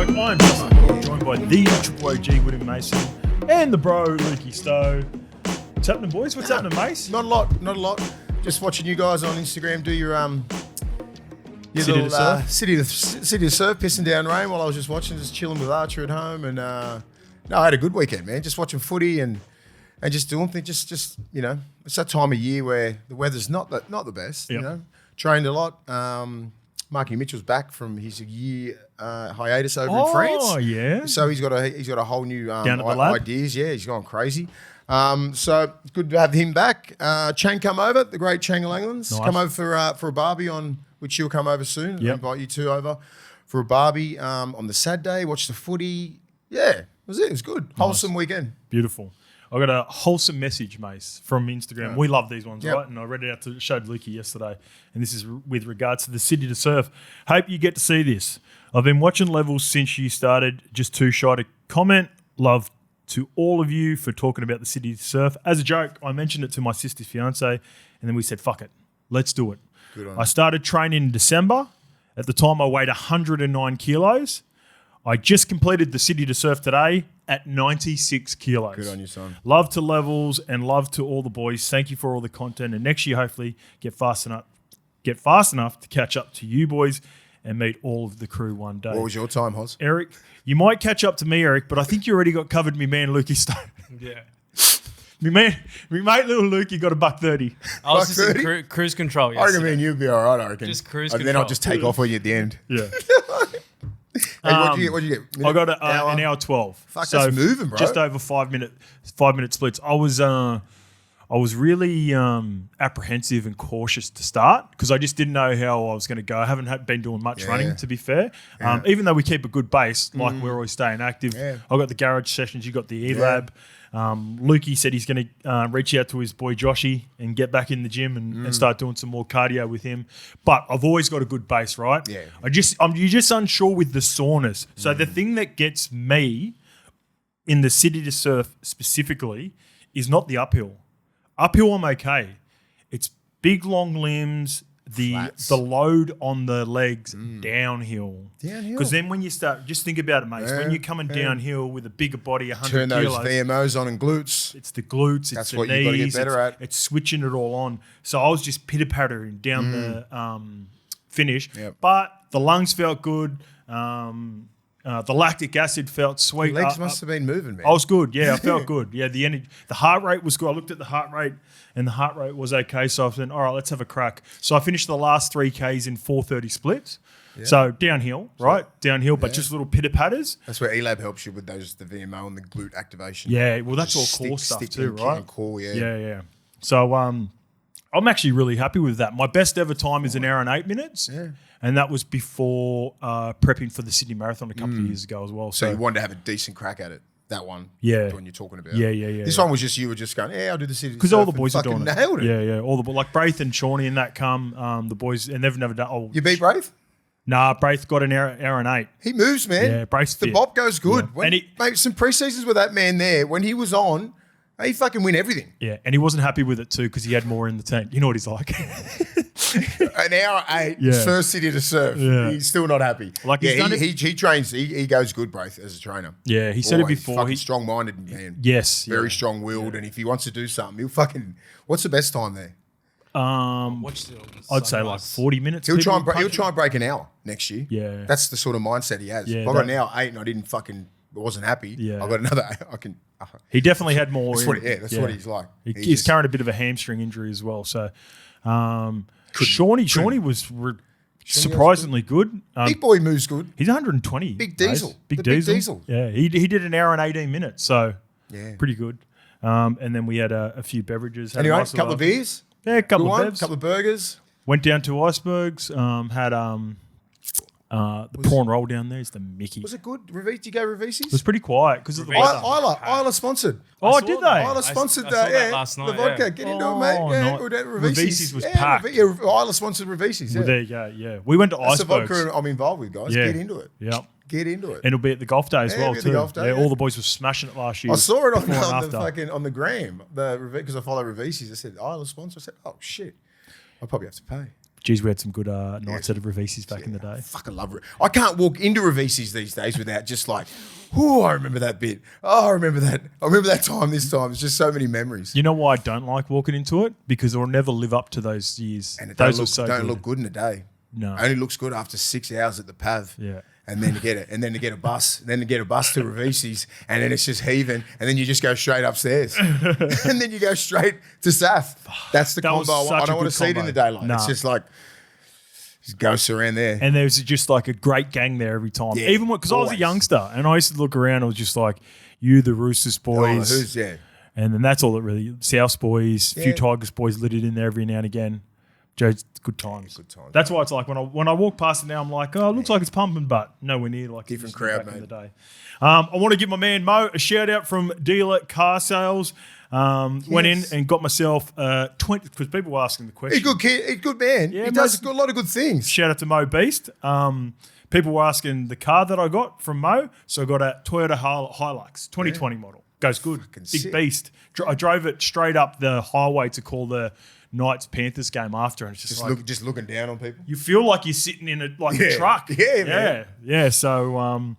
I'm Justin Horo, joined by the Triple OG Willie Mason and the bro Lukey Stowe. What's happening, boys? What's happening, Mace? Not a lot. Just watching you guys on Instagram do your City to Surf? City to Surf, pissing down rain while I was just watching, just chilling with Archer at home. And no, I had a good weekend, man. Just watching footy and just doing things. Just you know, it's that time of year where the weather's not the best. Yep. You know, trained a lot. Marky Mitchell's back from his year hiatus over in France. Oh yeah. So he's got a whole new Down at the lab? ideas. Yeah, he's gone crazy. So good to have him back. Chang come over, the great Chang Langlands. Nice. Come over for a barbie on which she'll come over soon. Yep. I invite you two over for a barbie on the Saturday. Watch the footy. Yeah, that was it. It was good. Wholesome weekend. Beautiful. I got a wholesome message, Mace, from Instagram. We love these ones, Yep. right? And I read it out to showed Lukey yesterday. And this is with regards to the City to Surf. Hope you get to see this. I've been watching levels since you started. Just too shy to comment. Love to all of you for talking about the City to Surf. As a joke, I mentioned it to my sister's fiance, and then we said, "Fuck it, let's do it." Good on I started training in December. At the time, I weighed 109 kilos. I just completed the City to Surf today at 96 kilos. Good on you, son. Love to levels and love to all the boys. Thank you for all the content. And next year, hopefully, get fast enough to catch up to you boys and meet all of the crew one day. What was your time, Hoz? Eric, you might catch up to me, Eric, but I think you already got covered, me man, Lukey Stone. Yeah. me mate, little Lukey got a $1.30. I was just $1.30? in cruise control I reckon yesterday. me and you'd be all right, I reckon. Just cruise And then I'll control. just take off on you at the end. Yeah. Hey, what'd you get? I got an Hour? hour 12. Fuck, that's moving, bro. Just over 5 minute splits. I was really apprehensive and cautious to start because I just didn't know how I was going to go. I haven't been doing much running, to be fair. Even though we keep a good base, like we're always staying active. Yeah. I got the garage sessions. You got the E-Lab. Lukey said he's going to reach out to his boy Joshy and get back in the gym and start doing some more cardio with him. But I've always got a good base, right? Yeah. You're just unsure with the soreness. So the thing that gets me in the City to Surf specifically is not the uphill. Uphill, I'm okay. It's big, long limbs, Flats. the load on the legs downhill. Downhill. Because then when you start, just think about it, mate. When you're coming downhill with a bigger body, 100 Turn those kilos, VMOs on and glutes. it's the glutes, That's it's the what knees, you gotta get better at. it's switching it all on. So I was just pitter-pattering down the finish. Yep. But the lungs felt good. The lactic acid felt sweet. Your legs must have been moving, man. I was good. Yeah, I felt good. Yeah, the energy, the heart rate was good. I looked at the heart rate, and the heart rate was okay. So I said, all right, let's have a crack. So I finished the last 3Ks in 4:30 splits. Yeah. So downhill, right? Downhill, but just little pitter patters. That's where E-Lab helps you with the VMO and the glute activation. Yeah, well, that's all Just core stuff stick too, and right? Core, yeah. Yeah. So I'm actually really happy with that. My best ever time is 1 hour and 8 minutes. Yeah. And that was before prepping for the Sydney Marathon a couple of years ago as well. So you wanted to have a decent crack at it, that one. Yeah. The one you're talking about. Yeah. This one was just, you were just going, yeah, I'll do the City. Because all the boys are doing it. Nailed it. Yeah. All the like Braith and Shawnee and that come, the boys, and they've never done. Oh, You beat Brave? Nah, Braith got an hour and 8. He moves, man. Yeah, Braith's The fit. bob goes good. Yeah. When, And mate, some pre-seasons with that man there, when he was on, he fucking win everything. Yeah, and he wasn't happy with it too because he had more in the tank. You know what he's like. 1 hour 8, Yeah. first City to Surf. Yeah. He's still not happy. Like, he's done it- he trains. He goes good, Braith, as a trainer. Yeah, he said it Always. before. Fucking strong-minded man. Yes. Very strong-willed, and if he wants to do something, he'll fucking. What's the best time there? I'd say like 40 minutes. He'll try people and break, break an hour next year. Yeah. That's the sort of mindset he has. Yeah, if I got an that- hour 8 and I wasn't happy. Yeah. I got another 8. I can. He definitely had more. That's what what he's like. He's carrying a bit of a hamstring injury as well. So, Shawnee was surprisingly good. Big boy moves good. He's 120. Big diesel. Big The big diesel. diesel. Yeah, he did an hour and 18 minutes. So, Yeah. pretty good. And then we had a few beverages. Had a Anyway, nice couple of little- beers. Yeah, a couple Good of one. bevs. Couple of burgers. Went down to Icebergs. Had the prawn roll down there is the Mickey. Was it good? Did you go Ravisi's? It was pretty quiet because of the Ravisi. weather. Isla sponsored. Oh, did they? Isla sponsored I saw that yeah, last night, the vodka. yeah. Get into it, mate. Oh, Yeah, nice. we're down at Ravisi's was yeah, packed. Isla sponsored Ravisi's. Yeah. Well, there you go. Yeah, we went to That's the Icebergs. vodka I'm involved with, guys. Yeah. Get into it. Yep. Get into it. And it'll be at the golf day as Yeah, well it'll be at the too. golf day, yeah, yeah. all the boys were smashing it last year. I saw it on, Before and on the after. fucking on the gram, because I follow Ravisi's. I said, Isla sponsor. I said, oh shit, I'll probably have to pay. Geez, we had some good nights at Ravisis back in the day. I fucking love it. I can't walk into Ravisis these days without just like, oh, I remember that bit. Oh, I remember that. I remember that time this time. It's just so many memories. You know why I don't like walking into it? Because it'll never live up to those years. And it those don't look good in a day. No. It only looks good after 6 hours at the PAV. Yeah. And then to get it, and then to get a bus, and then to get a bus to Ravisis, and then it's just heaving, and then you just go straight upstairs, and then you go straight to SAF. That's the combo. I don't want to see it in the daylight. Nah. It's just like just ghosts around there. And there's just like a great gang there every time. Yeah, even because I was a youngster, and I used to look around. I was just like, you, the Roosters boys, and then that's all that really. South boys, a few Tigers boys littered in there every now and again. Joe's good times. Good times. That's why it's like when I walk past it now, I'm like, oh, it looks like it's pumping, but nowhere near like different crowd, back mate. in the day. I want to give my man Mo a shout out from Dealer Car Sales. Went in and got myself 20 because people were asking the question. He's a good kid. He's a good man. Yeah, he does a lot of good things. Shout out to Mo Beast. People were asking the car that I got from Mo, so I got a Toyota Hilux 2020 model. Goes good, big sick. beast. I drove it straight up the highway to call the Knights Panthers game after, and it's Just looking down on people. you feel like you're sitting in a truck. Yeah, man. Yeah. So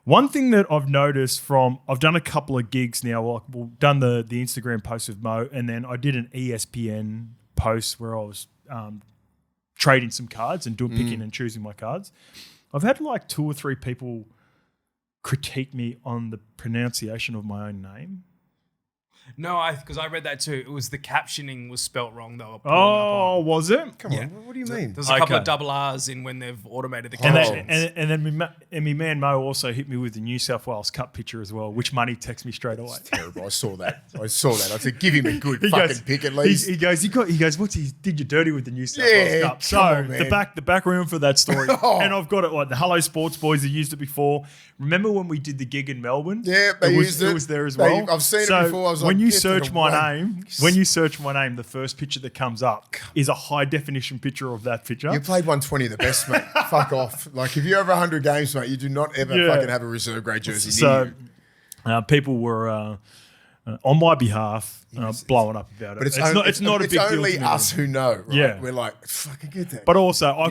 one thing that I've noticed I've done a couple of gigs now. We've done the Instagram post with Mo, and then I did an ESPN post where I was trading some cards and picking and choosing my cards. I've had like 2 or 3 people critique me on the pronunciation of my own name. No, because I read that too. It was the captioning was spelt wrong though. Oh, was it? Come on, what do you mean? There's a couple of double R's in when they've automated the And captions. then my man Mo also hit me with the New South Wales Cup picture as well, which Money texted me straight away. Terrible. I saw that. I said, give him a good fucking pick at least. He goes, did you dirty with the New South Wales Cup? So on, man. the background for that story, and I've got it like the Hello Sports boys that used it before. Remember when we did the gig in Melbourne? Yeah, they used it. It was there as well. I've seen it before. I was when like, you get search it my away. name, the first picture that comes up is a high definition picture of that picture. You played 120 the best, mate. Fuck off. Like if you're over 100 games, mate, you do not ever fucking have a reserve grade jersey. So people were on my behalf blowing up about it. But it's not a big deal. It's only to me us who know, right? Yeah. We're like, fucking get that. But also, I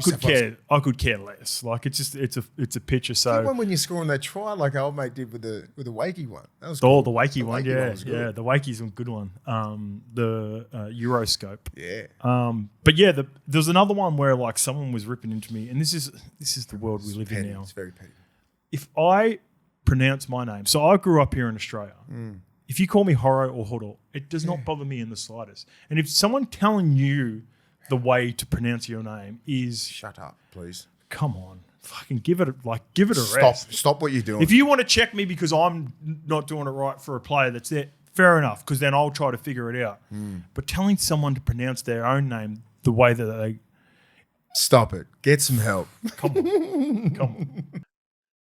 could care less. Like it's a picture. So One when you're scoring that try, like our old mate did with the wakey one. That was the cool. Wakey one, Wakey one was good. yeah, the Wakey's a good one. The Euroscope. Yeah. But yeah, there's another one where like someone was ripping into me, and this is the world we live in now. It's very petty. If I pronounce my name, so I grew up here in Australia. If you call me Horo or Horo, it does not bother me in the slightest. And if someone telling you the way to pronounce your name is Shut up, please. come on, fucking give it a rest. Stop what you're doing. If you want to check me because I'm not doing it right for a player that's there, fair enough, because then I'll try to figure it out. But telling someone to pronounce their own name the way that they Stop it. Get some help. come on.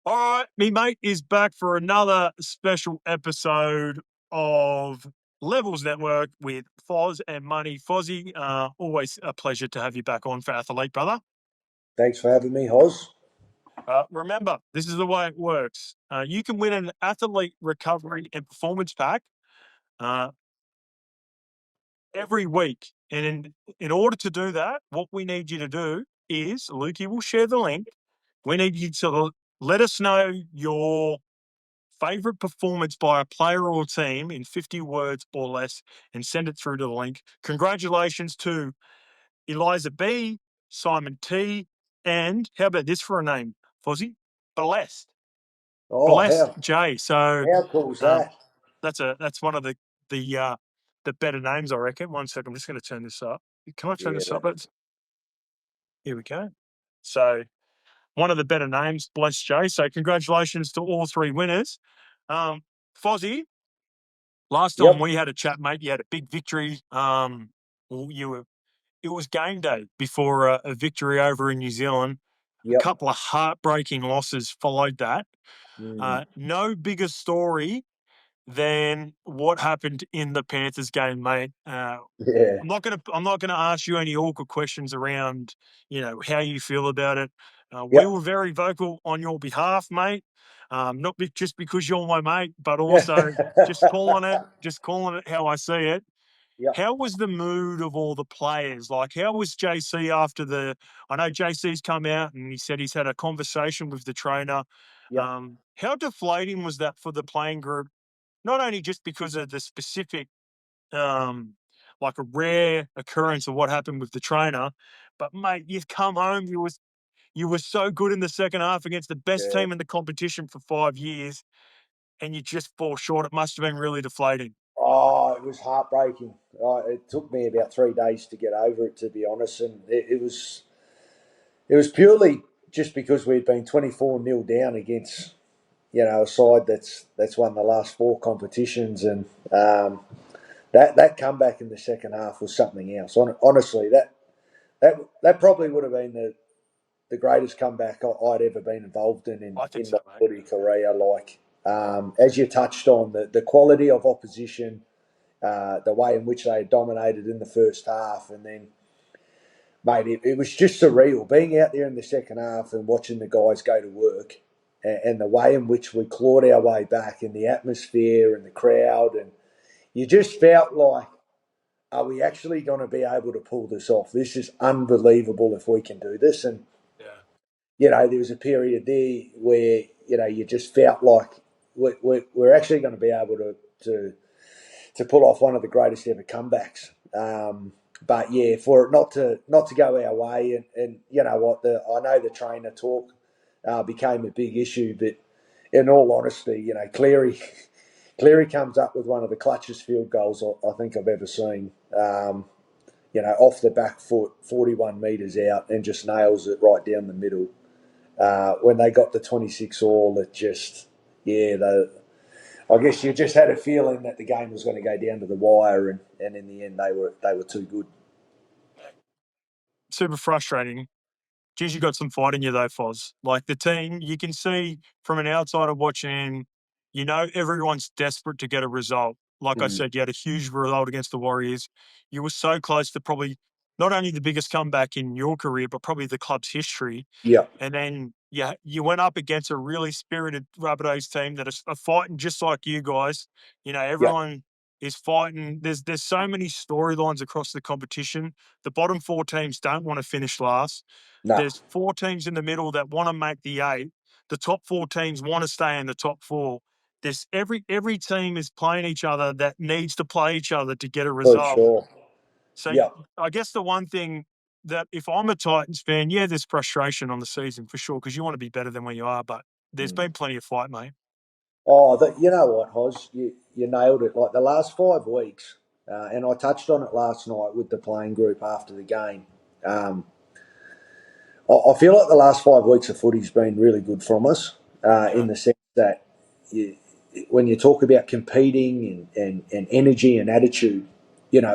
All right, me mate is back for another special episode of Levels Network with Foz and Money. Fozzy, always a pleasure to have you back on for Athlete, brother. Thanks for having me, Hoz. Remember, this is the way it works. You can win an Athlete Recovery and Performance Pack every week. And in order to do that, what we need you to do is, Lukey will share the link. We need you to let us know your favorite performance by a player or team in 50 words or less and send it through to the link. Congratulations to Eliza B, Simon T, and how about this for a name, Fozzy? Blessed. Oh, Blessed J. So how cool is that? that's one of the better names, I reckon. 1 second, I'm just going to turn this up. Can I turn this up? Here we go. So one of the better names, Bless J. So congratulations to all 3 winners. Fozzy, last time we had a chat, mate, you had a big victory. It was game day before a victory over in New Zealand. A couple of heartbreaking losses followed that. No bigger story than what happened in the Panthers game, mate. I'm not gonna ask you any awkward questions around, how you feel about it. We were very vocal on your behalf, mate. Not just because you're my mate, but also just calling it how I see it. Yep. How was the mood of all the players? Like, how was JC after I know JC's come out and he said he's had a conversation with the trainer. Yep. How deflating was that for the playing group? Not only just because of the specific, like a rare occurrence of what happened with the trainer, but mate, you've come home, you were so good in the second half against the best Yeah. team in the competition for 5 years, and you just fall short. It must have been really deflating. Oh, it was heartbreaking. It took me about 3 days to get over it, to be honest, and it was purely just because we'd been 24-0 down against a side that's won the last 4 competitions, and that comeback in the second half was something else. Honestly, that probably would have been the greatest comeback I'd ever been involved in I think my so, mate. footy career. Like, as you touched on, the quality of opposition, the way in which they dominated in the first half, and then, mate, it was just surreal being out there in the second half and watching the guys go to work, and the way in which we clawed our way back, and the atmosphere and the crowd, and you just felt like, are we actually going to be able to pull this off? This is unbelievable if we can do this. And there was a period there where you just felt like we're actually going to be able to pull off one of the greatest ever comebacks. But yeah, for it not to go our way, and you know what, I know the trainer talk became a big issue, but in all honesty, Cleary comes up with one of the clutchest field goals I think I've ever seen. Off the back foot, 41 metres out, and just nails it right down the middle. When they got the 26 all, it just, I guess you just had a feeling that the game was going to go down to the wire, and in the end, they were too good. Super frustrating. Geez, you got some fight in you though, Foz. Like the team, you can see from an outsider watching, everyone's desperate to get a result. Like I said, you had a huge result against the Warriors. You were so close to probably not only the biggest comeback in your career, but probably the club's history. Yeah. And then, you went up against a really spirited Rabbitohs team that are fighting just like you guys. Everyone is fighting. There's so many storylines across the competition. The bottom 4 teams don't want to finish last. No. There's 4 teams in the middle that want to make the 8. The top 4 teams want to stay in the top 4. There's every team is playing each other that needs to play each other to get a For result. sure. So Yeah. I guess the one thing that if I'm a Titans fan, there's frustration on the season for sure because you want to be better than where you are, but there's been plenty of fight, mate. Oh, you know what, Hoz? You nailed it. Like the last 5 weeks, and I touched on it last night with the playing group after the game. I feel like the last 5 weeks of footy's been really good from us in the sense that when you talk about competing and energy and attitude,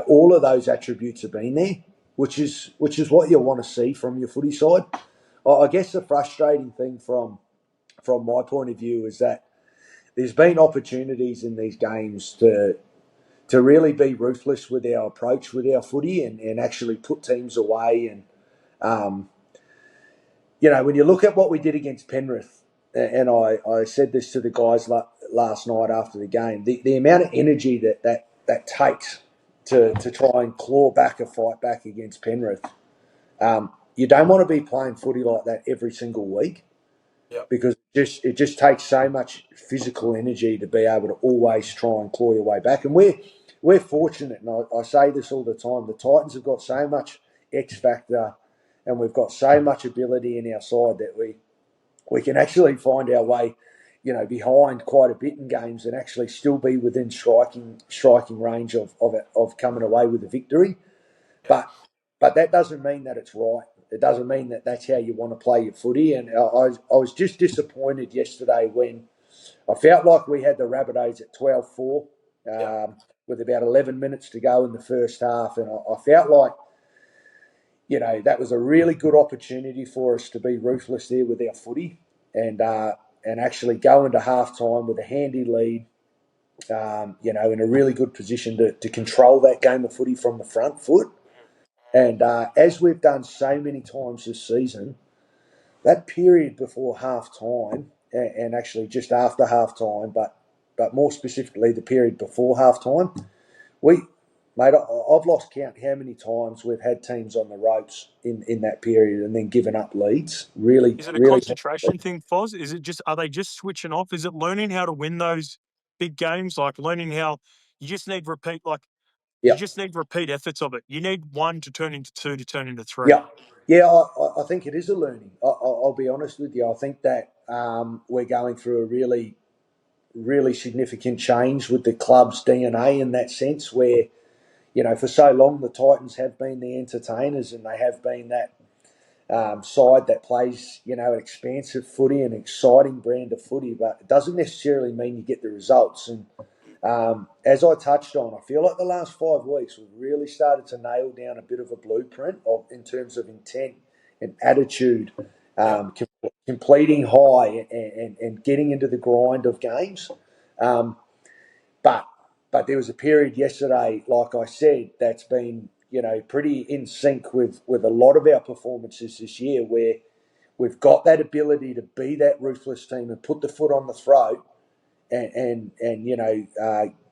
all of those attributes have been there, which is what you want to see from your footy side. I guess the frustrating thing from my point of view is that there's been opportunities in these games to really be ruthless with our approach with our footy and actually put teams away. And when you look at what we did against Penrith, and I said this to the guys last night after the game, the amount of energy that takes to try and claw back a fight back against Penrith, you don't want to be playing footy like that every single week. Because it just takes so much physical energy to be able to always try and claw your way back. And we're fortunate, and I say this all the time, the Titans have got so much X factor and we've got so much ability in our side that we can actually find our way, behind quite a bit in games and actually still be within striking range of coming away with a victory. But that doesn't mean that it's right. It doesn't mean that that's how you want to play your footy. And I was just disappointed yesterday when I felt like we had the Rabbitohs at 12-4 with about 11 minutes to go in the first half. And I felt like, that was a really good opportunity for us to be ruthless there with our footy and actually go into halftime with a handy lead, in a really good position to control that game of footy from the front foot. And as we've done so many times this season, that period before half time and actually just after half time, but more specifically the period before half time, we Mate, I've lost count how many times we've had teams on the ropes in that period and then given up leads. Really, Is it a really. concentration thing, Foz? Is it just, are they just switching off? Is it learning how to win those big games? Like learning how you just need repeat, like you Yeah, just need repeat efforts of it. You need one to turn into two to turn into three. yeah, yeah. I think it is a learning. I'll be honest with you. I think that we're going through a really, really significant change with the club's DNA in that sense, where for so long the Titans have been the entertainers and they have been that side that plays, expansive footy and exciting brand of footy, but it doesn't necessarily mean you get the results. And as I touched on, I feel like the last 5 weeks we've really started to nail down a bit of a blueprint in terms of intent and attitude, completing high and getting into the grind of games. But there was a period yesterday, like I said, that's been pretty in sync with a lot of our performances this year, where we've got that ability to be that ruthless team and put the foot on the throat and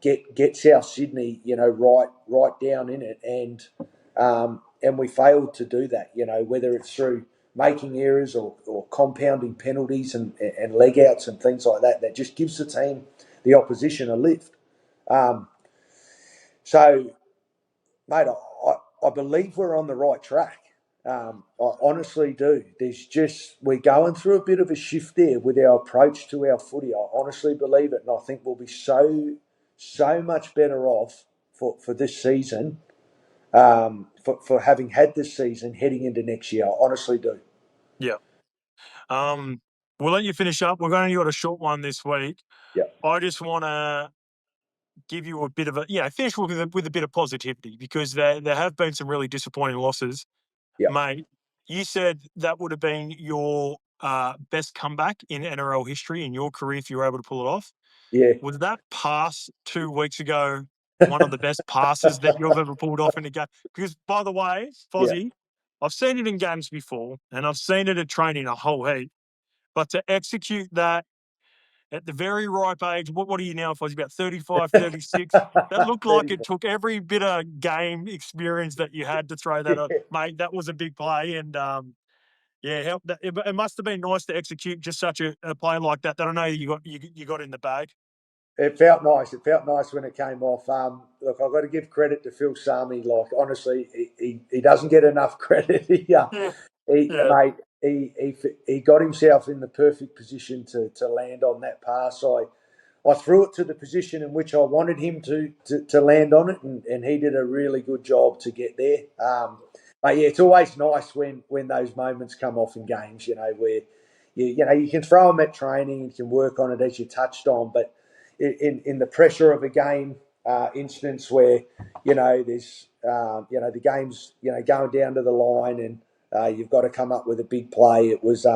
get South Sydney right down in it, and we failed to do that. Whether it's through making errors or compounding penalties and leg outs and things like that just gives the opposition a lift. So, mate, I believe we're on the right track. I honestly do. We're going through a bit of a shift there with our approach to our footy. I honestly believe it, and I think we'll be so much better off for this season, for having had this season heading into next year. I honestly do. Yeah. We'll let you finish up. We're going to got a short one this week. Yeah. I just want to give you a bit of finish with a bit of positivity, because there have been some really disappointing losses. Yeah. Mate, you said that would have been your best comeback in NRL history in your career if you were able to pull it off. Yeah. Was that pass 2 weeks ago one of the best passes that you've ever pulled off in a game? Because, by the way, Fozzy, I've seen it in games before and I've seen it at training a whole heap. But to execute that at the very ripe age, what are you now, Fozzy, about 35, 36? That looked like it took every bit of game experience that you had to throw that on. Mate, that was a big play. And, it must have been nice to execute just such a play like that I know you got in the bag. It felt nice. It felt nice when it came off. Look, I've got to give credit to Phil Sami. Like, honestly, he doesn't get enough credit. Mate, he got himself in the perfect position to land on that pass. I threw it to the position in which I wanted him to land on it, and he did a really good job to get there. But yeah, it's always nice when those moments come off in games, where you can throw them at training, you can work on it as you touched on, but in the pressure of a game instance where there's the game's going down to the line and you've got to come up with a big play. It was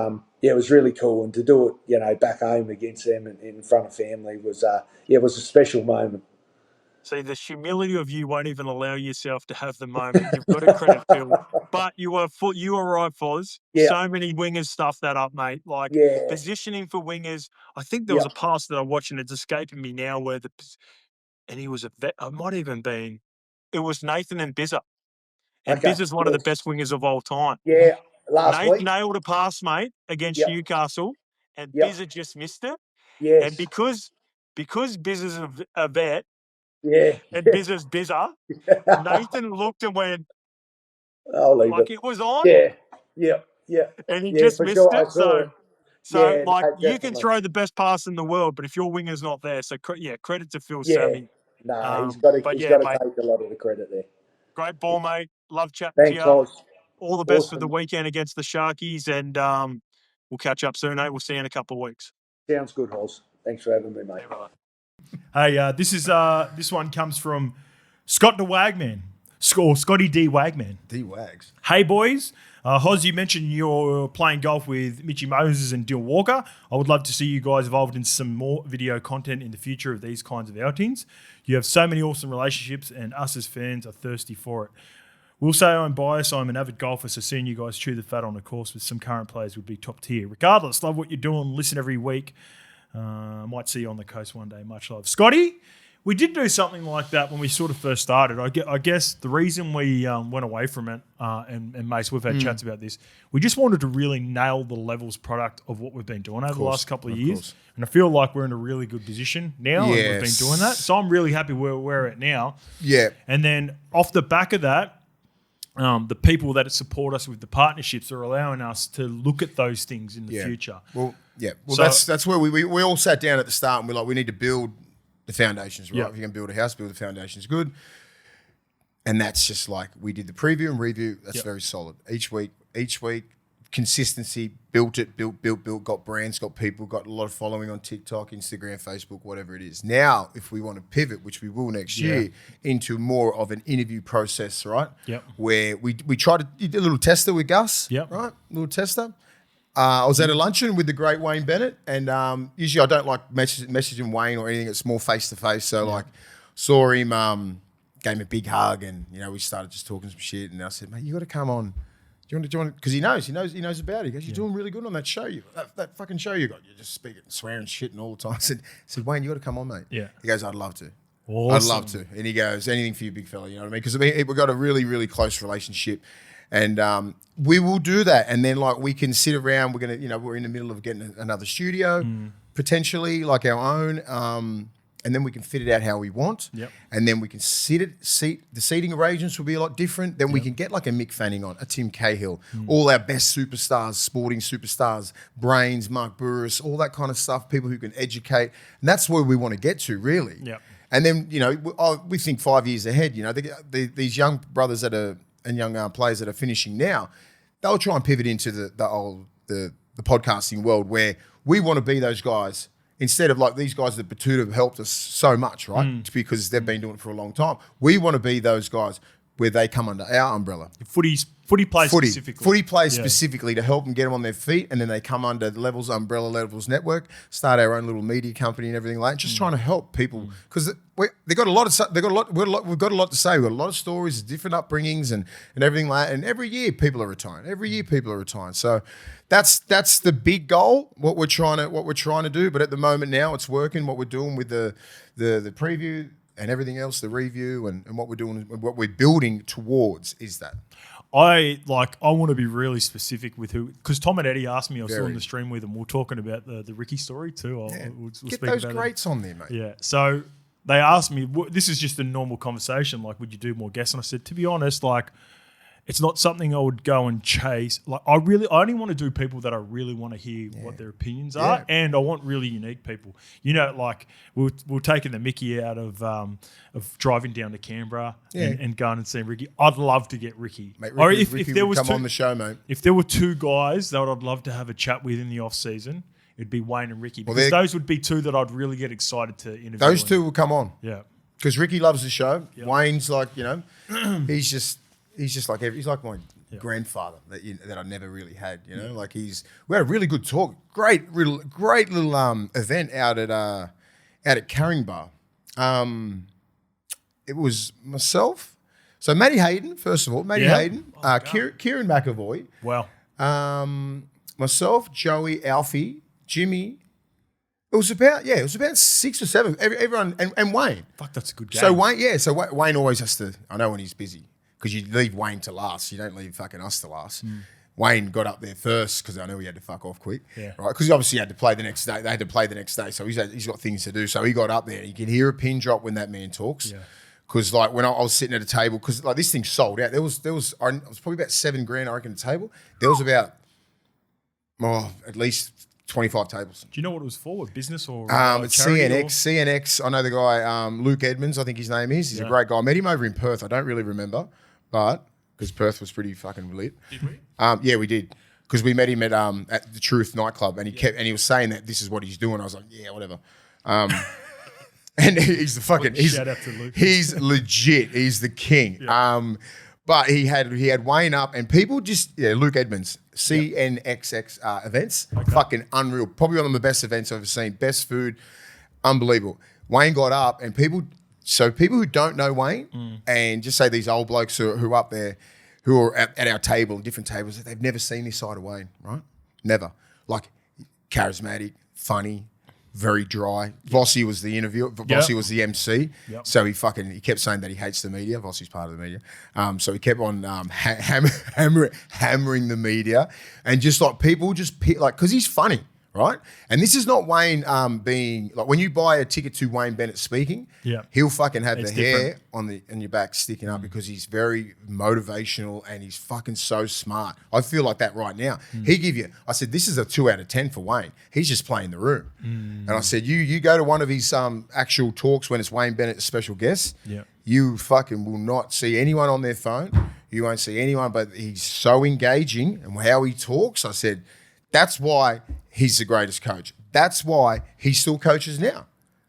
really cool, and to do it back home against them in front of family was it was a special moment. See, the humility of you won't even allow yourself to have the moment. You've got to credit Phil. But you were right, Foz. Yeah. So many wingers stuffed that up, mate. Like, positioning for wingers. I think there was a pass that I watched, and it's escaping me now, and he was a vet. It might even been. It was Nathan and Bizza. And Bizza's one of the best wingers of all time. Yeah, last week. Nailed a pass, mate, against Newcastle, and Bizza just missed it. Yes. And because Bizza's a vet, and Bizza's Bizza, Nathan looked and went, I'll leave like it. it was on. Yeah. And he just missed it. So you can definitely throw the best pass in the world, but if your winger's not there, so credit to Phil Sammy. No, he's got to take a lot of the credit there. Great ball, mate. Love chatting to you. Oz. All the best for the weekend against the Sharkies, and we'll catch up soon, mate. We'll see you in a couple of weeks. Sounds good, Oz. Thanks for having me, mate. Hey, this one comes from Scott the Wagman, or Scotty D Wagman. D Wags. Hey boys, Hoz, you mentioned you're playing golf with Mitchy Moses and Dill Walker. I would love to see you guys involved in some more video content in the future of these kinds of outings. You have so many awesome relationships, and us as fans are thirsty for it. Will say I'm biased. I'm an avid golfer, so seeing you guys chew the fat on a course with some current players would be top tier. Regardless, love what you're doing. Listen every week. Might see you on the coast one day. Much love. Scotty, We did do something like that when we sort of first started. I guess the reason we went away from it, and Mace, we've had chats about this, we just wanted to really nail the levels product of what we've been doing over the last couple of years. Course. And I feel like we're in a really good position now, and we've been doing that. So I'm really happy where we're at now. Yeah. And then off the back of that, the people that support us with the partnerships are allowing us to look at those things in the future. Well, Well, So- that's where we all sat down at the start and we're like, we need to build the foundations, right? Yeah. If you're going to build a house, build the foundations good. And that's just like, we did the preview and review. That's very solid. Each week, consistency, built, got brands, got people, got a lot of following on TikTok, Instagram, Facebook, whatever it is. Now, if we want to pivot, which we will next year, into more of an interview process, right? Yep. Where we try to do a little tester with Gus, Yep. right? A little tester. I was at a luncheon with the great Wayne Bennett, and usually I don't like messaging Wayne or anything. It's more face to face. So like, saw him, gave him a big hug, and we started just talking some shit. And I said, mate, you got to come on. Do you want? Because he knows about it. He goes, you're doing really good on that show. That fucking show you got. You're just speaking, swearing shit and all the time. I said, Wayne, you got to come on, mate. Yeah. He goes, I'd love to. Awesome. I'd love to. And he goes, anything for you, big fella. You know what I mean? Because we've got a really, really close relationship. And we will do that. And then like we can sit around, we're in the middle of getting another studio, potentially like our own. And then we can fit it out how we want. Yep. And then we can the seating arrangements will be a lot different. Then we can get like a Mick Fanning on, a Tim Cahill, all our best superstars, sporting superstars, Brains, Mark Burris, all that kind of stuff, people who can educate. And that's where we want to get to, really. Yep. And then, we think 5 years ahead, these young brothers and young players that are finishing now, they'll try and pivot into the podcasting world where we want to be those guys instead of like these guys that Batuta have helped us so much, right? Because they've been doing it for a long time. We want to be those guys where they come under our umbrella. Footy plays specifically. Footy plays specifically to help them get them on their feet, and then they come under the Umbrella Levels Network, start our own little media company and everything like that. Just trying to help people because we've got a lot to say. We've got a lot a lot of stories, different upbringings, and everything like that. And every year people are retiring. So that's the big goal. What we're trying to do. But at the moment now, it's working. What we're doing with the preview and everything else, the review and what we're doing, what we're building towards is that. I want to be really specific with who, because Tom and Eddie asked me, I was still on the stream with them, we were talking about the Ricky story too. We'll Get speak those about greats on there, mate. Yeah. So they asked me, this is just a normal conversation, like, would you do more guests? And I said, to be honest, like, it's not something I would go and chase. Like, I only want to do people that I really want to hear what their opinions are, and I want really unique people. Like we're taking the Mickey out of driving down to Canberra and going and seeing Ricky. I'd love to get Ricky. Mate, or Ricky if there was come on the show, mate. If there were two guys that I'd love to have a chat with in the off season, it'd be Wayne and Ricky, because those would be two that I'd really get excited to interview. Those two will come on. Yeah. Because Ricky loves the show. Yep. Wayne's like, he's like my grandfather that I never really had. Like we had a really good talk. Great little event out at Caringbah. It was myself. So Matty Hayden, first of all, Hayden, Kieran McAvoy. Wow. Myself, Joey, Alfie, Jimmy. It was about 6 or 7. Everyone and Wayne. Fuck, that's a good game. So Wayne always has to. I know when he's busy, because you leave Wayne to last. You don't leave fucking us to last. Wayne got up there first because I knew he had to fuck off quick. Yeah. Right. Because he obviously had to play the next day. They had to play the next day, so he's got things to do. So he got up there. You can hear a pin drop when that man talks. Yeah. Because like when I was sitting at a table, because like this thing sold out. There was probably about $7,000 I reckon at the table. There was about at least 25 tables. Do you know what it was for? Business or it's charity? CNX. I know the guy, Luke Edmonds, I think his name is. He's a great guy. I met him over in Perth. I don't really remember, but because Perth was pretty fucking lit. Did we? Yeah, we did. Because we met him at the Truth nightclub, and he was saying that this is what he's doing. I was like, yeah, whatever. And he's the fucking Shout out to Luke. He's legit. He's the king. Yeah. But he had Wayne up, and people just Luke Edmonds, CNXX events, fucking unreal. Probably one of the best events I've ever seen. Best food, unbelievable. Wayne got up, and people who don't know Wayne, and just say these old blokes who are up there, who are at our table, different tables, they've never seen this side of Wayne, right? Never. Like charismatic, funny, very dry. Vossi was the interviewer. Vossi was the MC. Yep. So he kept saying that he hates the media. Vossi's part of the media. So he kept on hammering the media, and just like people just because he's funny. Right, and this is not Wayne being like when you buy a ticket to Wayne Bennett speaking, he'll fucking have It's the hair different. on your back sticking up because he's very motivational and he's fucking so smart. I feel like that right now. He give you, I said, this is a 2 out of 10 for Wayne. He's just playing the room, and I said, you go to one of his actual talks when it's Wayne Bennett special guest, you fucking will not see anyone on their phone. You won't see anyone, but he's so engaging and how he talks. I said, that's why he's the greatest coach. That's why he still coaches now.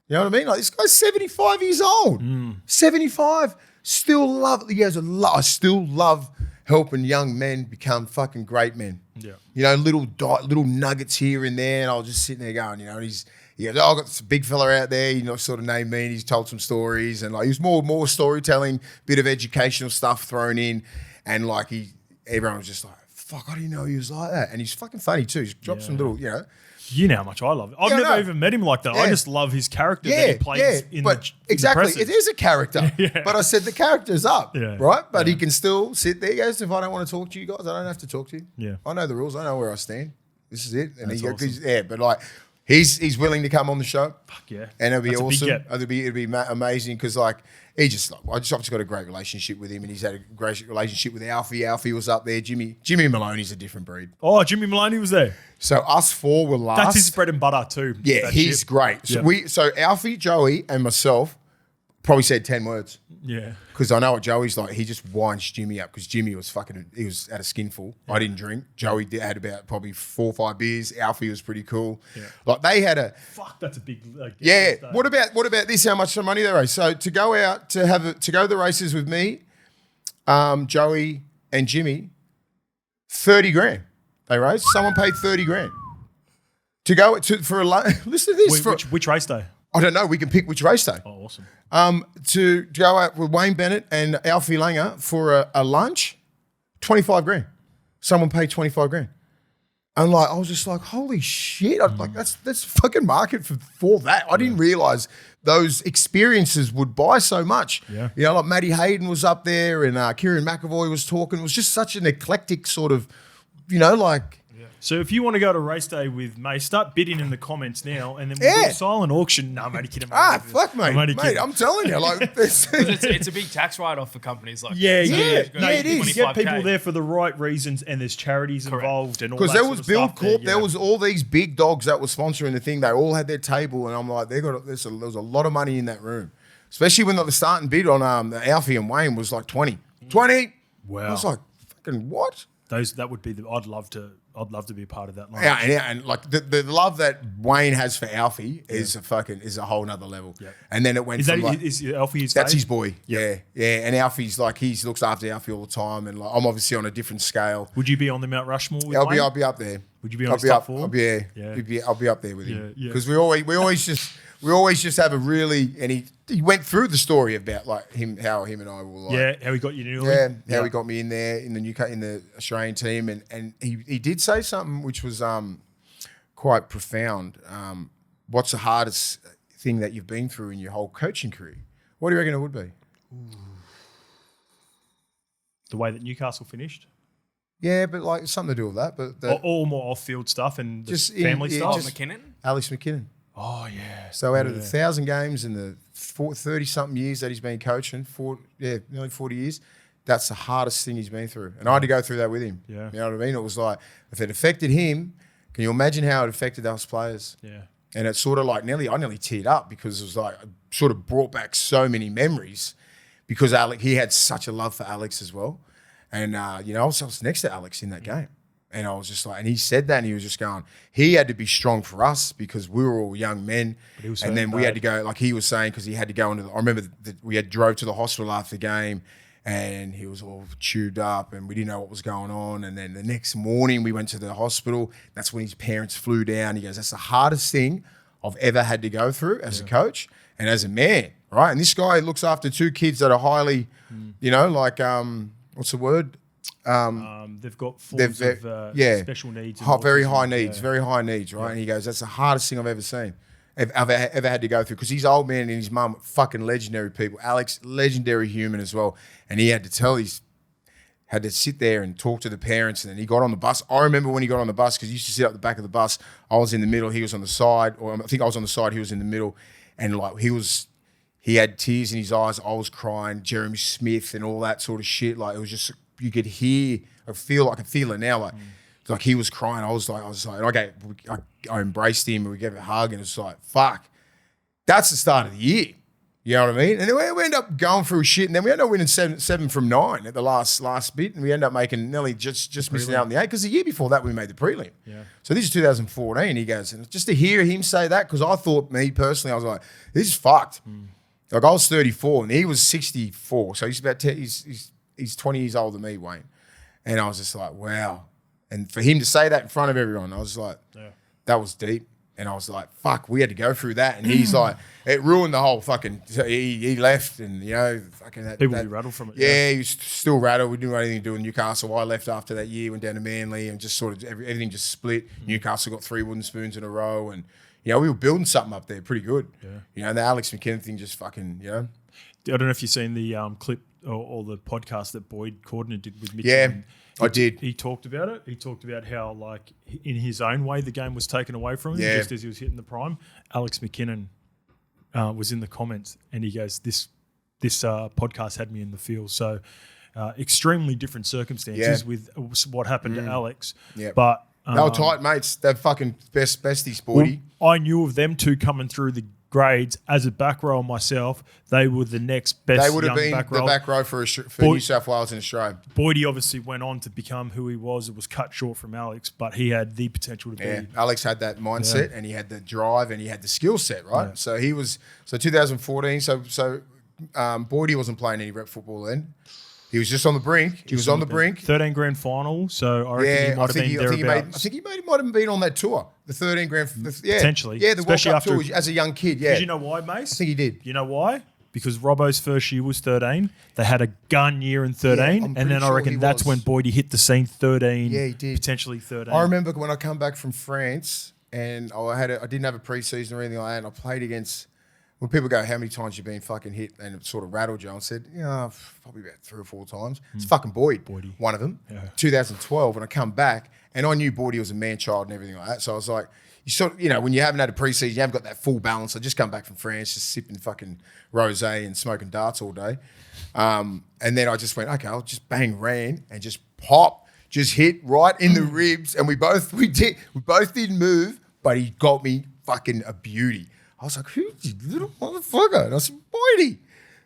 You know what I mean? Like this guy's 75 years old. 75. Still love. I still love helping young men become fucking great men. Yeah. You know, little nuggets here and there, and I was just sitting there going, you know, and he goes, I've got this big fella out there, you know, sort of named me, and he's told some stories, and like he was more storytelling, bit of educational stuff thrown in, and like everyone was just like, fuck, I didn't know he was like that. And he's fucking funny too. He's dropped some little, you know. You know how much I love it. I've never even met him like that. I just love his character that he plays in the exactly. presses. It is a character. But I said the character's up, right? But he can still sit there. He goes, if I don't want to talk to you guys, I don't have to talk to you. Yeah. I know the rules. I know where I stand. This is it. And That's awesome. yeah, but like he's willing to come on the show. Fuck yeah. And it'll be That's a big awesome. get. It'll be amazing because like I've just got a great relationship with him, and he's had a great relationship with Alfie. Alfie was up there. Jimmy Maloney's a different breed. Oh, Jimmy Maloney was there. So us four were last. That's his bread and butter too. Yeah, that he's shit. great. So Yep. so Alfie, Joey, and myself probably said 10 words. Yeah. Because I know what Joey's like. He just winds Jimmy up because Jimmy was he was at a skinful. I didn't drink. Joey had about probably 4 or 5 beers. Alfie was pretty cool. Yeah. Like they had a Fuck, that's a big. yeah. What about this? How much money they raised? So to go out to go to the races with me, Joey and Jimmy, 30 grand they raised. Someone paid 30 grand to go for a listen to this. Which race day? I don't know. We can pick which race day. Oh, awesome. To go out with Wayne Bennett and Alfie Langer for a lunch, 25 grand. Someone paid 25 grand. And like, I was just like, holy shit. I'm like, that's fucking market for that. I didn't realize those experiences would buy so much. Yeah. You know, like Matty Hayden was up there and Kieran McAvoy was talking. It was just such an eclectic sort of, you know, like, So if you want to go to race day with May, start bidding in the comments now, and then we'll do a silent auction. No, I'm only kidding. fuck, mate. Mate, I'm telling you, like, It's a big tax write-off for companies like Yeah, that. yeah, it is. You get 25K. people there for the right reasons, and there's charities involved, and all that because there sort was of Build stuff Corp, there was all these big dogs that were sponsoring the thing. They all had their table, and I'm like, there was a lot of money in that room, especially when the starting bid on Alfie and Wayne was like 20. 20. Wow. I was like, fucking what? that would be the. I'd love to be a part of that. Line. Yeah, and like the love that Wayne has for Alfie is a whole nother level. Yeah. And then it went Is from that like, is Alfie his that's fave? his boy. Yeah. And Alfie's like he looks after Alfie all the time, and like I'm obviously on a different scale. Would you be on the Mount Rushmore with I'll Wayne? be up there. Would you be on I'll his be top up. four? I'll be up there with him. Yeah. Because we always just have a really, and he went through the story about like how him and I were like, How he got you to how he got me in there in the Australian team, and he did say something which was quite profound. What's the hardest thing that you've been through in your whole coaching career? What do you reckon it would be? the way that Newcastle finished. Yeah, but like something to do with that. But All more off-field stuff and Just family stuff. McKinnon? Alex McKinnon. Oh yeah. So out of the 1,000 games in the 30-something years that he's been coaching, nearly 40 years, that's the hardest thing he's been through. And I had to go through that with him. Yeah. You know what I mean? It was like, if it affected him, can you imagine how it affected those players? Yeah. And it's sort of like I nearly teared up because it was like, it sort of brought back so many memories because he had such a love for Alex as well. And, I was next to Alex in that game. And I was just like, and he said that and he was just going, he had to be strong for us because we were all young men. And then we had to go, like he was saying, because he had to go into I remember that we had drove to the hospital after the game and he was all chewed up and we didn't know what was going on. And then the next morning we went to the hospital. That's when his parents flew down. He goes, that's the hardest thing I've ever had to go through as a coach and as a man, right? And this guy looks after 2 kids that are highly, what's the word? They've got forms of special needs. Very high needs, right? And he goes, that's the hardest thing I've ever seen. I've ever had to go through, because his old man and his mum, fucking legendary people. Alex, legendary human as well. And he had to sit there and talk to the parents, and then he got on the bus. I remember when he got on the bus, because he used to sit up the back of the bus. I was in the middle, he was on the side, or I think I was on the side, he was in the middle, and like he had tears in his eyes. I was crying, Jeremy Smith and all that sort of shit. Like, it was just, you could hear, I can feel it now. Like he was crying. I was like, and I embraced him, and we gave him a hug, and it's like, fuck, that's the start of the year. You know what I mean? And then we end up going through shit, and then we end up winning seven from 9 at the last bit, and we end up making nearly just missing out on the 8, because the year before that we made the prelim. Yeah. So this is 2014. He goes, and just to hear him say that, because I thought, me personally, I was like, this is fucked. Like, I was 34 and he was 64, so he's about he's 20 years older than me, Wayne. And I was just like, wow. And for him to say that in front of everyone, I was like, that was deep. And I was like, fuck, we had to go through that. And he's like, it ruined the whole fucking, he left, and, you know, fucking that. People be rattled from it. Yeah, he was still rattled. We didn't have anything to do with Newcastle. I left after that year, went down to Manly, and just sort of everything just split. Newcastle got 3 wooden spoons in a row, and, you know, we were building something up there pretty good. Yeah. You know, and the Alex McKinnon thing just fucking, you know. I don't know if you've seen the clip or the podcast that Boyd Cordner did with Mitchell. Yeah, I did. He talked about it. He talked about how, like, in his own way, the game was taken away from him just as he was hitting the prime. Alex McKinnon was in the comments, and he goes, this podcast had me in the field. So extremely different circumstances with what happened to Alex. Yeah. But they were tight mates. They're fucking besties, Boydy. Well, I knew of them two coming through the grades as a back row myself. They were the next best. They would have been the back row for New South Wales and Australia. Boydie obviously went on to become who he was. It was cut short from Alex, but he had the potential to be. Yeah, Alex had that mindset, and he had the drive, and he had the skill set, right? Yeah. So he was 2014. So Boydie wasn't playing any rep football then. He was just on the brink. He was on the brink. 13 grand final. So I reckon he might have been thereabouts. I think he might have been on that tour. The 13 grand. Potentially. Yeah, the especially World Cup tour as a young kid. Yeah. Did you know why, Mace? I think he did. You know why? Because Robbo's first year was 13. They had a gun year in 13. And then I reckon that's when Boydie hit the scene 13. Yeah, he did. Potentially 13. I remember when I come back from France, and I didn't have a preseason or anything like that, and I played against. When people go, how many times you've been fucking hit, and it sort of rattled you, I said, probably about 3 or 4 times. It's fucking Boydie, one of them. Yeah. 2012, when I come back, and I knew Boydie was a man-child and everything like that. So I was like, you sort of, when you haven't had a preseason, you haven't got that full balance. I just come back from France, just sipping fucking rosé and smoking darts all day. And then I just went, okay, I'll just ran and just pop, just hit right in the ribs, and we both didn't move, but he got me fucking a beauty. I was like, who's you little motherfucker? And I said, Boydie.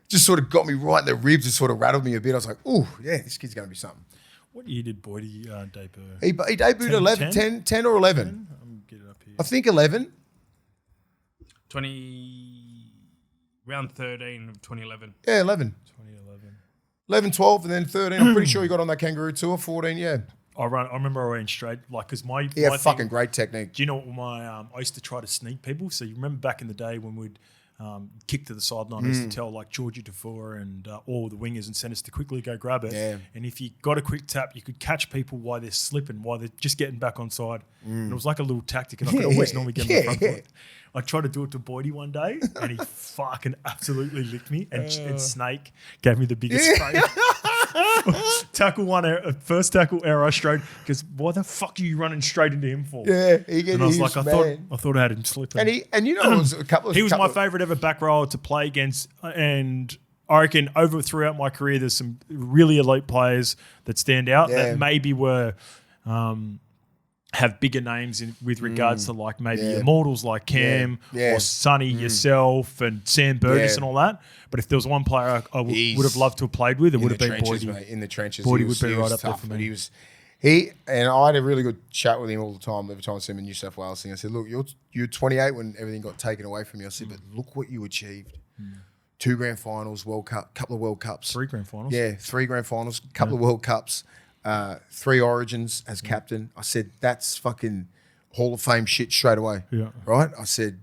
Just sort of got me right in the ribs and sort of rattled me a bit. I was like, oh, yeah, this kid's going to be something. What year did Boydie debut? He debuted 10 or 11. I'm get it up here. I think 11. Round 13 of 2011. Yeah, 11. 2011. 11, 12, and then 13. I'm pretty sure he got on that Kangaroo tour. 14, yeah. I remember I ran straight, like, because my fucking great technique. Do you know what I used to try to sneak people? So you remember back in the day when we'd kick to the sideline, I used to tell like Georgie Tafura and all the wingers and centers to quickly go grab it. Yeah. And if you got a quick tap, you could catch people while they're slipping, while they're just getting back on side. And it was like a little tactic, and I could always normally get in the front foot. I tried to do it to Boydie one day, and he fucking absolutely licked me. And Snake gave me the biggest spray. First tackle error, I straight, because why the fuck are you running straight into him for? Yeah, and I was like, I thought I had him slipping. And it was a couple of. He was my favourite ever back rower to play against, and I reckon throughout my career, there's some really elite players that stand out that maybe were. Have bigger names with regards to like maybe immortals like Cam or Sonny, yourself, and Sam Burgess and all that. But if there was one player I would have loved to have played with, it would have been Boydie. Mate, in the trenches, Boydie would be right up there for me. And I had a really good chat with him all the time. Every time I see him in New South Wales thing, I said, "Look, you're 28 when everything got taken away from you." I said, "But look what you achieved." 2 grand finals, World Cup, couple of World Cups. 3 grand finals. Yeah, 3 grand finals, couple of World Cups. 3 Origins as captain. I said, that's fucking Hall of Fame shit straight away. Yeah. Right? I said,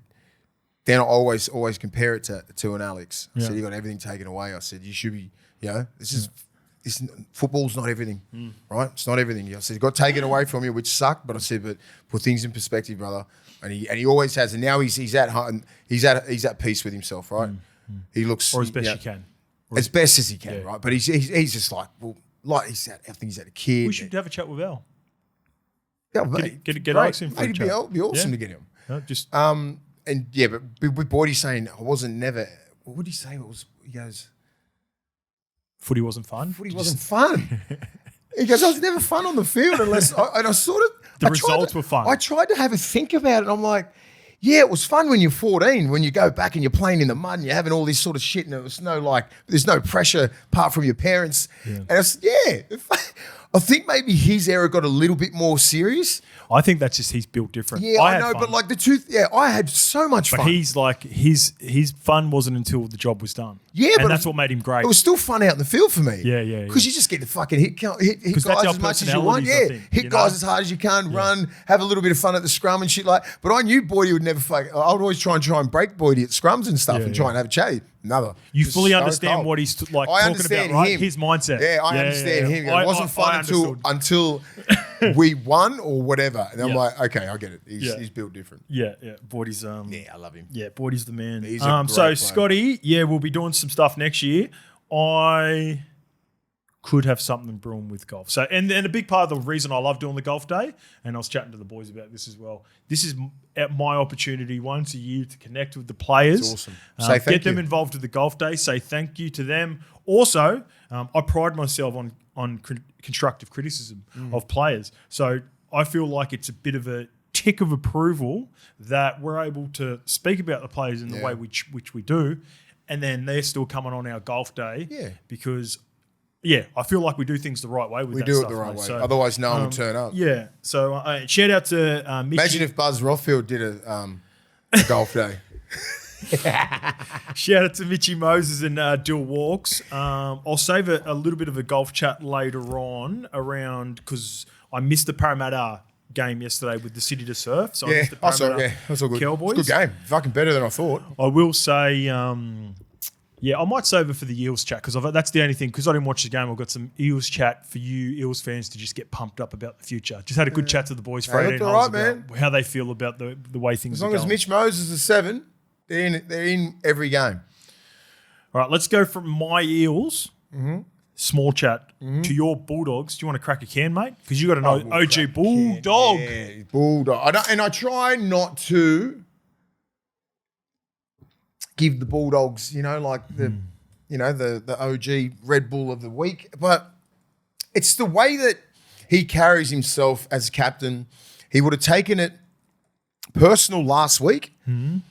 then I always compare it to an Alex. I said, you got everything taken away. I said, you should be, this football's not everything, right? It's not everything. I said, got taken away from you, which sucked. But I said, but put things in perspective, brother. And he always has. And now he's at home. He's at peace with himself, right? He looks Or as best you can. as best as he can, right? But he's just like, well, like he's at. I think he's at a kid. We should have a chat with Al. Yeah, mate, Get Alex in for a it'd chat. be awesome Yeah. to get him. No, just And yeah, but with Boydie saying I wasn't never. What would he say? He goes, footy wasn't fun. footy wasn't fun. He goes, I was never fun on the field unless. And I sort of The I tried results were fun. I tried to have a think about it. I'm like, yeah, it was fun when you're 14, when you go back and you're playing in the mud and you're having all this sort of shit, and it was there's no pressure apart from your parents. Yeah. And it's I think maybe his era got a little bit more serious. I think that's just he's built different. Yeah, I had know, fun. but like the truth, I had so much But fun. he's like his fun wasn't until the job was done. Yeah, and but that's what made him great. It was still fun out in the field for me. Yeah, yeah, Because yeah. you just get to fucking hit guys that's our as much as you want. personalities, Yeah, I think, hit you guys know? as hard as you can, run, have a little bit of fun at the scrum and shit like. But I knew Boydie would never fuck. I would always try and break Boydie at scrums and stuff and try and have a chat. Another. You Just fully so understand cold. what he's like I talking understand about, right? him. His mindset. Yeah, I understand him. It wasn't fun understood. until we won or whatever. And I'm Yeah. like, okay, I get it. He's built different. Yeah, Boydie's Yeah, I love him. Yeah, Boydie's the man. He's a great so player. Scotty, we'll be doing some stuff next year. I could have something brewing with golf. So, and a big part of the reason I love doing the golf day, and I was chatting to the boys about this as well. This is my opportunity once a year to connect with the players. It's awesome. Say thank get them you. involved with the golf day. Say thank you to them. Also, I pride myself on constructive criticism of players. So I feel like it's a bit of a tick of approval that we're able to speak about the players in the way which we do, and then they're still coming on our golf day. Yeah. Because I feel like we do things the right way with We that do stuff, it the right mate. way. So, Otherwise, no one would turn up. yeah. So shout out to Mickey. Imagine if Buzz Rothfield did a golf day. Shout out to Mitchy Moses and Dill Walks. I'll save a little bit of a golf chat later on around because I missed the Parramatta game yesterday with the City to Surf. So I missed the I saw it. Parramatta Yeah, that's all good. Cowboys. It's a good game. Fucking better than I thought. I will say, I might save it for the Eels chat because that's the only thing. Because I didn't watch the game, I've got some Eels chat for you Eels fans to just get pumped up about the future. Just had a good chat to the boys for 18 looked all holes right, about how they feel about the way things As are long going. as Mitch Moses is 7, they're in every game. All right, let's go from my Eels, small chat, to your Bulldogs. Do you want to crack a can, mate? Because you got an OG Bulldog. Yeah, Bulldog. I try not to give the Bulldogs, like the OG Red Bull of the week, but it's the way that he carries himself as captain. He would have taken it personal last week, and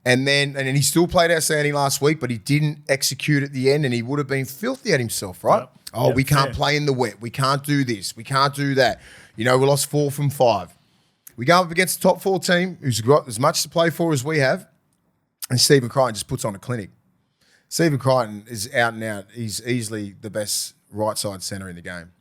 he still played outstanding last week, but he didn't execute at the end, and he would have been filthy at himself, right? Yep. Oh, Yep, we can't fair. play in the wet. We can't do this. We can't do that. We lost 4 from 5. We go up against a top 4 team who's got as much to play for as we have, and Stephen Crichton just puts on a clinic. Stephen Crichton is out and out. He's easily the best right side centre in the game.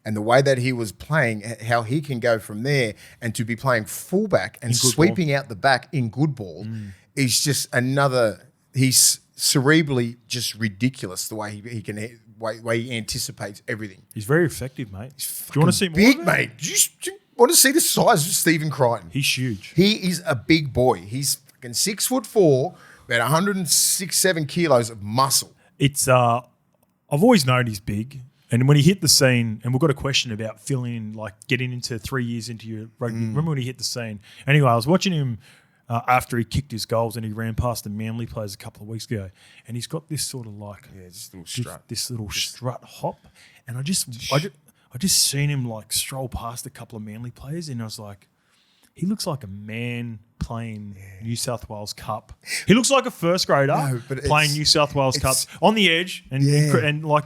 And the way that he was playing, how he can go from there and to be playing fullback and sweeping out the back in good ball is just another. He's cerebrally just ridiculous the way way he anticipates everything. He's very effective, mate. Do you want to see more Big, of it? mate. Do you want to see the size of Stephen Crichton? He's huge. He is a big boy. He's fucking 6'4", about 106-7 kilos of muscle. It's I've always known he's big, and when he hit the scene, and we've got a question about filling in, like getting into 3 years into your rugby. Remember when he hit the scene? Anyway, I was watching him after he kicked his goals and he ran past the Manly players a couple of weeks ago, and he's got this sort of like just a little strut. this little strut hop, and I just seen him like stroll past a couple of Manly players, and I was like, he looks like a man playing New South Wales Cup. He looks like a first grader but playing New South Wales Cup on the edge, and Yeah. and like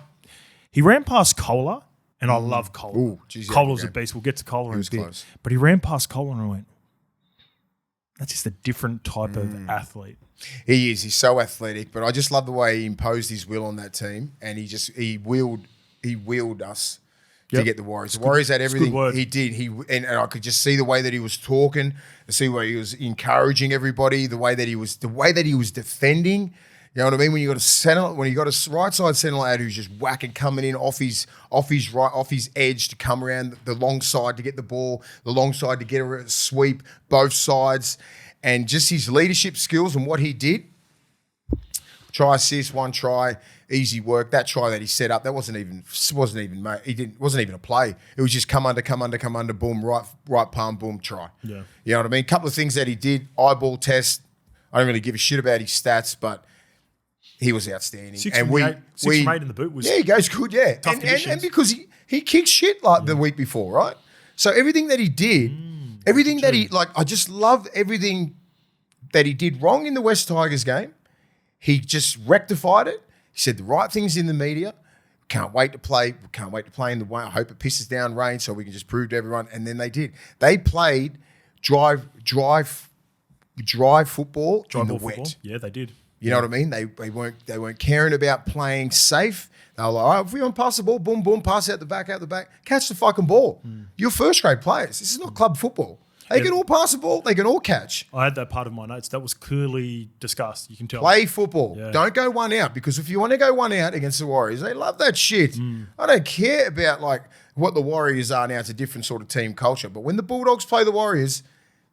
he ran past Kohler, and I love Kohler. Ooh, geez, yeah, Kohler's okay. a beast. We'll get to Kohler in a was bit. close. But he ran past Kohler, and I went, that's just a different type of athlete. He is. He's so athletic, but I just love the way he imposed his will on that team, and he willed us to Yep. get the Warriors. The Warriors had it's a everything. good word. He did. And I could just see the way that he was talking, see the way he was encouraging everybody, the way that he was defending. You know what I mean? When you got a right side centre lad who's just whacking, coming in off his edge to come around the long side to get the ball, the long side to get a sweep, both sides, and just his leadership skills and what he did. Try assist, one try, easy work. That try that he set up, that wasn't even a play. It was just come under, boom, right palm, boom, try. Yeah. You know what I mean? A couple of things that he did, eyeball test. I don't really give a shit about his stats, but he was outstanding. 6 from 8 in the boot was he goes good, yeah. tough And because he kicked shit like the week before, right? So everything that he did, I just love everything that he did wrong in the West Tigers game. He just rectified it. He said the right things in the media. Can't wait to play. Can't wait to play in the way. I hope it pisses down rain so we can just prove to everyone. And then they did. They played drive football in the wet. Yeah, they did. You know what I mean? They weren't caring about playing safe. They were like, all right, if we want to pass the ball, boom, boom, pass out the back, catch the fucking ball. You're first grade players. This is not club football. They can all pass the ball. They can all catch. I had that part of my notes. That was clearly discussed. You can tell. Play football. Yeah. Don't go one out, because if you want to go one out against the Warriors, they love that shit. I don't care about like what the Warriors are now. It's a different sort of team culture. But when the Bulldogs play the Warriors,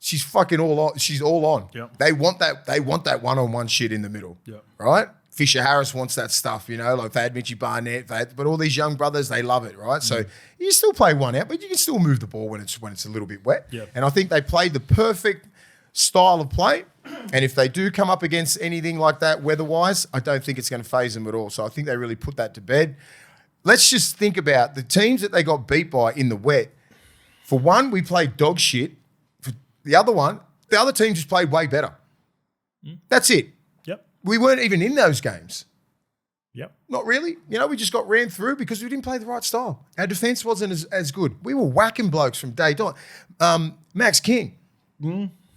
she's fucking all on. She's all on. Yep. They want that one-on-one shit in the middle. Yep. Right? Fisher Harris wants that stuff, you know, like they had Mitchie Barnett, but all these young brothers, they love it, right? So you still play one out, but you can still move the ball when it's a little bit wet. Yep. And I think they played the perfect style of play. And if they do come up against anything like that weather-wise, I don't think it's going to faze them at all. So I think they really put that to bed. Let's just think about the teams that they got beat by in the wet. For one, we played dog shit. For the other team just played way better. That's it. Yep. We weren't even in those games. Yep. Not really. You know, we just got ran through because we didn't play the right style. Our defence wasn't as good. We were whacking blokes from day dot. Max King.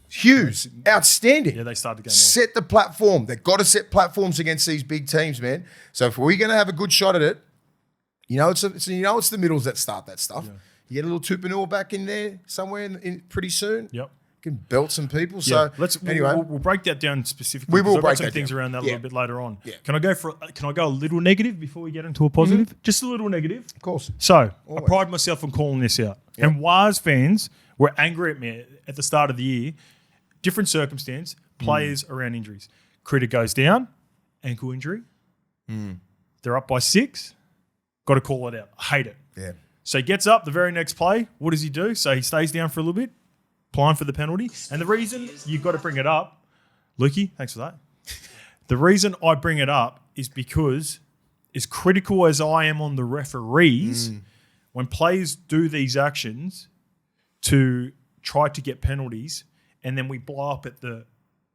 Hughes. Outstanding. Yeah, they started the game well. Set the platform. They've got to set platforms against these big teams, man. So if we're going to have a good shot at it, it's the middles that start that stuff. Yeah. You get a little Tupanua back in there somewhere in pretty soon. Yep. Can belt some people. Yeah. So anyway, we'll break that down specifically. We will I've got break some that things down. around that a little bit later on. Yeah. Can I go a little negative before we get into a positive? Just a little negative. Of course. So Always. I pride myself on calling this out. Yep. And Waz fans were angry at me at the start of the year. Different circumstance, players around injuries. Critter goes down, ankle injury. They're up by 6. Got to call it out. I hate it. Yeah. So he gets up the very next play. What does he do? So he stays down for a little bit, applying for the penalty. And the reason you've got to bring it up, Lukey, thanks for that. The reason I bring it up is because, as critical as I am on the referees, when players do these actions to try to get penalties and then we blow up at the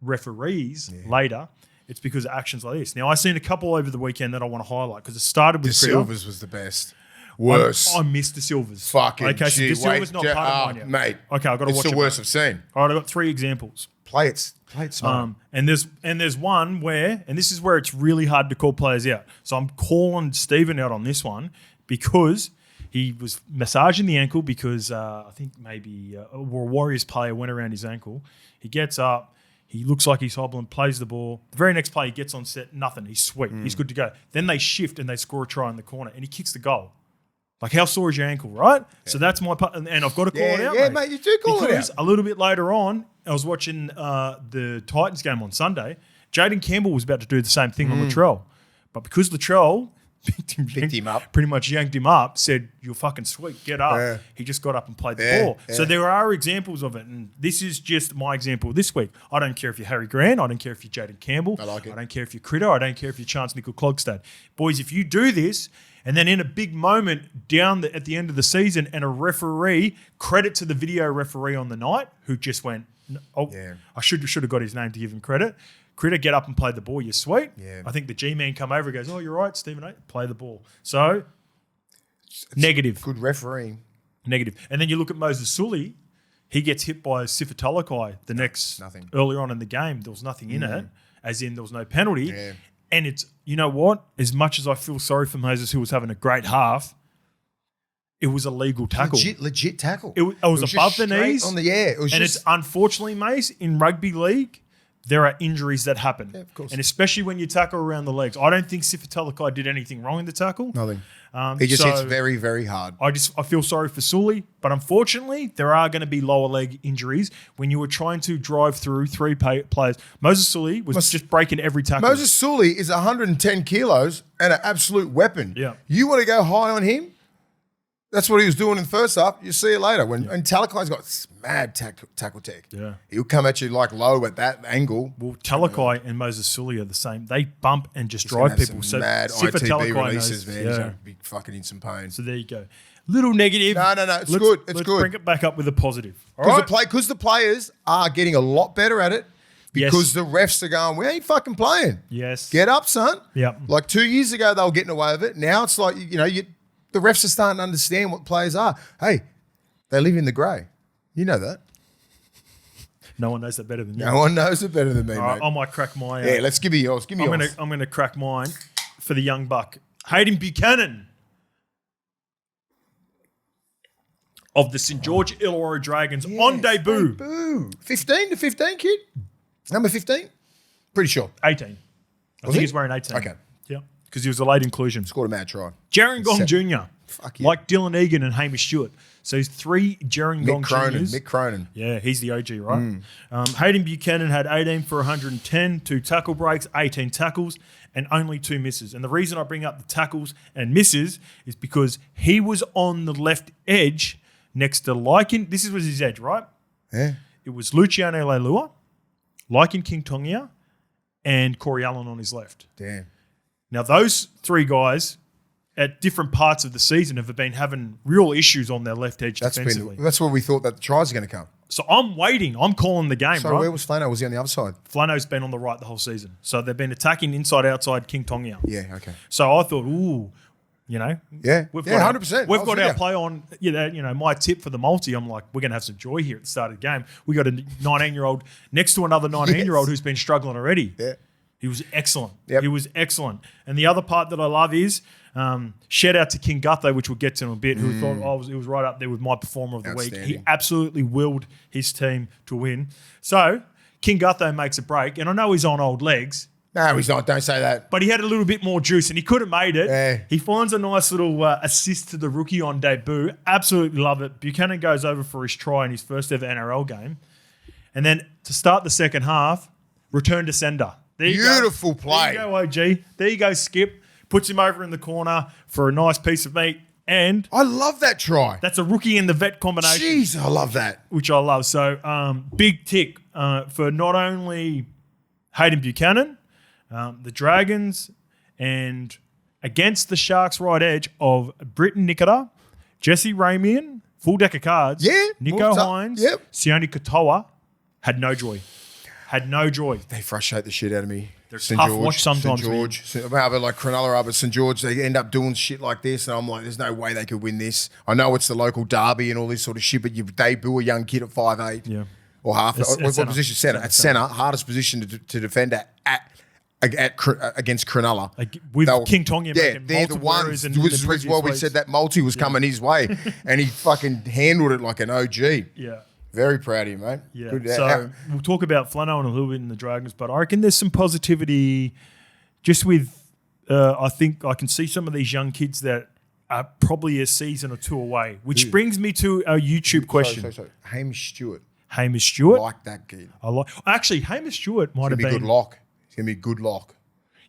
referees later, it's because of actions like this. Now, I've seen a couple over the weekend that I want to highlight because it started with De Silvers was the best. Worse. I missed De Silvers. Fucking okay, so De Silvers not part of mine yet. Mate. Okay, I've got to watch it. It's the worst I've seen. All right, I've got 3 examples. Play it smart. And there's one where, and this is where it's really hard to call players out. So I'm calling Stephen out on this one because he was massaging the ankle because I think maybe a Warriors player went around his ankle. He gets up. He looks like he's hobbling, plays the ball. The very next play, he gets on set, nothing. He's sweet. He's good to go. Then they shift and they score a try in the corner and he kicks the goal. Like, how sore is your ankle, right? Yeah. So that's my part. And I've got to call it out, Yeah, mate, you do call it out. A little bit later on, I was watching the Titans game on Sunday. Jaden Campbell was about to do the same thing on Latrell. But because Latrell picked him up, pretty much yanked him up, said, "You're fucking sweet, get up." Yeah. He just got up and played the ball. Yeah. So there are examples of it, and this is just my example this week. I don't care if you're Harry Grant, I don't care if you're Jaden Campbell, I don't care if you're Critter, I don't care if you're Chance Nickel-Klogstad. Boys, if you do this, and then in a big moment at the end of the season, and a referee, credit to the video referee on the night, who just went, I should have got his name to give him credit. Critter, get up and play the ball. You're sweet. Yeah. I think the G-man come over and goes, "Oh, you're right, Stephen A. Play the ball." So, it's negative. Good refereeing. Negative. And then you look at Moses Sully. He gets hit by Sifa Talakai nothing. Earlier on in the game. There was nothing in it, as in there was no penalty. Yeah. And it's, you know what? As much as I feel sorry for Moses, who was having a great half, it was a legal tackle. Legit tackle. It was above the knees. On the air. It's unfortunately, Mace, in rugby league, there are injuries that happen. Yeah, of course. And especially when you tackle around the legs. I don't think Sifa Talakai did anything wrong in the tackle. Nothing. He just so hits very, very hard. I feel sorry for Sully, but unfortunately, there are going to be lower leg injuries when you were trying to drive through three players. Moses Sully was just breaking every tackle. Moses Sully is 110 kilos and an absolute weapon. Yeah. You want to go high on him? That's what he was doing in the first half. You see it later. And Talakai's got mad tackle tech. Yeah. He'll come at you like low at that angle. Well, Talakai and Moses Sully are the same. They bump and just drive people. So mad Sifa ITB Talakai releases, knows, man. He's going to be fucking in some pain. So there you go. Little negative. No. It's good. It's let's good. bring it back up with a positive. All right? Because the players are getting a lot better at it. Yes. Because the refs are going, we ain't fucking playing. Yes. Get up, son. Yep. Like 2 years ago, they were getting away with it. Now it's like, the refs are starting to understand what players are. Hey, they live in the grey. You know that. No one knows that better than you. No one knows it better than me, All right, mate. I might crack my. Yeah, let's give you yours. Give me yours. I'm gonna crack mine for the young buck, Hayden Buchanan of the St George Illawarra Dragons on debut. 15 to 15, kid? Number 15? Pretty sure. 18. I think he's wearing 18. Okay. Yeah, because he was a late inclusion. Scored a mad try. Gerringong Jr. Fuck yeah. Like Dylan Egan and Hamish Stewart. So he's 3 Gerringong Juniors. Mick Cronin. Yeah, he's the OG, right? Hayden Buchanan had 18 for 110, 2 tackle breaks, 18 tackles, and only 2 misses. And the reason I bring up the tackles and misses is because he was on the left edge next to Lycan. This was his edge, right? Yeah. It was Luciano Leilua, Lycan King Tongia, and Corey Allen on his left. Damn. Now, those 3 guys at different parts of the season have been having real issues on their left edge defensively. That's where we thought that the tries are going to come. So I'm waiting. I'm calling the game, So right? where was Flano? Was he on the other side? Flano's been on the right the whole season. So they've been attacking inside, outside King Tongia. Yeah, okay. So I thought, ooh, Yeah, we've yeah, got 100%. We've got our play on, my tip for the multi. I'm like, we're going to have some joy here at the start of the game. We got a 19-year-old next to another 19-year-old who's been struggling already. Yeah. He was excellent. Yep. He was excellent. And the other part that I love is shout out to King Gutho, which we'll get to in a bit, who thought it was right up there with my performer of the week. He absolutely willed his team to win. So King Gutho makes a break, and I know he's on old legs. No, he's not. Don't say that. But he had a little bit more juice, and he could have made it. Yeah. He finds a nice little assist to the rookie on debut. Absolutely love it. Buchanan goes over for his try in his first ever NRL game. And then to start the second half, return to sender. There you Beautiful go. play. There you go, OG. There you go, Skip. Puts him over in the corner for a nice piece of meat. And I love that try. that's a rookie and the vet combination, Jeez, I love that. which I love. So big tick for not only Hayden Buchanan, the Dragons, and against the Sharks' right edge of Britton Nikita, Jesse Ramian, full deck of cards. Yeah, Nico what's up? Hines, Yep. Sione Katoa had no joy. Had no joy. They frustrate the shit out of me. They're St. tough George, watch sometimes, St. George. Well, but like Cronulla are, but St. George, they end up doing shit like this, and I'm like, there's no way they could win this. I know it's the local derby and all this sort of shit, but you debut a young kid at 5'8". Yeah. Or half. It's- What it's center. position? Centre. At centre, hardest position to defend against Cronulla. With They'll- King Tonga yeah, making they're the multiple errors ones. in This the is previous why we weeks. said that multi was coming his way, and he fucking handled it like an OG. Yeah. Very proud of you, mate. Yeah. Good. So we'll talk about Flano and a little bit in the Dragons, but I reckon there's some positivity just with, I think I can see some of these young kids that are probably a season or 2 away, which brings me to a YouTube question. Sorry. Hamish Stewart. Hamish Stewart. Like that kid. Actually, Hamish Stewart might have He's gonna been. be good lock. He's gonna be a good lock.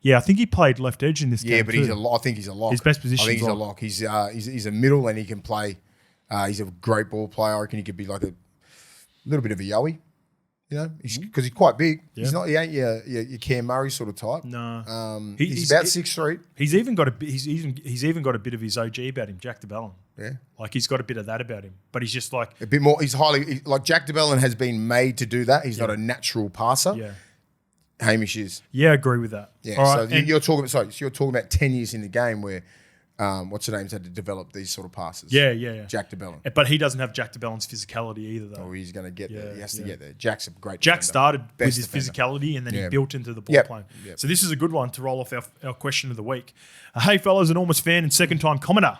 Yeah, I think he played left edge in this game. Yeah, but too. I think he's a lock. His best position I think is he's a lock. lock. He's a middle and he can play. He's a great ball player. I reckon he could be like a little bit of a yowie, because he's quite big. Yeah. He's not. He ain't your Cam Murray sort of type. No. He's about 6'3". He's even got he's even got a bit of his OG about him, Jack DeBellin. Yeah. Like he's got a bit of that about him, but he's just like A bit more. He's like Jack DeBellin has been made to do that. He's not a natural passer. yeah. Hamish is. Yeah, I agree with that. Yeah. All right. So and- you're talking. So you're talking about 10 years in the game where, what's her name's had to develop these sort of passes. Yeah. Jack DeBellin. But he doesn't have Jack DeBellin's physicality either, though. Oh, he's going to get there. Yeah, He has to yeah. get there. Jack's a great Jack defender. started with Best his defender. physicality and then he Yeah. built into the ball Yep. playing. Yep. So this is a good one to roll off our question of the week. Hey, fellas, enormous fan and second-time commenter.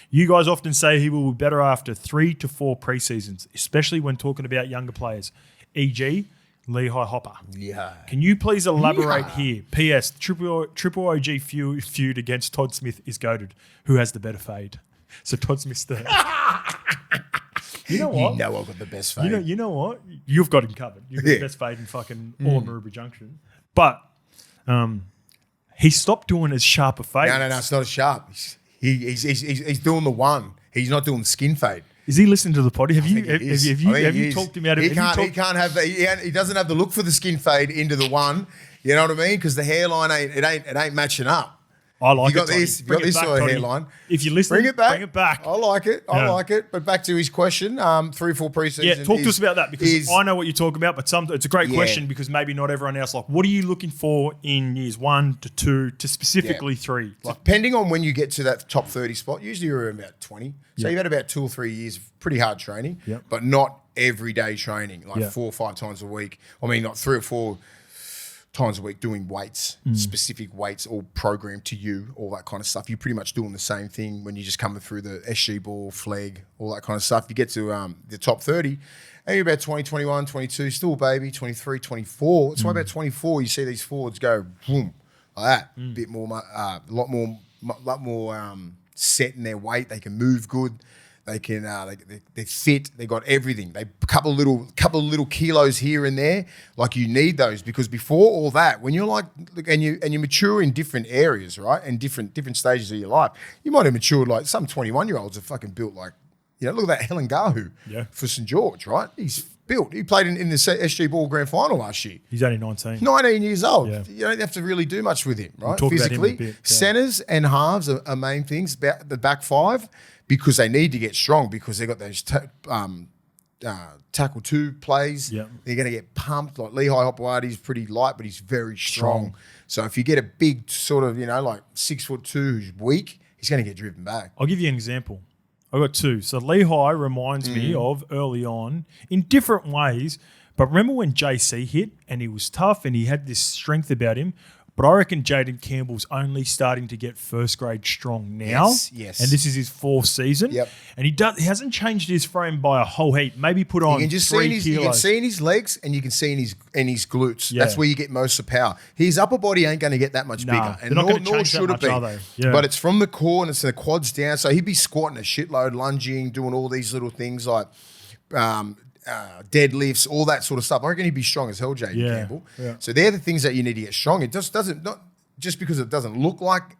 You guys often say he will be better after 3 to 4 preseasons, especially when talking about younger players, e.g. Lehigh Hopper. Yeah. Can you please elaborate Yeah. here? P.S. Triple OG feud against Todd Smith is goated. Who has the better fade? So Todd Smith's the... You know what? You know I've got the best fade. You know what? You've got him covered. You've got the best fade in fucking all of Maroubra Junction. But he stopped doing as sharp a fade. No, it's not as sharp. He's doing the one. He's not doing the skin fade. Is he listening to the potty? Have you He talked him out of He it? can't have the. He doesn't have the look for the skin fade into the one. You know what I mean? Because the hairline ain't matching up. I like You got it, Toddy. this. You Bring got it this back, sort of Toddy. hairline. If you listen, Bring it back. Bring it back. I like it. I like it. But back to his question, 3-4 preseason. Yeah, talk to us about that because I know what you're talking about, but it's a great question because maybe not everyone else. Like, what are you looking for in years 1 to 2 to specifically 3? Like, depending on when you get to that top 30 spot, usually you're about 20. So you've had about 2 or 3 years of pretty hard training, but not everyday training, like 4 or 5 times a week. I mean, like 3 or 4 times a week doing weights, specific weights, all programmed to you, all that kind of stuff. You're pretty much doing the same thing when you're just coming through the SG ball, flag, all that kind of stuff. You get to the top 30 and you're about 20, 21, 22, still a baby, 23, 24. It's why about 24 you see these forwards go boom, like that. Bit more, a lot more set in their weight. They can move good. They can, they're fit. They got everything. They couple little kilos here and there. Like you need those because before all that, when you're like, and you mature in different areas, right, and different stages of your life, you might have matured like some 21-year-olds are fucking built like, look at that Helen Gahu for St George, right? He's built. He played in the SG Ball Grand Final last year. he's only 19. 19 years old. Yeah. You don't have to really do much with him, right? We'll talk about him in a Physically, bit, centers and halves are main things. The back 5. Because they need to get strong because they've got those tackle 2 plays. Yeah. They're going to get pumped. Like Lehigh Hopewadi's pretty light, but he's very strong. So if you get a big sort of, like 6'2" who's weak, he's going to get driven back. I'll give you an example. I've got 2. So Lehigh reminds me of early on in different ways. But remember when JC hit and he was tough and he had this strength about him? But I reckon Jaden Campbell's only starting to get first grade strong now. Yes. And this is his 4th season. Yep. And he hasn't changed his frame by a whole heap. Maybe put on You can just 3 see kilos. you can see in his legs and you can see in his glutes. Yeah. That's where you get most of the power. His upper body ain't going to get that much bigger. they're not gonna change that much, are they? Yeah. But it's from the core and it's the quads down. So he'd be squatting a shitload, lunging, doing all these little things like deadlifts, all that sort of stuff. I reckon he'd be strong as hell, Jaden Campbell. Yeah. So they're the things that you need to get strong. It just because it doesn't look like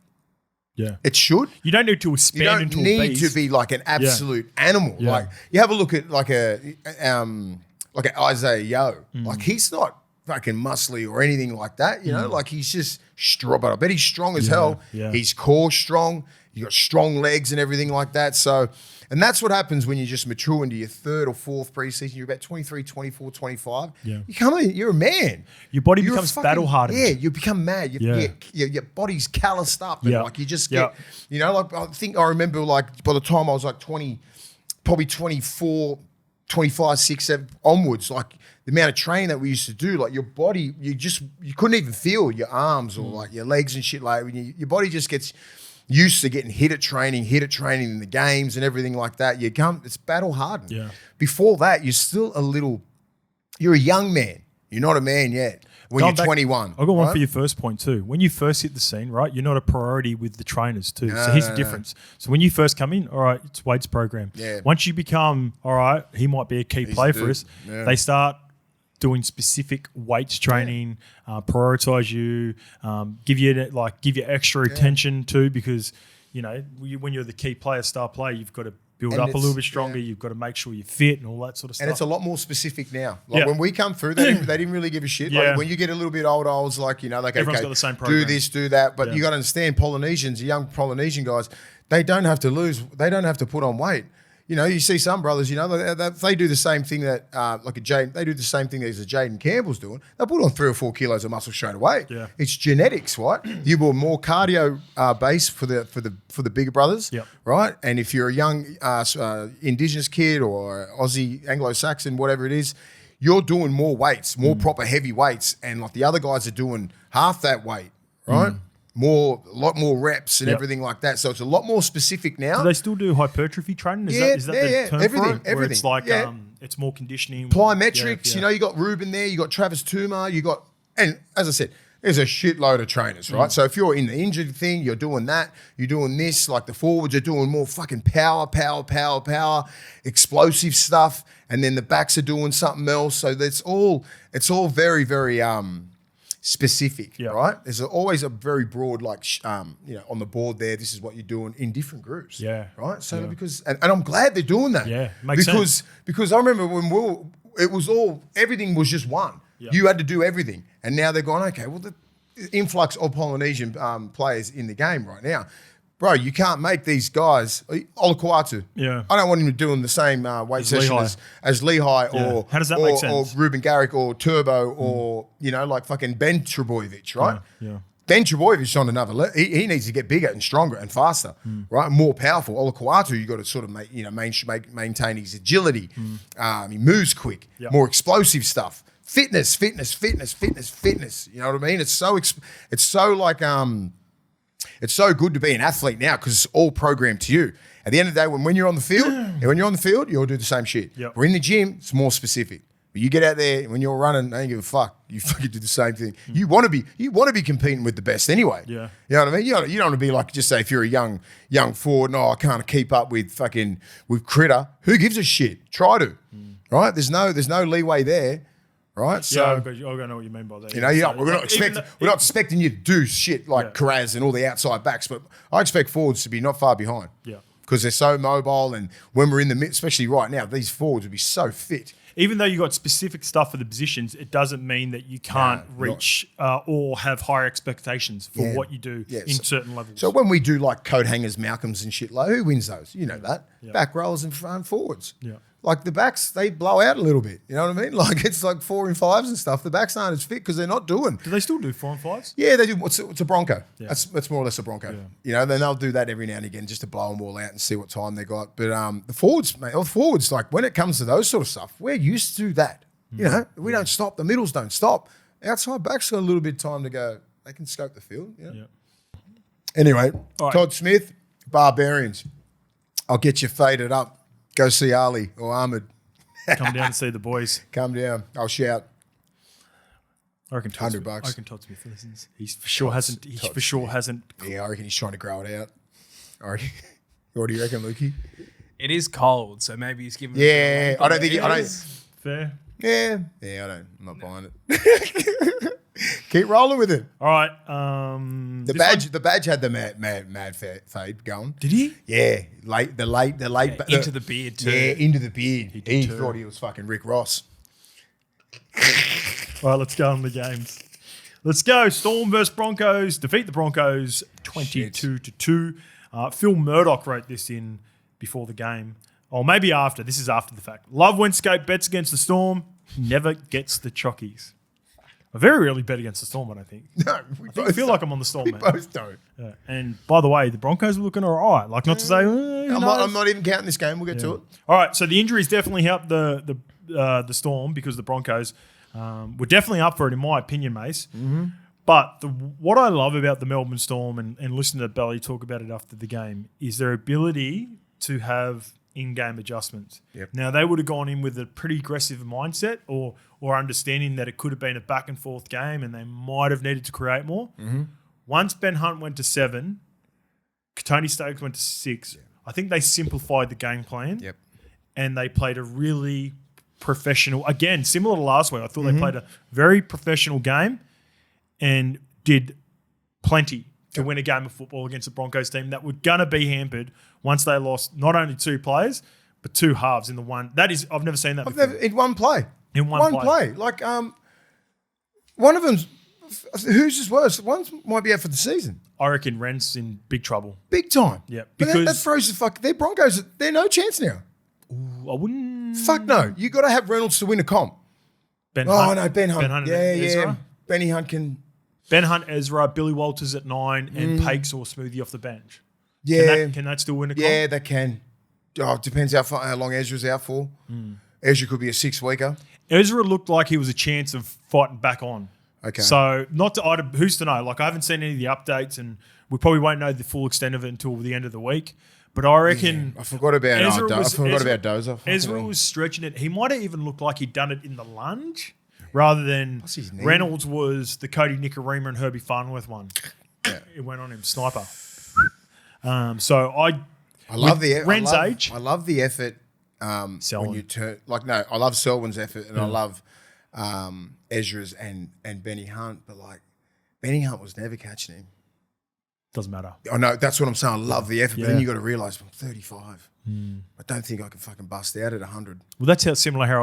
it should. You don't need to You expand don't into a need beast. to be like an absolute animal. Yeah. Like you have a look at like an Isaiah Yo. Like he's not fucking muscly or anything like that. Like he's just strong. But I bet he's strong as hell. Yeah. His core's strong. You got strong legs and everything like that. So, and that's what happens when you just mature into your 3rd or 4th preseason. You're about 23, 24, 25. Yeah. You're a man. Your body You're becomes battle hardened. Yeah, you become mad. Your body's calloused up. And like you just get, like I think I remember like by the time I was like 20, probably 24, 25, 6, 7 onwards, like the amount of training that we used to do, like your body, you couldn't even feel your arms or like your legs and shit. Like your body just gets used to getting hit at training in the games and everything like that. It's battle hardened. Yeah. Before that, you're a young man. You're not a man yet when Going you're back, 21. I've got one right? for your first point too. When you first hit the scene, right, you're not a priority with the trainers too. So here's the difference. So when you first come in, all right, it's Wade's program. Yeah. Once you become, all right, he might be a key player for dude. us, Yeah. they start doing specific weights training, prioritize you, give you extra attention too, because when you're the key player, star player, you've got to build up a little bit stronger. You've got to make sure you're fit and all that sort of stuff. And it's a lot more specific now. Like when we come through, they didn't really give a shit. Yeah. Like when you get a little bit older, I was like, like, Everyone's okay, got the same do program. this, do that. But you got to understand, Polynesians, young Polynesian guys, they don't have to lose. They don't have to put on weight. You see some brothers, they do the same thing that, they do the same thing as a Jaden Campbell's doing. They put on 3 or 4 kilos of muscle straight away. Yeah. It's genetics, right? You were more cardio based for the bigger brothers, right? And if you're a young Indigenous kid or Aussie, Anglo-Saxon, whatever it is, you're doing more weights, more proper heavy weights, and like the other guys are doing half that weight, right? A lot more reps and everything like that. So it's a lot more specific now. Do they still do hypertrophy training? Is that the term everything, for it? Where everything. it's like it's more conditioning. Plyometrics, Yeah. you got Ruben there, you got Travis Tuma, and as I said, there's a shitload of trainers, right? So if you're in the injured thing, you're doing that, you're doing this, like the forwards are doing more fucking power, explosive stuff, and then the backs are doing something else. So it's all very, very specific, right? There's always a very broad, like, on the board there, this is what you're doing in different groups. Yeah. Right? So because, and I'm glad they're doing that. Yeah, makes sense. Because I remember when everything was just one. Yeah. You had to do everything. And now they're going, okay, well, the influx of Polynesian players in the game right now. Bro, you can't make these guys, Olakuatu. Yeah. I don't want him doing the same weight session as Lehigh or How does that make sense? Or Ruben Garrick or Turbo or, like fucking Ben Trebojevic, right? Yeah. Ben Trebojevic on another level. He needs to get bigger and stronger and faster, right? More powerful. Olakuatu, you got to sort of maintain his agility. He moves quick, more explosive stuff. Fitness. You know what I mean? It's so good to be an athlete now because it's all programmed to you. At the end of the day, when you're on the field, you all do the same shit. Yep. We're in the gym, it's more specific. But you get out there when you're running, they don't give a fuck. You fucking do the same thing. You want to be competing with the best anyway. Yeah. You know what I mean? You don't want to be like, just say if you're a young forward, no, I can't keep up with Critter. Who gives a shit? Try to. Right? There's no leeway there. Right, so I know what you mean by that. we're not expecting you to do shit like Karaz and all the outside backs, but I expect forwards to be not far behind. Yeah, because they're so mobile, and when we're in the mid, especially right now, these forwards would be so fit. Even though you got specific stuff for the positions, it doesn't mean that you can't reach or have higher expectations for what you do in certain levels. So when we do like coat hangers, Malcolms and shit, like who wins those? You know that back rows and front forwards. Yeah. Like the backs, they blow out a little bit. You know what I mean? Like it's like 4 and 5s and stuff. The backs aren't as fit because they're not doing. Do they still do 4 and 5s? Yeah, they do. It's a Bronco. Yeah. That's more or less a Bronco. Yeah. Then they'll do that every now and again just to blow them all out and see what time they got. But the forwards, like when it comes to those sort of stuff, we're used to that. We don't stop. The middles don't stop. Outside backs got a little bit of time to go. They can scope the field. Yeah. Anyway, right. Todd Smith, Barbarians. I'll get you faded up. Go see Ali or Ahmed. Come down and see the boys. Come down. I'll shout. I reckon Todd $100. I reckon Todd Smith listens. He for sure hasn't. Yeah, I reckon he's trying to grow it out. All right. What do you reckon, Lukey? It is cold, so maybe he's giving. Yeah, I don't think. Fair. Yeah, I'm not buying it. Keep rolling with it. All right. The badge had the mad fade going. Did he? Yeah, the late into the beard too. Yeah, into the beard. He too. thought he was fucking Rick Ross. All right, let's go on the games. Let's go. Storm versus Broncos. Defeat the Broncos 22-2. Phil Murdoch wrote this in before the game. Or maybe after. This is after the fact. Love when Scape bets against the Storm. He never gets the chockies. I very rarely bet against the Storm, I don't think. No, I feel like I'm on the Storm, we man. both don't. Yeah. And by the way, the Broncos are looking all right. Like, not to say, I'm not even counting this game. We'll get to it. All right, so the injuries definitely helped the Storm because the Broncos were definitely up for it, in my opinion, Mace. Mm-hmm. But what I love about the Melbourne Storm and listening to Belly talk about it after the game is their ability to have in-game adjustments. Yep. Now, they would have gone in with a pretty aggressive mindset or understanding that it could have been a back-and-forth game and they might have needed to create more. Mm-hmm. Once Ben Hunt went to 7, Tony Stokes went to 6, I think they simplified the game plan and they played a really professional, again, similar to last week. I thought they played a very professional game and did plenty to win a game of football against a Broncos team that were going to be hampered once they lost not only 2 players, but 2 halves in the one. That is, I've never seen that before. In one play. In one play. Like, one of them's, who's his worst? One might be out for the season. I reckon Ren's in big trouble. Big time. Yeah. But that throws the fuck. They're Broncos. They're no chance now. I wouldn't. Fuck no. You got to have Reynolds to win a comp. Ben Oh, Hunt. no, Ben Hunt. Ben Hunt yeah. and Ezra. Benny Hunt can. Ben Hunt, Ezra, Billy Walters at 9, and Pakes or Smoothie off the bench. Yeah. Can that still win a comp? Yeah, they can. Oh, it depends how long Ezra's out for. Ezra could be a 6-weeker. Ezra looked like he was a chance of fighting back on. Okay. So who's to know? Like, I haven't seen any of the updates, and we probably won't know the full extent of it until the end of the week. But I reckon I forgot about Dozer. Ezra was stretching it. He might have even looked like he'd done it in the lunge rather than What's his name? Reynolds was the Cody Nicarima and Herbie Farnworth one. Yeah. It went on him, sniper. So I love the Ren's age. I love the effort when you turn I love Selwyn's effort and I love Ezra's and Benny Hunt, but like Benny Hunt was never catching him. Doesn't matter. I know, that's what I'm saying. I love the effort, but then you got to realise I'm 35. I don't think I can fucking bust out at 100. Well, that's how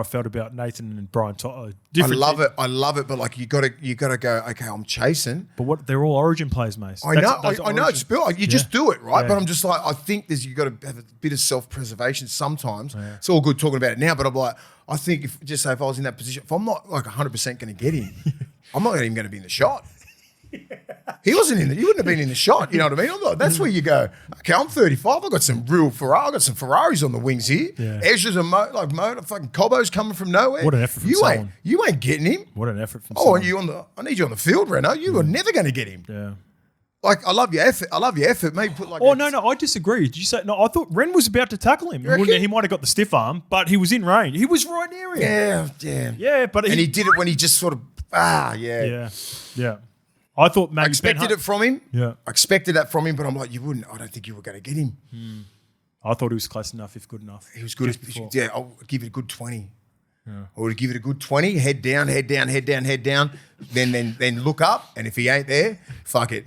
I felt about Nathan and Brian Todd. I love it, but like you got to go. Okay, I'm chasing. But what they're all Origin players, mate. I know. It's built. You just do it, right? Yeah. But I'm just like, I think you got to have a bit of self-preservation sometimes. Yeah. It's all good talking about it now, but I'm like, I think if I was in that position, if I'm not like 100% going to get him, I'm not even going to be in the shot. He wasn't in. He wouldn't have been in the shot. You know what I mean? I'm like, that's where you go. Okay, I'm 35. I've got some real Ferrari. I've got some Ferraris on the wings here. Yeah. Ezra's a motor. Fucking COWBOYS coming from nowhere. What an effort from someone. You ain't getting him. What an effort from someone. I need you on the field, Reno. You are never going to get him. Yeah. Like, I love your effort. Maybe put like. Oh no, I disagree. Did you say no? I thought Ren was about to tackle him. He might have got the stiff arm, but he was in range. He was right near him. Yeah. But he did it when he just sort of Yeah. I thought maybe I expected it from him. Yeah. I expected that from him, but I'm like, you wouldn't. I don't think you were going to get him. I thought he was close enough, if good enough. He was good. Yeah, I'll give it a good 20. Yeah. I would give it a good 20. Head down. Then look up, and if he ain't there, fuck it.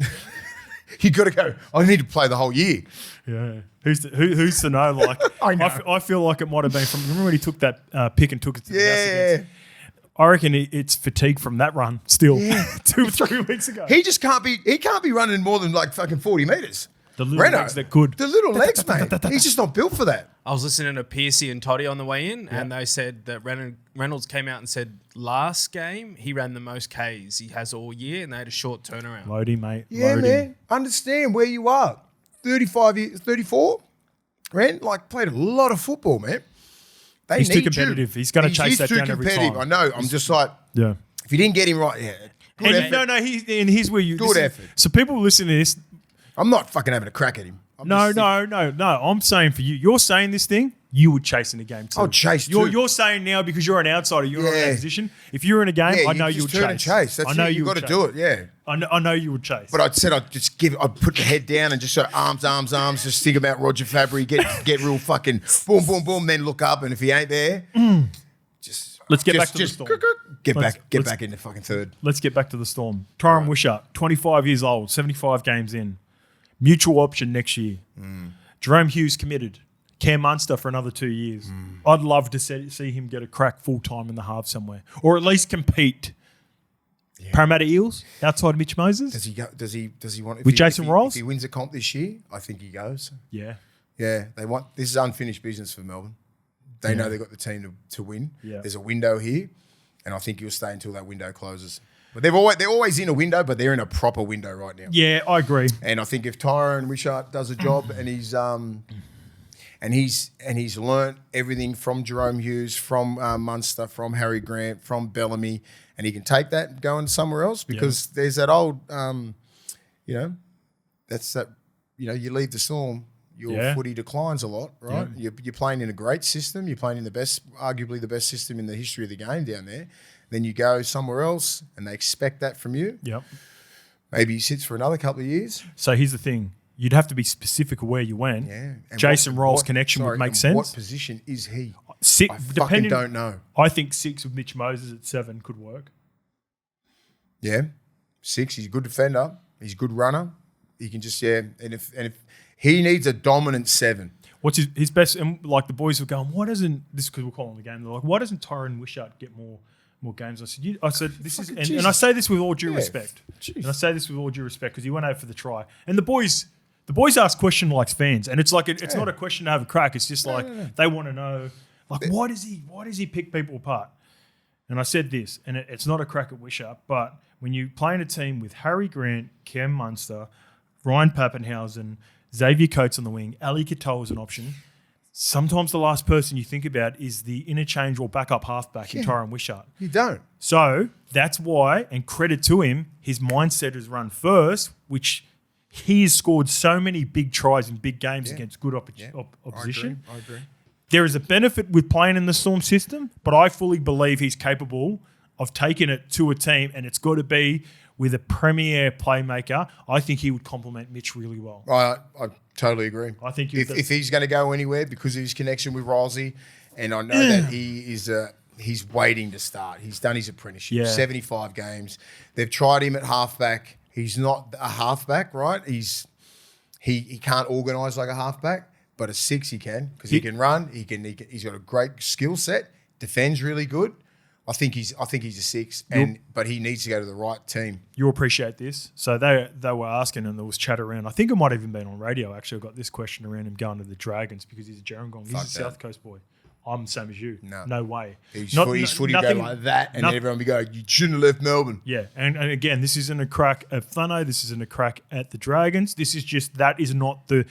You got to go. I need to play the whole year. Yeah. Who's to know? Like, I know. I feel like it might have been from. Remember when he took that pick and took it to the house against? I reckon it's fatigue from that run still 2 or 3 weeks ago. He just can't be running more than like fucking 40 metres. The little legs that could. The little legs, mate. He's just not built for that. I was listening to Piercy and Toddy on the way in, and they said that Reynolds came out and said last game he ran the most Ks he has all year, and they had a short turnaround. Load him, mate. Yeah, Load man. him. Understand where you are. 35 years, 34. Ren, played a lot of football, man. He's too competitive. He's going to chase that down every time. I know. I'm just like, if you didn't get him right, good effort. No. Here's where you good effort. So people listening to this, I'm not fucking having a crack at him. No. I'm saying for you, you're saying this thing. You would chase in a game too. I'll chase too. You're saying now because you're an outsider, you're in that position. If you're in a game, I know you would chase. That's you got to do it. Yeah. I know you would chase. But I'd put the head down and just sort of arms, just think about Roger Fabry, get real fucking boom, boom, boom, then look up, and if he ain't there, let's get back to the Storm. Get back in the fucking third. Let's get back to the Storm. Tyrone Wishart, 25 years old, 75 games in. Mutual option next year. Jerome Hughes committed. Cam Munster for another 2 years. I'd love to see him get a crack full time in the half somewhere, or at least compete. Yeah. Parramatta Eels outside Mitch Moses. Does he want with Jason Rolls? If he wins a comp this year, I think he goes. Yeah. They want this is unfinished business for Melbourne. They know they've got the team to win. Yeah. There's a window here, and I think he'll stay until that window closes. But they're always in a window, but they're in a proper window right now. Yeah, I agree. And I think if Tyrone Wishart does a job and he's learnt everything from Jerome Hughes, from Munster, from Harry Grant, from Bellamy, and he can take that and go into somewhere else because there's that old, that's that, you leave the Storm, your footy declines a lot, right? Yeah. You're playing in a great system. You're playing in arguably the best system in the history of the game down there. Then you go somewhere else and they expect that from you. Yep. Maybe he sits for another couple of years. So here's the thing. You'd have to be specific of where you went. Yeah. And Jason Rolls' connection would make sense. What position is he? I fucking don't know. I think 6 with Mitch Moses at 7 could work. Yeah. 6, he's a good defender. He's a good runner. He can just, and if he needs a dominant 7. What's his best, and like the boys were going, why doesn't, this because we're calling the game, they're like, why doesn't Tyrone Wishart get more games? I said, this is, and I say this with all due respect. And I say this with all due respect because he went over for the try. And the boys ask questions like fans, and it's like it's not a question to have a crack. It's just they want to know, like, why does he pick people apart? And I said this, and it's not a crack at Wishart, but when you play in a team with Harry Grant, Cam Munster, Ryan Pappenhausen, Xavier Coates on the wing, Ali Katoa is an option. Sometimes the last person you think about is the interchangeable backup halfback in Tyrone Wishart. You don't. So that's why, and credit to him, his mindset is run first, which He's scored so many big tries in big games against good opposition. I agree. There is a benefit with playing in the Storm system, but I fully believe he's capable of taking it to a team, and it's got to be with a premier playmaker. I think he would complement Mitch really well. I totally agree. I think if he's going to go anywhere because of his connection with Rosie, and I know that he is he's waiting to start. He's done his apprenticeship, 75 games. They've tried him at halfback. He's not a halfback, right? He can't organise like a halfback, but a 6 he can because he can run. He's got a great skill set. Defends really good. I think he's a 6, but he needs to go to the right team. You'll appreciate this. So they were asking, and there was chat around. I think it might have even been on radio. Actually, I got this question around him going to the Dragons because he's a Gerringong. He's a South Coast boy. I'm the same as you. No way. His footy go like that, and then everyone will be going, you shouldn't have left Melbourne. Yeah, and again, this isn't a crack at Thano. This isn't a crack at the Dragons. This is just that is not the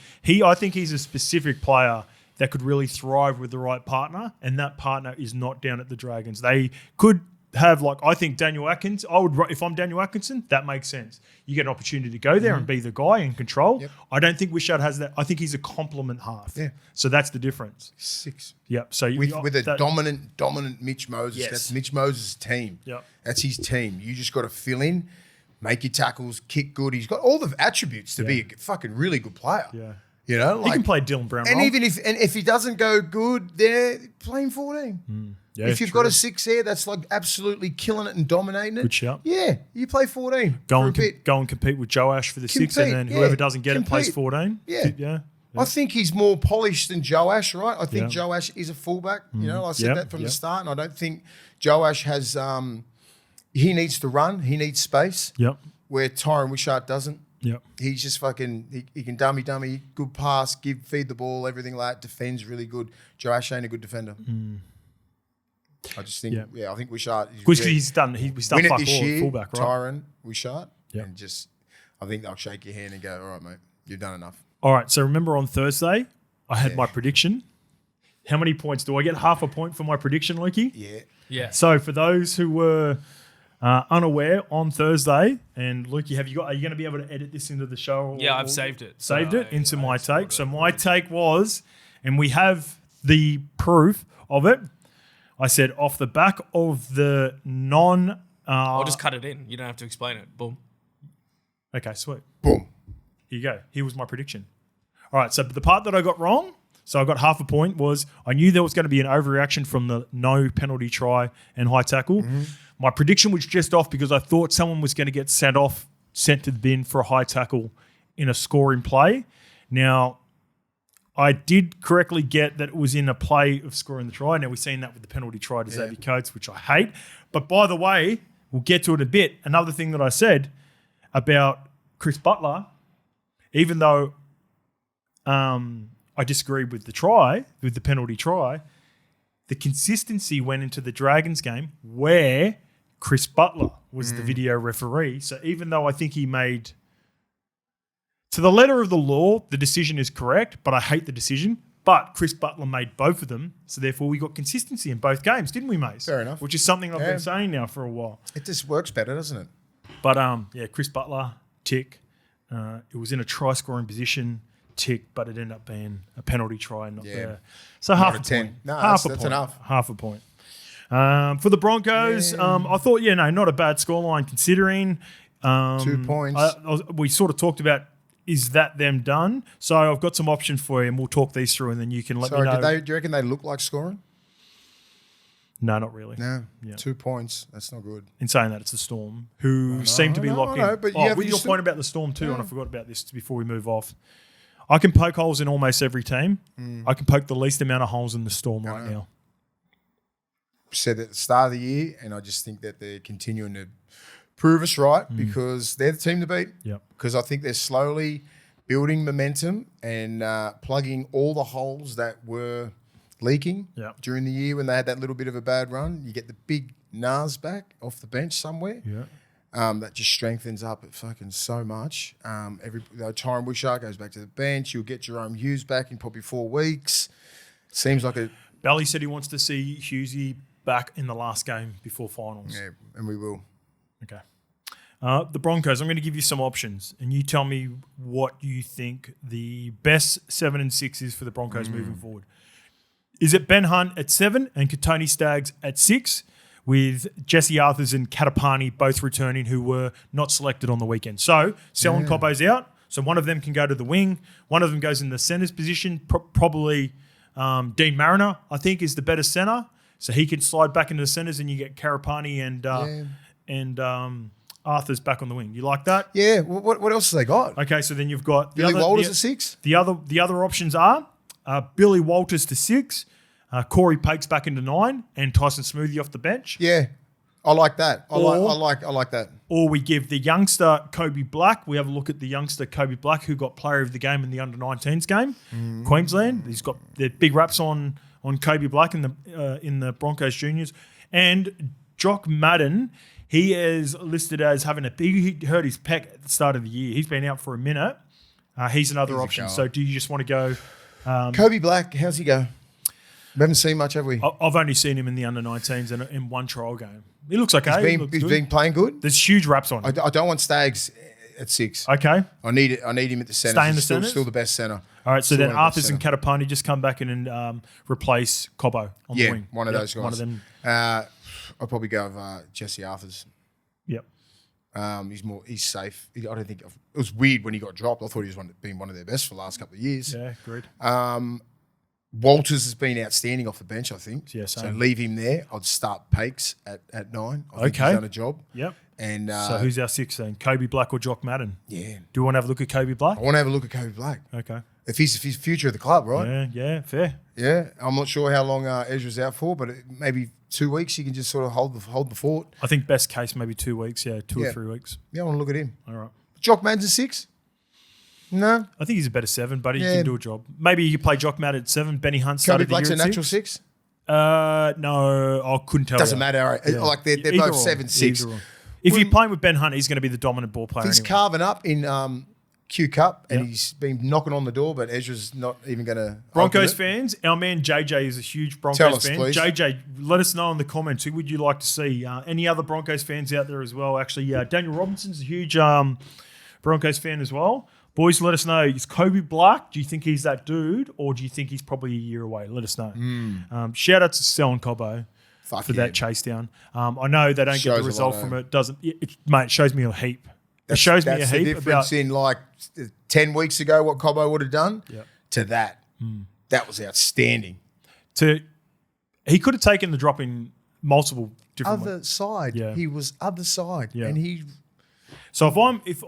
I think he's a specific player that could really thrive with the right partner, and that partner is not down at the Dragons. They could have I think Daniel Atkins. If I'm Daniel Atkinson, that makes sense. You get an opportunity to go there and be the guy in control. Yep. I don't think Wishart has that. I think he's a complement half. Yeah. So that's the difference. 6. Yep. So with a dominant Mitch Moses. Yes. That's Mitch Moses' team. Yep. That's his team. You just got to fill in, make your tackles, kick good. He's got all the attributes to be a fucking really good player. Yeah. You know, He can play Dylan Brown. And role. even if he doesn't go good there, play him 14. Yeah, if you've got a 6 there, that's absolutely killing it and dominating it. Good shout. Yeah, you play 14. Go for and a bit. go and compete with Joe Ash for the 6, and then whoever doesn't get it plays 14. Yeah. I think he's more polished than Joe Ash, right? I think Joe Ash is a fullback. You know, I said that from the start, and I don't think Joe Ash has. He needs to run. He needs space. Yep. Where Tyron Wishart doesn't. Yep. He's just fucking. He can dummy, good pass, feed the ball, everything like that. Defends really good. Joe Ash ain't a good defender. I just think, I think Wishart. Because he's done fuck all this year, fullback, right? Tyron Wishart, Yeah. and just, I think they'll shake your hand and go, all right, mate, you've done enough. All right. So remember on Thursday, I had my prediction. How many points do I get? Half a point for my prediction, Lukey? Yeah. Yeah. So for those who were unaware, on Thursday, and Lukey, are you going to be able to edit this into the show? Yeah, I've saved it. Saved it into my take. So my take was, and we have the proof of it. I said off the back of the I'll just cut it in. You don't have to explain it. Boom. Okay, sweet. Boom. Here you go. Here was my prediction. All right, so the part that I got wrong, so I got half a point, was I knew there was going to be an overreaction from the no penalty try and high tackle. My prediction was just off because I thought someone was going to get sent to the bin for a high tackle in a scoring play. Now, I did correctly get that it was in a play of scoring the try. Now, we've seen that with the penalty try to Xavier Coates, which I hate. But by the way, we'll get to it a bit. Another thing that I said about Chris Butler, even though I disagreed with the penalty try, the consistency went into the Dragons game where Chris Butler was the video referee. So even though I think he made... To the letter of the law, the decision is correct, but I hate the decision. But Chris Butler made both of them, so therefore we got consistency in both games, didn't we, Mace? Fair enough. Which is something I've been saying now for a while. It just works better, doesn't it? But Chris Butler, tick. It was in a try-scoring position, tick, but it ended up being a penalty try, not there. So half a 10. point. No, half that's enough. Half a point. For the Broncos, I thought, not a bad scoreline considering. 2 points. We sort of talked about, is that them done? So I've got some options for you, and we'll talk these through, and then you can let me know. Do you reckon they look like scoring? No, not really. No. Yeah. 2 points. That's not good. In saying that, it's the Storm, who seem to be locked in. But with your point about the Storm too, and I forgot about this before we move off. I can poke holes in almost every team. I can poke the least amount of holes in the Storm right now. Said at the start of the year, and I just think that they're continuing to prove us right because they're the team to beat. Yep. Because I think they're slowly building momentum and plugging all the holes that were leaking during the year when they had that little bit of a bad run. You get the big Nas back off the bench somewhere. Yeah. That just strengthens up it fucking so much. Tyron Wishart goes back to the bench. You'll get Jerome Hughes back in probably 4 weeks. Seems like a... Bally said he wants to see Hughesy back in the last game before finals. Yeah, and we will. Okay. The Broncos, I'm going to give you some options, and you tell me what you think the best 7 and 6 is for the Broncos moving forward. Is it Ben Hunt at 7 and Katoni Staggs at 6, with Jesse Arthurs and Katapani both returning, who were not selected on the weekend? So Selwyn Cobbo's out, so one of them can go to the wing. One of them goes in the centre's position, probably Dean Mariner, I think, is the better centre. So he can slide back into the centres, and you get Karapani and Arthur's back on the wing. You like that? Yeah. What else have they got? Okay, so then you've got Billy Walters at 6? The other options are Billy Walters to 6, Corey Pakes back into 9, and Tyson Smoothie off the bench. Yeah. I like that. I like that. Or we give the youngster Kobe Black. We have a look at the youngster Kobe Black, who got player of the game in the under-19s game, Queensland. He's got the big raps on Kobe Black in the Broncos juniors. And Jock Madden, he is listed as having he hurt his pec at the start of the year. He's been out for a minute. He's another option. So do you just want to go? Kobe Black, how's he go? We haven't seen much, have we? I've only seen him in the under-19s and in one trial game. He looks okay. He's been playing good. There's huge raps on him. I don't want Staggs at 6. Okay. I need him at the centre. Stay in the centre. Still the best centre. All right. So then Arthurs and Katapani just come back in and replace Cobbo on the wing. One of those guys. One of them. I'll probably go with Jesse Arthurs. Yep. He's safe. I don't think it was weird when he got dropped. I thought he was been one of their best for the last couple of years. Yeah, agreed. Walters has been outstanding off the bench, I think. Yeah, so same. leave him there. I'd start Pakes at 9. I think he's done a job. Yep. And so who's our 6 then? Kobe Black or Jock Madden? Yeah. Do you want to have a look at Kobe Black? I want to have a look at Kobe Black. Okay. If he's future of the club, right? Yeah, fair. Yeah. I'm not sure how long Ezra's out for, but maybe 2 weeks you can just sort of hold the fort. I think best case maybe 2 weeks. Yeah, 2 or 3 weeks. Yeah, I want to look at him. All right. Jock Madden's a 6? No. I think he's a better 7, but he can do a job. Maybe you play Jock Madden at 7. Benny Hunt Kobe started the Black's year a at natural 6. 6? No, I couldn't tell. Doesn't you. matter. Right? Yeah. Like they're Either both or. 7-6. If you're playing with Ben Hunt, he's going to be the dominant ball player. He's anyway. carving up in Q Cup, and he's been knocking on the door, but Ezra's not even going to. Broncos fans, our man JJ is a huge Broncos fan. Please. JJ, let us know in the comments who would you like to see. Any other Broncos fans out there as well? Actually, Daniel Robinson's a huge Broncos fan as well. Boys, let us know. Is Kobe Black? Do you think he's that dude, or do you think he's probably a year away? Let us know. Shout out to Selwyn Cobbo for that chase down. I know they don't get the result from it. Mate, it shows me a heap. It shows me a That's heap the difference in like 10 weeks ago what Cobbo would have done to that. That was outstanding. He could have taken the drop in multiple different Other ways. side. Yeah. He was other side. Yeah. And he So if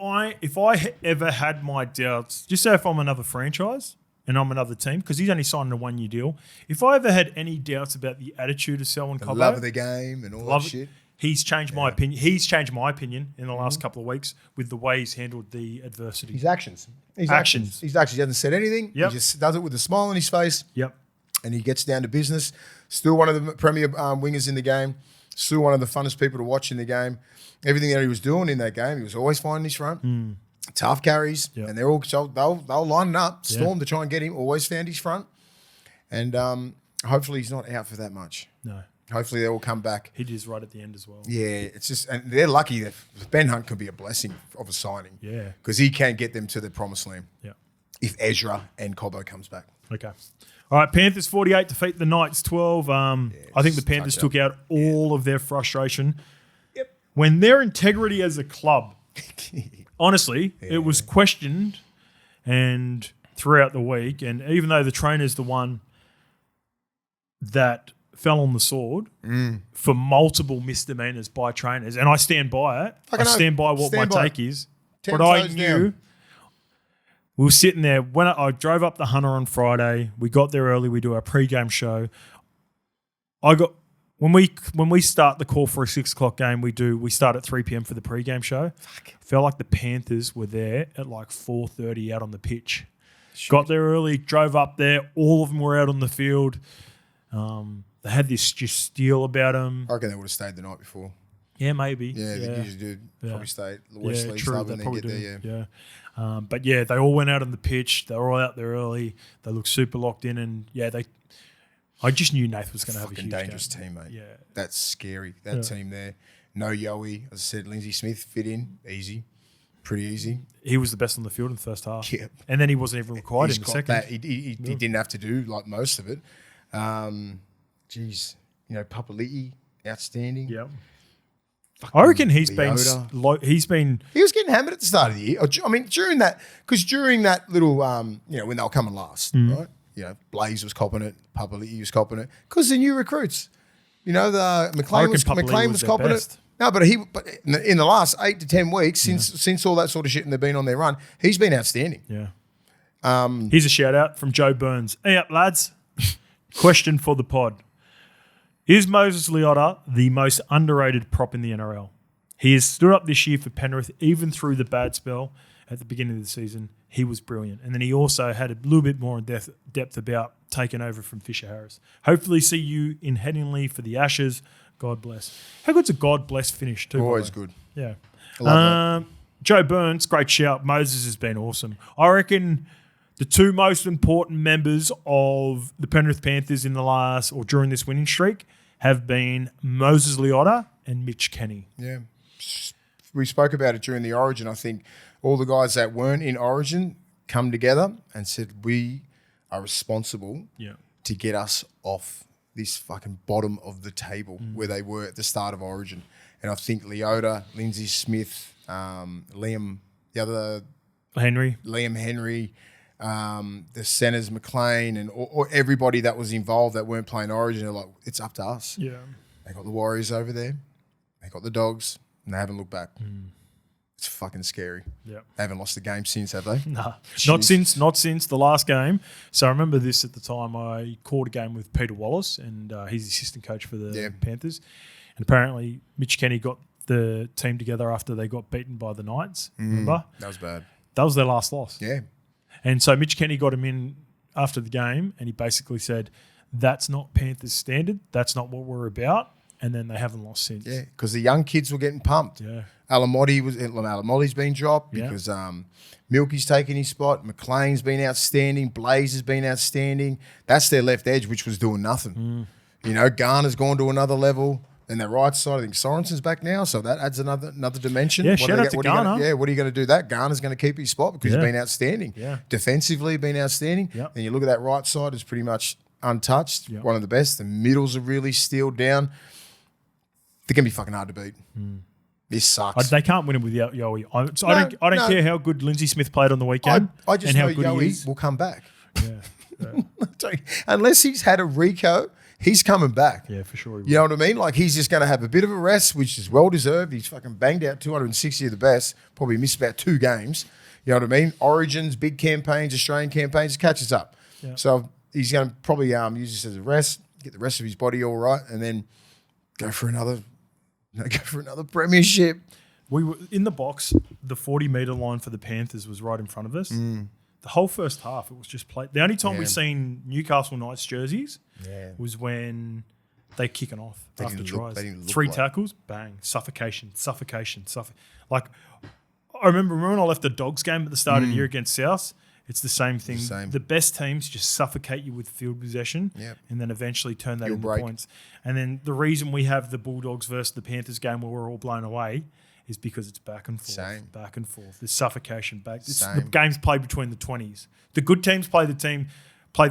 I ever had my doubts, just say if I'm another franchise and I'm another team, because he's only signed a 1-year deal. If I ever had any doubts about the attitude of Selwyn Cobbo, love of the game and all that shit. He's changed my opinion. He's changed my opinion in the last couple of weeks with the way he's handled the adversity. His actions. His He hasn't said anything. Yep. He just does it with a smile on his face. Yep. And he gets down to business. Still one of the premier wingers in the game. Still one of the funnest people to watch in the game. Everything that he was doing in that game, he was always finding his front. Tough carries. Yep. And they're all they'll line it up. Storm to try and get him. Always found his front. And hopefully he's not out for that much. No. Hopefully they will come back. He did right at the end as well. Yeah, it's just, and they're lucky that Ben Hunt could be a blessing of a signing. Yeah. Because he can get them to the promised land. Yeah. If Ezra and Cobbo comes back. Okay. All right, Panthers 48 defeat the Knights 12. I think the Panthers took out all of their frustration. Yep. When their integrity as a club, honestly, it was questioned and throughout the week. And even though the trainer's the one that fell on the sword for multiple misdemeanors by trainers, and I stand by it. I stand by what my take is. But I knew we were sitting there when I drove up the Hunter on Friday. We got there early. We do our pre-game show. When we start the call for a 6 o'clock game, we start at 3 p.m. for the pre-game show. Felt like the Panthers were there at like 4:30 out on the pitch. Got there early, drove up there. All of them were out on the field. They had this just steel about them. I reckon they would have stayed the night before. Yeah, maybe. Yeah, they usually do. Probably stay at the Wesley sub and then get there. Yeah. But yeah, they all went out on the pitch. They were all out there early. They looked super locked in, and yeah, I just knew Nath was going to have a Fucking huge dangerous game. team, mate. Yeah. That's scary. That team there. No Yowie. As I said, Lindsay Smith fit in. Easy. Pretty easy. He was the best on the field in the first half. Yeah. And then he wasn't even required He's in the got second. that. He didn't have to do like most of it. Geez. You know, Papali'i, outstanding. Yeah. I reckon he's Leota. been He was getting hammered at the start of the year. I mean, during that little, you know, when they were coming last, right? You know, Blaze was copping it, Papali'i was copping it, because they're new recruits. You know, the McLean was their copping best. it. No, but in the last 8 to 10 weeks, since all that sort of shit and they've been on their run, he's been outstanding. Yeah. Here's a shout out from Joe Burns. Hey up, lads. Question for the pod. Is Moses Leota the most underrated prop in the NRL? He has stood up this year for Penrith, even through the bad spell at the beginning of the season. He was brilliant. And then he also had a little bit more in depth about taking over from Fisher Harris. Hopefully see you in Headingley for the Ashes. God bless. How good's a God bless finish too? Always good. Yeah. I love Joe Burns, great shout. Moses has been awesome. I reckon the two most important members of the Penrith Panthers in the last or during this winning streak have been Moses Leota and Mitch Kenny. Yeah. We spoke about it during the Origin. I think all the guys that weren't in Origin come together and said, we are responsible to get us off this fucking bottom of the table where they were at the start of Origin. And I think Leota, Lindsay Smith, Liam Henry, the centers, McLean, and or everybody that was involved that weren't playing Origin are like, it's up to us. Yeah. They got the Warriors over there. They got the Dogs, and they haven't looked back. It's fucking scary. Yeah. They haven't lost a game since, have they? Nah, not since the last game. So I remember this at the time. I called a game with Peter Wallace, and he's the assistant coach for the Panthers. And apparently, Mitch Kenny got the team together after they got beaten by the Knights. Remember? That was bad. That was their last loss. Yeah. And so Mitch Kenny got him in after the game, and he basically said, "That's not Panthers standard. That's not what we're about." And then they haven't lost since. Yeah, because the young kids were getting pumped. Yeah. Alamotti's been dropped because Milky's taken his spot. McLean's been outstanding. Blaze has been outstanding. That's their left edge, which was doing nothing. You know, Garner's gone to another level. And their right side, I think Sorensen's back now, so that adds another dimension. Yeah, shout out to Garner. What are you going to do that? Garner's going to keep his spot because he's been outstanding. Yeah. Defensively, been outstanding. Yep. And you look at that right side, it's pretty much untouched. Yep. One of the best. The middles are really steeled down. They're going to be fucking hard to beat. This sucks. They can't win it without Yowie. I don't care how good Lindsay Smith played on the weekend. I just and how know good he is. Yowie will come back. Yeah. Unless he's had a Rico, he's coming back. Yeah, for sure. You know what I mean? Like, he's just going to have a bit of a rest, which is well-deserved. He's fucking banged out 260 of the best, probably missed about 2 games. You know what I mean? Origins, big campaigns, Australian campaigns, catches up. Yeah. So he's going to probably use this as a rest, get the rest of his body all right, and then go for another premiership. We were in the box. The 40-metre line for the Panthers was right in front of us. The whole first half, it was just played. The only time we've seen Newcastle Knights jerseys was when they kicking off after tries. 3 tackles, bang, suffocation. Like, I remember when I left the Dogs game at the start of the year against South, it's the same thing. The best teams just suffocate you with field possession and then eventually turn that into points. And then the reason we have the Bulldogs versus the Panthers game where we're all blown away is because it's back and forth, back and forth. There's suffocation back. The game's played between the 20s. The good teams play the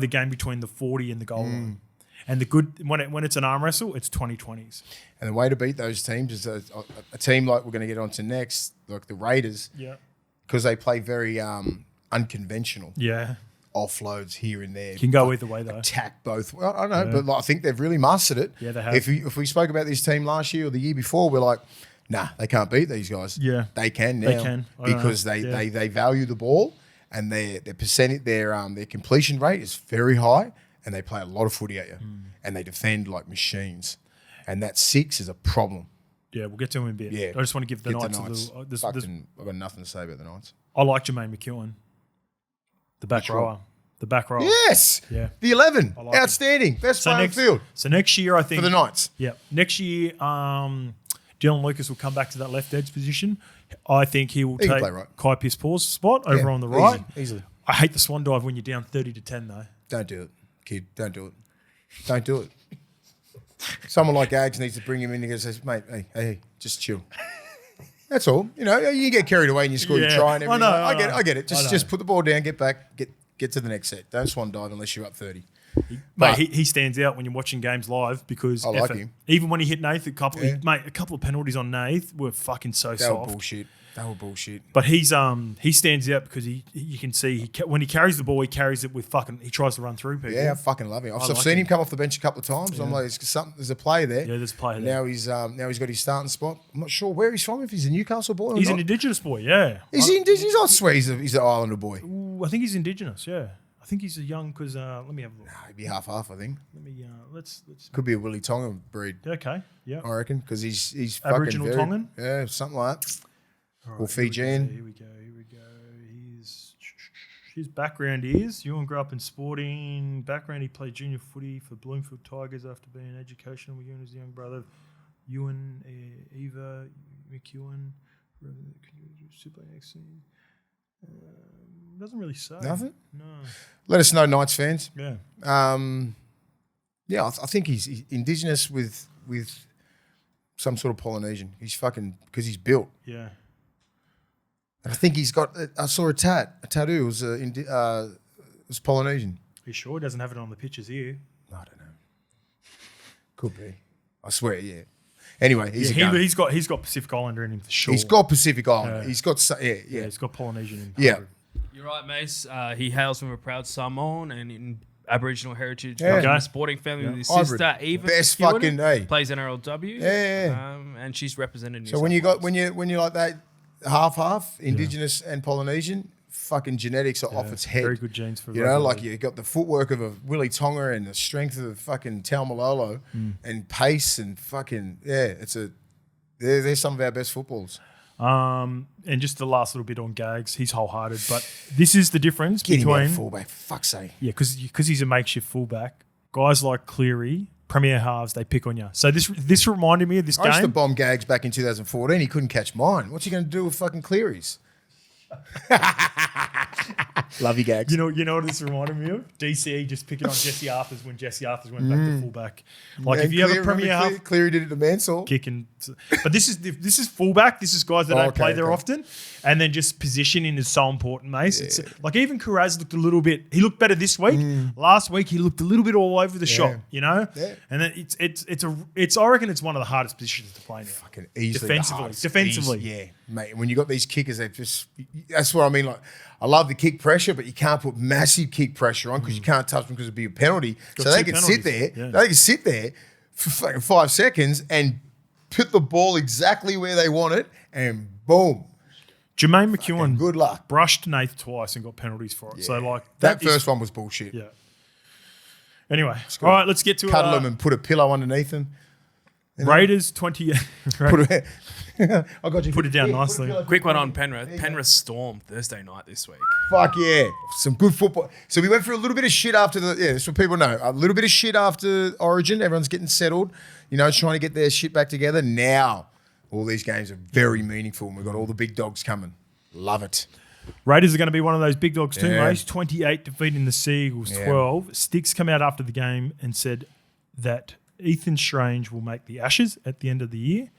game between the 40 and the goal line. And the good when it's an arm wrestle, it's 20-20s. And the way to beat those teams is a team like we're going to get onto next, like the Raiders, because they play very unconventional. Yeah. Offloads here and there. Can go either way though. Attack both. Well, I don't know, but I think they've really mastered it. Yeah, they have. If we spoke about this team last year or the year before, we're like, nah, they can't beat these guys. Yeah, they can now. They can because they value the ball and their completion rate is very high and they play a lot of footy at you and they defend like machines. And that 6 is a problem. Yeah, we'll get to him in a bit. Yeah, I just want to give the Knights a little. I've got nothing to say about the Knights. I like Jermaine McEwen, the back rower. The back rower. Yes. Yeah. The 11. Like outstanding. Best player on the field. So next year, I think. For the Knights. Yeah. Next year, Dylan Lucas will come back to that left edge position. I think he will take Kai Piss-Paul's spot over on the right. Easily. I hate the swan dive when you're down 30-10, though. Don't do it, kid. Don't do it. Don't do it. Someone like Ags needs to bring him in and says, mate, hey, just chill. That's all. You know, you get carried away and you score your try and everything. I get it. Just put the ball down, get back, get to the next set. Don't swan dive unless you're up 30. Mate, he stands out when you're watching games live because I like him. Even when he hit Nath, a couple of penalties on Nath were fucking so They soft. were bullshit. But he stands out because you can see when he carries the ball, he carries it with he tries to run through people. Yeah, I fucking love him. I've seen him come off the bench a couple of times. Yeah. I'm like, there's a player there. Yeah, there's a player there. Now he's got his starting spot. I'm not sure where he's from. If he's a Newcastle boy, or he's not. an Indigenous boy. Yeah, is he Indigenous? I swear he's an Islander boy. Ooh, I think he's Indigenous. Yeah, I think he's a young because let me have a look. Nah, he'd be half. I think. Let me let's. Could be a Willie Tongan breed. Okay, yeah, I reckon because he's Aboriginal fucking Tongan. Yeah, something like that. Right, or Fijian. Here we go. His background is Ewan grew up in sporting background. He played junior footy for Bloomfield Tigers after being an educational with Ewan as the young brother of Ewan, Eva McEwen. Super accent. Doesn't really say. Nothing? No. Let us know, Knights fans. Yeah. I think he's Indigenous with some sort of Polynesian. He's fucking because he's built. Yeah. And I think he's got. I saw a tattoo. It was Polynesian. Are you sure he doesn't have it on the pictures here? I don't know. Could be. I swear, yeah. Anyway, he's got Pacific Islander in him for sure. He's got Pacific Islander. Yeah. He's got He's got Polynesian in him. Yeah. You're right, Mace. He hails from a proud Samoan and in Aboriginal heritage. Yeah. From Okay. a sporting family with his Hybrid. sister Eva. Best McEwen, fucking day. Plays NRLW. Yeah. And she's represented. So when you're like that half Indigenous and Polynesian, fucking genetics are off its head. Very good genes for you know, like you got the footwork of a Willie Tonga and the strength of fucking Taumalolo and pace and fucking they're some of our best footballs. And just the last little bit on Gags, he's wholehearted, but this is the difference Get him out between fullback, for fuck's sake. Yeah, because he's a makeshift fullback. Guys like Cleary, premier halves, they pick on you. So this reminded me of this I used to game. bomb Gags back in 2014. He couldn't catch mine. What's he going to do with fucking Clearys? Love you, Gags. You know what this reminded me of? DCE just picking on Jesse Arthurs when Jesse Arthurs went back to fullback. Like if you have a premier half Cleary did it to Mansell. kicking, but this is fullback. This is guys that don't play there often, and then just positioning is so important, Mace. It's like even Carraz looked a little bit. He looked better this week. Last week he looked a little bit all over the shop, you know. Yeah. And then it's I reckon it's one of the hardest positions to play now. Fucking easily Defensively. yeah, mate. When you got these kickers, that's what I mean. Like, I love the kick pressure, but you can't put massive kick pressure on because you can't touch them because it'd be a penalty. So they can sit there. Yeah. They can sit there for fucking 5 seconds and put the ball exactly where they want it, and boom. Jermaine McEwen, Good luck. brushed Nath twice and got penalties for it. So like That first one was bullshit. Yeah. Anyway, all right, let's get to Cuddle him and put a pillow underneath him. Raiders 20. I got you. Put it down nicely. Quick one on Penrith. Penrith Storm Thursday night this week. Fuck yeah. Some good football. So we went through a little bit of shit after that's what people know. A little bit of shit after Origin. Everyone's getting settled, trying to get their shit back together. Now, all these games are very meaningful and we've got all the big dogs coming. Love it. Raiders are going to be one of those big dogs too, Yeah. mate. 28 defeating the Seagulls, 12. Sticks come out after the game and said that Ethan Strange will make the Ashes at the end of the year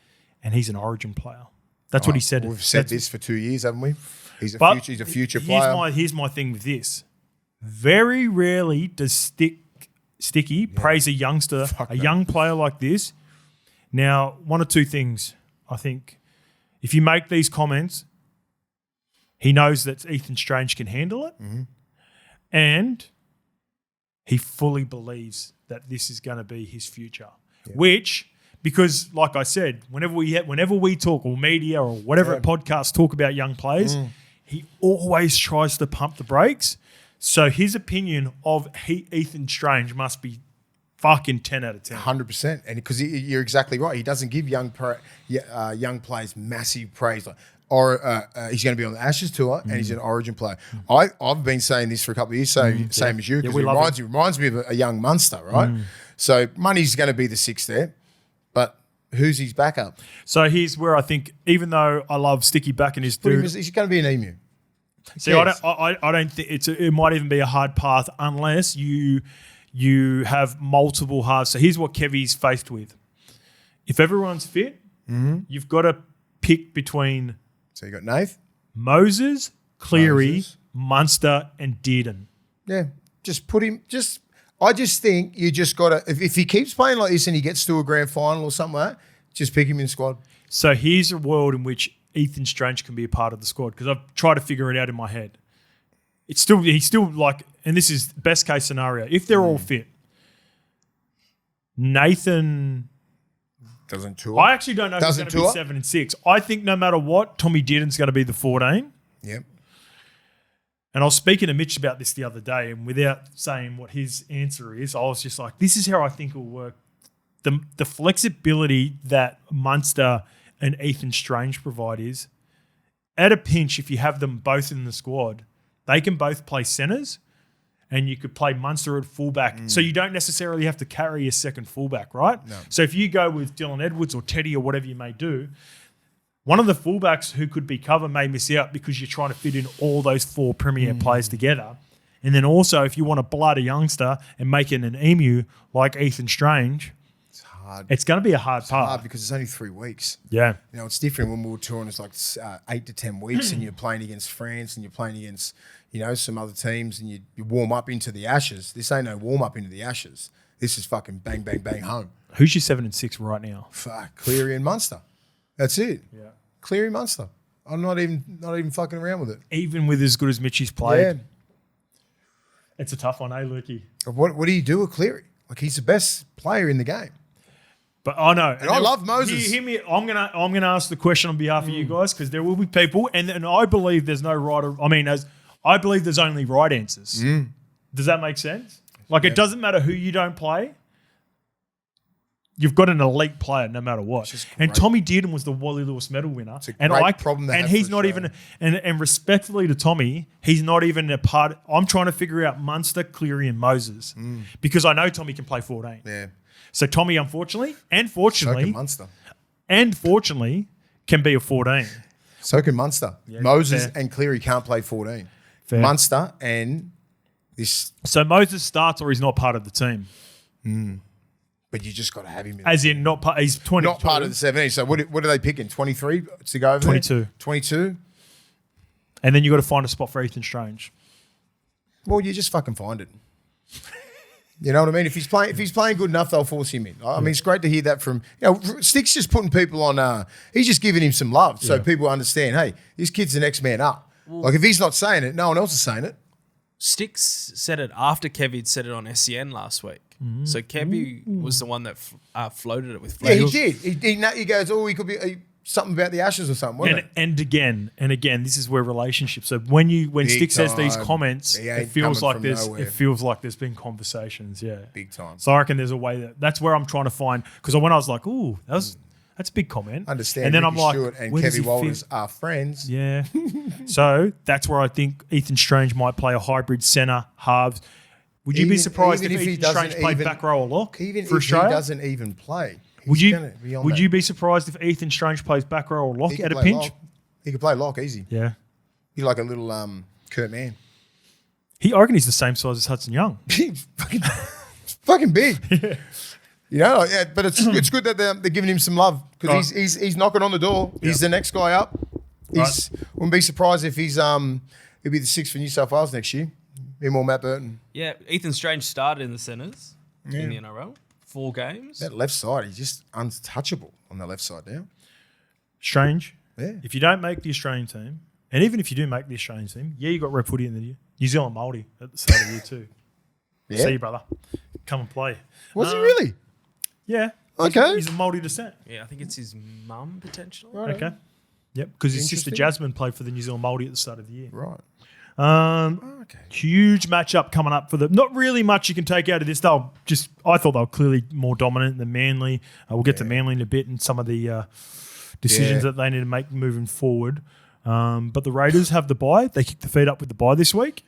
and he's an Origin player. That's what he said. We've said this for 2 years, haven't we? He's a future here's player. Here's my thing with this. Very rarely does Sticky praise a youngster, young player like this. Now, one or two things. I think if you make these comments, he knows that Ethan Strange can handle it, and he fully believes that this is going to be his future. Which, because like I said, whenever we talk or media or whatever podcasts talk about young players, he always tries to pump the brakes. So his opinion of Ethan Strange must be fucking 10 out of 10. 100%. And because you're exactly right. He doesn't give young players massive praise. He's going to be on the Ashes tour and he's an Origin player. I've been saying this for a couple of years, same as you, because it reminds me of a young Munster, right? So money's going to be the six there, but who's his backup? So here's where I think, even though I love Sticky back in his dude, He's going to be an emu. see, I don't think it might even be a hard path unless you you have multiple halves. So here's what Kevy's faced with. If everyone's fit, you've got to pick between So you got Nath. Moses, Cleary, Moses. Munster, and Dearden. Yeah, just put him. I just think you just got to. If he keeps playing like this and he gets to a grand final or something like that, just pick him in squad. So here's a world in which Ethan Strange can be a part of the squad because I've tried to figure it out in my head. He's still like, and this is best case scenario. If they're all fit, Nathan Doesn't tour. I actually don't know if he's going Doesn't to be tour. 7 and 6. I think no matter what, Tommy Dearden's going to be the 14. Yep. And I was speaking to Mitch about this the other day, and without saying what his answer is, I was just like, this is how I think it will work. The flexibility that Munster and Ethan Strange provide is, at a pinch, if you have them both in the squad, they can both play centres, and you could play Munster at fullback. So you don't necessarily have to carry a second fullback, right? No. So if you go with Dylan Edwards or Teddy or whatever you may do, one of the fullbacks who could be covered may miss out because you're trying to fit in all those 4 premier players together. And then also, if you want to blood a youngster and make it an emu like Ethan Strange, It's hard. it's going to be a hard part. Hard because it's only 3 weeks. Yeah. You know, it's different when we were touring. It's like 8 to 10 weeks, and you're playing against France, and you're playing against, you know, some other teams, and you warm up into the Ashes. This ain't no warm up into the Ashes. This is fucking bang, bang, bang home. Who's your 7 and 6 right now? Fuck, Cleary and Munster. That's it. Yeah. Cleary, Munster. I'm not even fucking around with it. Even with as good as Mitchie's played, Yeah. it's a tough one, eh, Lukey? What do you do with Cleary? Like, he's the best player in the game. But I know, And I love Moses. Hear me. I'm gonna ask the question on behalf of you guys because there will be people, and I believe there's no right. I believe there's only right answers. Does that make sense? Like it doesn't matter who you don't play. You've got an elite player no matter what. And Tommy Dearden was the Wally Lewis Medal winner. It's a and great problem to and have he's for not Australia. even and respectfully to Tommy, he's not even a part. I'm trying to figure out Munster, Cleary, and Moses because I know Tommy can play 14. Yeah. So Tommy, unfortunately, and So fortunately, can Munster. can be a 14. So can Munster. Moses fair. and Cleary can't play 14. Fair. Munster and this, So Moses starts or he's not part of the team. but you just got to have him in. As in, not part. He's 22. Not part of the 17. So what are they picking? 23 to go over 22. there? 22? And then you got to find a spot for Ethan Strange. Well, you just fucking find it. You know what I mean? If he's playing good enough, they'll force him in. I mean, it's great to hear that from, you know, Stick's just putting people on, he's just giving him some love so people understand, hey, this kid's the next man up. Like if he's not saying it, no one else is saying it. Sticks said it after Kevy said it on SEN last week. So Kevy was the one that floated it with Yeah, Flair. he did. He goes, oh, he could be something about the Ashes or something, wasn't it? And again, this is where relationships. So when Stick says these time. comments, He ain't it feels coming like from there's nowhere. it feels like there's been conversations. Yeah, Big time. So I reckon there's a way that's where I'm trying to find because when I was like, ooh, that's a big comment. Understand. And then Ricky I'm like, Stewart and where does Kevy he Walters fit? are friends. Yeah. So that's where I think Ethan Strange might play a hybrid centre halves. Would you be surprised if he Ethan doesn't Strange played even- back row or lock Even for if Australia? he doesn't even play, Would he's gonna be on that. you be surprised if Ethan Strange plays back row or lock He could at a play pinch? lock. He could play lock easy. Yeah. He's like a little Kurt Mann. I reckon he's the same size as Hudson Young. He's fucking big. You know, yeah, but it's good that they're giving him some love because he's knocking on the door. He's the next guy up. Wouldn't be surprised if he'll be the 6th for New South Wales next year. Him or Matt Burton. Yeah, Ethan Strange started in the centres in the NRL. 4 games. That left side, he's just untouchable on the left side now. Strange. Yeah. If you don't make the Australian team, and even if you do make the Australian team, you got rep footy in the New Zealand Māori at the start of the year too. Yeah. See you, brother. Come and play. Was he really? Yeah. Okay. He's a Māori descent. Yeah, I think it's his mum potentially. Okay. Yep. Because his sister Interesting. Jasmine played for the New Zealand Māori at the start of the year. Right. Okay. Huge matchup coming up for them. Not really much you can take out of this. I thought they were clearly more dominant than Manly. We'll get to Manly in a bit and some of the decisions that they need to make moving forward. But the Raiders have the bye. They kick the feet up with the bye this week.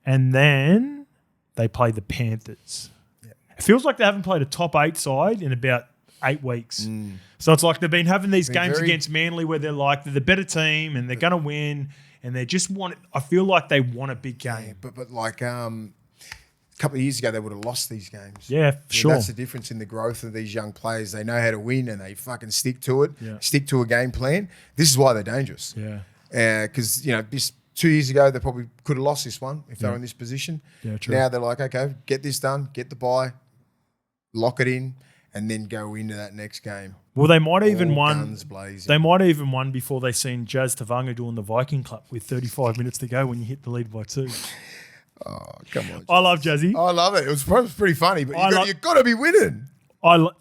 And then they play the Panthers. It feels like they haven't played a top 8 side in about 8 weeks. So it's like they've been having these games against Manly where they're like, they're the better team and they're going to win. And they just I feel like they want a big game. But like couple of years ago, they would have lost these games. Yeah, sure. That's the difference in the growth of these young players. They know how to win and they fucking stick to it, Yeah. stick to a game plan. This is why they're dangerous. Yeah. Because, this 2 years ago, they probably could have lost this one if they were in this position. Yeah, true. Now they're like, okay, get this done, get the bye, lock it in, and then go into that next game. Well, they might have even All won. guns blazing. They might have even won before they seen Jazz Tavanga doing the Viking Club with 35 minutes to go when you hit the lead by 2. Oh, come on. I love Jazzy. I love it. It was pretty funny, but I you've got to be winning.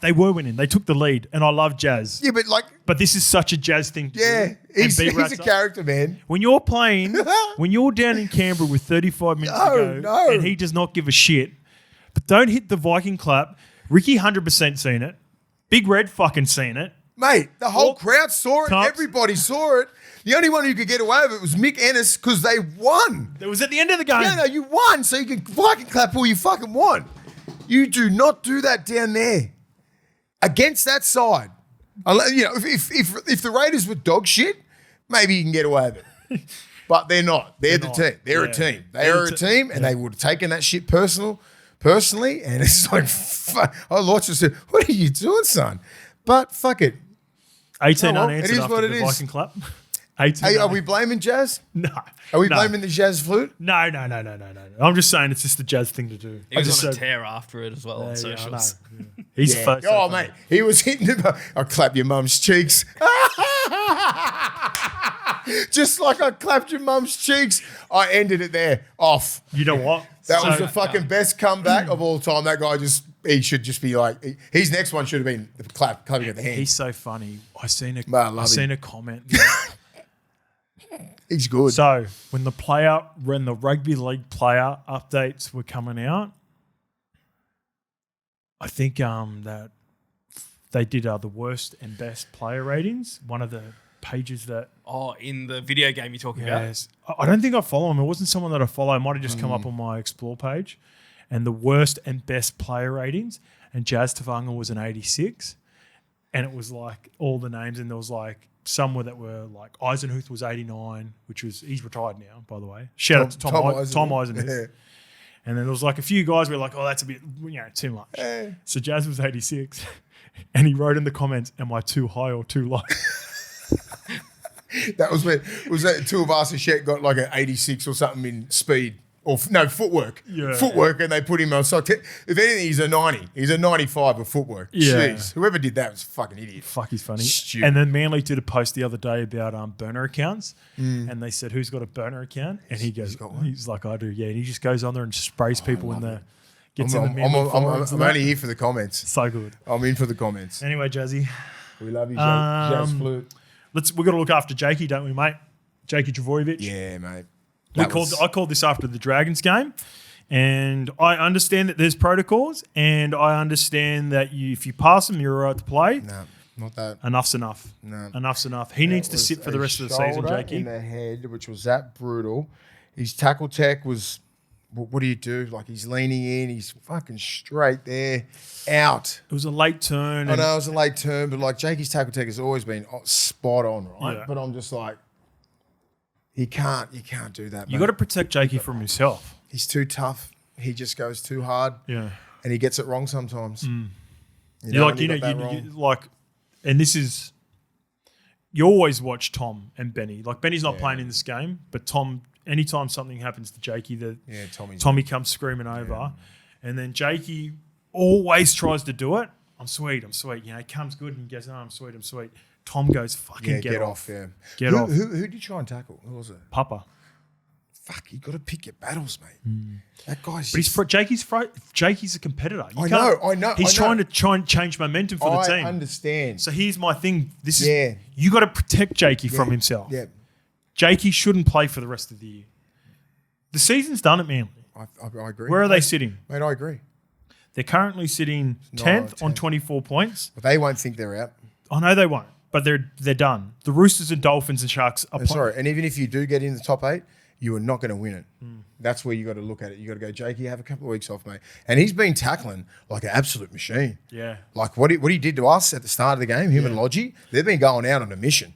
They were winning. They took the lead, and I love Jazz. Yeah, but But this is such a Jazz thing to yeah, do. And he's beat a Rats up. character, man. When you're playing, when you're down in Canberra with 35 minutes to go, and he does not give a shit, but don't hit the Viking clap. Ricky 100% seen it. Big Red fucking seen it. Mate, the whole crowd saw it. Tops. Everybody saw it. The only one who could get away with it was Mick Ennis because they won. It was at the end of the game. Yeah, no, you won, so you can Viking clap all you fucking want. You do not do that down there against that side. If the Raiders were dog shit, maybe you can get away with it. But they're not. They're the not. team. They're a Yeah. team. They are a team, and they would have taken that shit personally, and it's like, fuck. I watched and said, what are you doing, son? But fuck it. 18 Oh, well, unanswered it is after what the it is. Viking clap. 18 Hey, are unanswered. we blaming Jazz? No. Are we No. blaming the Jazz flute? No. I'm just saying it's just the Jazz thing to do. He was just on a said- tear after it as well on Yeah, I socials. know. Yeah. He's Yeah. first. Oh, mate, he was hitting him. I'll clap your mum's cheeks. Just like I clapped your mum's cheeks, I ended it there. Off. You know what? That was So- the fucking best comeback of all time. That guy he should just be like, his next one should have been the clapping of the hand. He's so funny. I seen love him. a comment. He's good. So when the rugby league player updates were coming out, I think that they did the worst and best player ratings. One of the pages that Oh, in the video game you're talking about? yes, I don't think I follow him. It wasn't someone that I follow. It might have just come up on my explore page, and the worst and best player ratings. And Jazz Tavanga was an 86, and it was like all the names, and there was like some that were like Eisenhuth was 89, which was he's retired now, by the way. Shout out to Tom Eisenhuth. Yeah. And then there was like a few guys were like, oh, that's a bit, too much. So Jazz was 86, and he wrote in the comments, am I too high or too low? That was when two of us and Shet got like an 86 or something in speed. Or footwork. Yeah. Footwork, and they put him on. So if anything, he's a 90. He's a 95 with footwork. Yeah. Jeez. Whoever did that was a fucking idiot. Fuck, he's funny. Stupid. And then Manly did a post the other day about burner accounts, and they said, who's got a burner account? And he goes, got one? he's like, I do, yeah. And he just goes on there and sprays people in the, gets in the I'm Manly forums and that. only here for the comments. So good. I'm in for the comments. Anyway, Jazzy, We love you, Jazz Flute. we've got to look after Jakey, don't we, mate? Jakey Travojevic. Yeah, mate. I called this after the Dragons game, and I understand that there's protocols, and I understand that if you pass them, you're right to play. No, not that. Enough's enough. No. Enough's enough. He needs to sit for the rest of the season, Shoulder Jakey. in the head, which was that brutal. His tackle tech was, what do you do? Like he's leaning in, he's fucking straight there, out. It was a late turn. I and- know it was a late turn, but like Jakey's tackle tech has always been spot on, right? Yeah. But I'm just like, you can't do that. You mate. got to protect Jakey from himself. He's too tough. He just goes too hard, Yeah. and he gets it wrong sometimes. And this is, you always watch Tom and Benny. Like Benny's not playing in this game, but Tom, anytime something happens to Jakey, Tommy comes screaming over, and then Jakey always tries to do it. I'm sweet. He comes good and goes, I'm sweet. Tom goes, fucking get off. Yeah, Get off. Who did you try and tackle? Who was it? Papa. Fuck, you got to pick your battles, mate. That guy's. But Jakey's a competitor. I know. He's trying to change momentum for the team. I understand. So here's my thing. Yeah. You got to protect Jakey from himself. Yeah, Jakey shouldn't play for the rest of the year. The season's done at Manly. I agree. Where are they sitting? Mate, I agree. They're currently sitting 10th on 24 points. But they won't think they're out. I know they won't, but they're done. The Roosters and Dolphins and Sharks are Sorry, and even if you do get in the top 8, you are not going to win it. That's where you got to look at it. You got to go, Jakey, have a couple of weeks off, mate. And he's been tackling like an absolute machine. Yeah. Like what he did to us at the start of the game, him and Lodgy, they've been going out on a mission.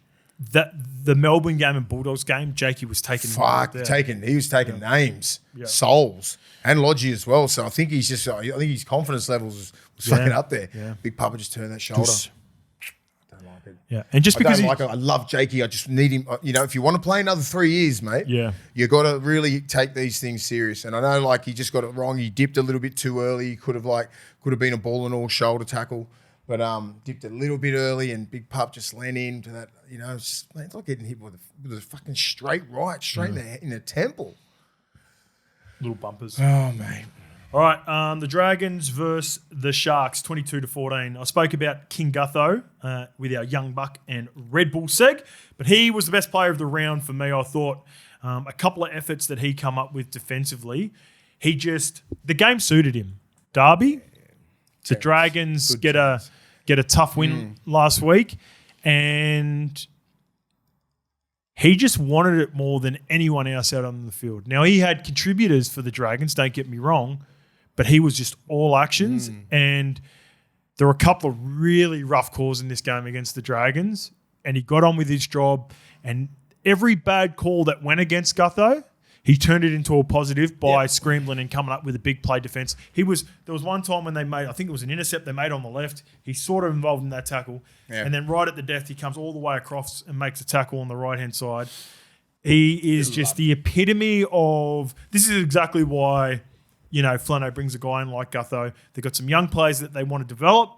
the Melbourne game and Bulldogs game, Jakey was taking he was taking names, souls, and Lodgy as well. So I think he's just, I think his confidence levels was fucking up there. Yeah. Big Papa just turned that shoulder. I don't like it. Yeah, and just because I love Jakey, I just need him. You know, if you want to play another 3 years, mate, you got to really take these things serious. And I know, like, he just got it wrong. He dipped a little bit too early. He could have been a ball and all shoulder tackle. But dipped a little bit early, and Big Pup just leaned into that. You know, it's not getting hit with a fucking straight right, straight in the temple. Little bumpers. Oh, mate. All right, the Dragons versus the Sharks, 22-14. I spoke about King Gutho with our Young Buck and Red Bull seg, but he was the best player of the round for me. I thought a couple of efforts that he come up with defensively, the game suited him. Derby, the Dragons get a tough win last week, and he just wanted it more than anyone else out on the field. Now, he had contributors for the Dragons, don't get me wrong, but he was just all actions, and there were a couple of really rough calls in this game against the Dragons, and he got on with his job, and every bad call that went against Gutho, he turned it into a positive by scrambling and coming up with a big play defense. There was one time when they made, I think it was an intercept they made on the left. He's sort of involved in that tackle. Yeah. And then right at the death, he comes all the way across and makes a tackle on the right-hand side. He is just the epitome of, this is exactly why, you know, Flano brings a guy in like Gutho. They've got some young players that they want to develop,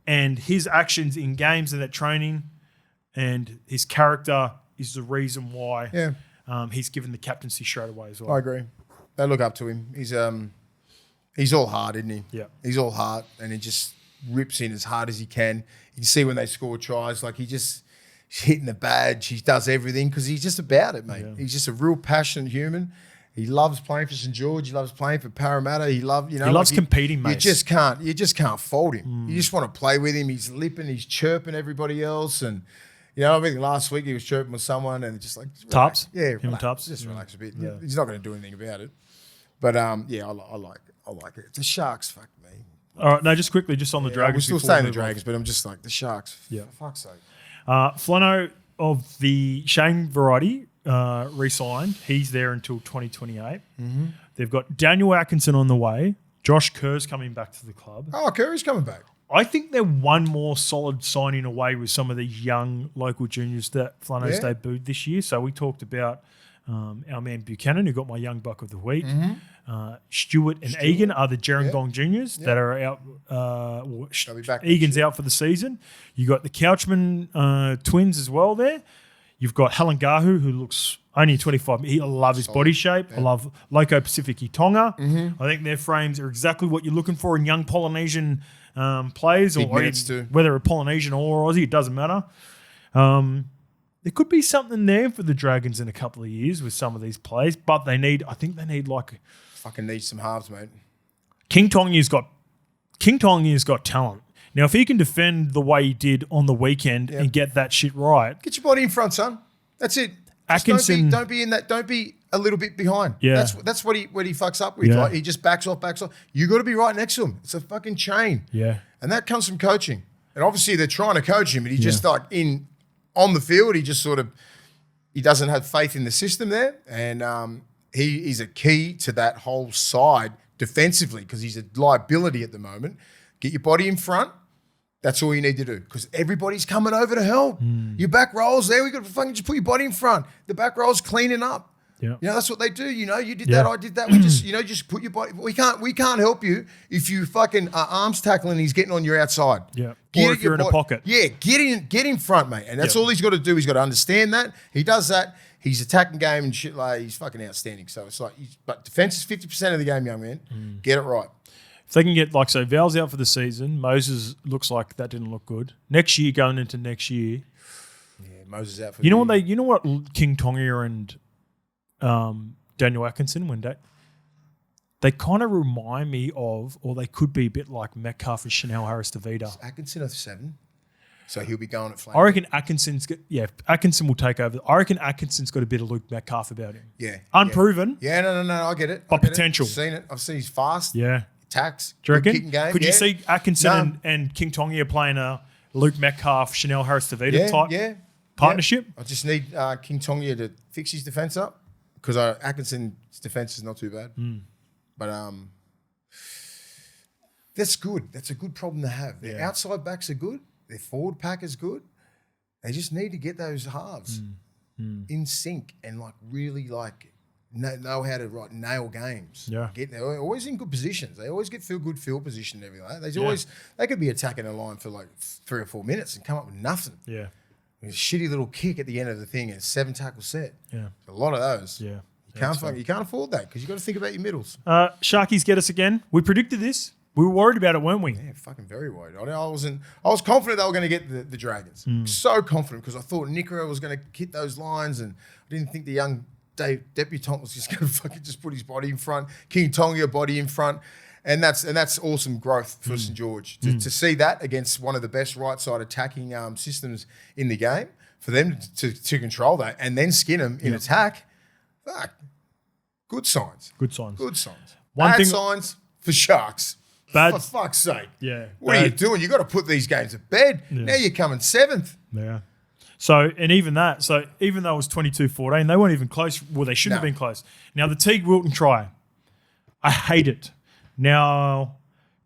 and his actions in games and at training and his character is the reason why he's given the captaincy straight away as well. I agree. They look up to him. He's all heart, isn't he? Yeah. He's all heart, and he just rips in as hard as he can. You can see when they score tries, like he's hitting the badge. He does everything because he's just about it, mate. Yeah. He's just a real passionate human. He loves playing for St George. He loves playing for Parramatta. He loves competing, mate. You just can't fault him. You just want to play with him. He's lipping, he's chirping everybody else, and you know, I think last week he was chirping with someone and just like Taps. Yeah, Taps. Just relax a bit. Yeah. He's not going to do anything about it. But I like it. The Sharks, fuck me. All right, no, just quickly, just on the Dragons. We're still saying the Dragons, but I'm just like the Sharks. Yeah, for fuck's sake. Flano of the Shane variety re-signed. He's there until 2028. Mm-hmm. They've got Daniel Atkinson on the way. Josh Kerr's coming back to the club. Oh, Curry's coming back. I think they're one more solid signing away with some of these young local juniors that Flano's debuted this year. So we talked about our man Buchanan, who got my young buck of the week. Mm-hmm. Stewart and Egan are the Gerringong juniors that are out. They'll be back. Egan's out for the season. You got the Couchman twins as well there. You've got Halangahu, who looks only 25. I love his body shape. Yeah. I love Loco Pacific Tonga. Mm-hmm. I think their frames are exactly what you're looking for in young Polynesian players, or whether a Polynesian or Aussie, it doesn't matter. There could be something there for the Dragons in a couple of years with some of these players, but I think they need fucking need some halves, mate. King Tongi's got talent. Now, if he can defend the way he did on the weekend and get that shit right, get your body in front, son. That's it. Atkinson, don't be in that. Don't be a little bit behind. Yeah, that's what he fucks up with. Yeah. Right? He just backs off. You got to be right next to him. It's a fucking chain. Yeah, and that comes from coaching. And obviously they're trying to coach him, but he just on the field, he just he doesn't have faith in the system there, and he is a key to that whole side defensively because he's a liability at the moment. Get your body in front. That's all you need to do because everybody's coming over to help. Your back rolls there. We got to fucking just put your body in front. The back rolls cleaning up. Yeah. You know, that's what they do. You know, you did that, I did that. We just, just put your body. We can't help you if you fucking are arms tackling and he's getting on your outside. Yeah. Or if you're in a pocket. Yeah, get in front, mate. And that's all he's got to do. He's got to understand that. He does that. He's attacking game and shit like he's fucking outstanding. So it's like, but defense is 50% of the game, young man. Get it right. If they can get, Val's out for the season. Moses looks like that didn't look good. Next year, going into next year. Yeah, Moses out for you know what King Tonga and Daniel Atkinson, when they kind of remind me of, or they could be a bit like Metcalf and Chanel Harris-Tavita. Atkinson 07. So he'll be going at flame. I reckon Atkinson will take over. I reckon Atkinson's got a bit of Luke Metcalf about him. Yeah. Unproven. Yeah, no, I get it. But potential. I've seen it. I've seen he's fast. Yeah. Attacks. Do you reckon? Kicking game. Could you see Atkinson and King Tonga playing a Luke Metcalf, Chanel Harris-Tavita type? Yeah. partnership. I just need King Tonga to fix his defence up because Atkinson's defence is not too bad. But that's good. That's a good problem to have. Their outside backs are good. Their forward pack is good. They just need to get those halves in sync and like really like know how to nail games. Yeah. They're always in good positions. They always get good field position and everything. They could be attacking a line for like 3 or 4 minutes and come up with nothing. Yeah. A shitty little kick at the end of the thing and 7 tackle set. Yeah. A lot of those. Yeah. You can't afford that because you got to think about your middles. Sharkies get us again. We predicted this. We were worried about it, weren't we? Yeah, fucking very worried. I was confident they were going to get the Dragons. So confident because I thought Nickera was going to hit those lines and I didn't think the young debutant was just going to fucking just put his body in front. King Tonga body in front. And that's awesome growth for St. George. To see that against one of the best right side attacking systems in the game, for them to control that and then skin them in attack, fuck. Good signs. Good signs. Good signs. One Bad thing- signs for Sharks. Bad- For fuck's sake. Yeah. What are you doing? You got to put these games to bed. Yeah. Now you're coming 7th. Yeah. So, and even though it was 22-14, they weren't even close. Well, they shouldn't have been close. Now, the Teague Wilton try, I hate it. Now,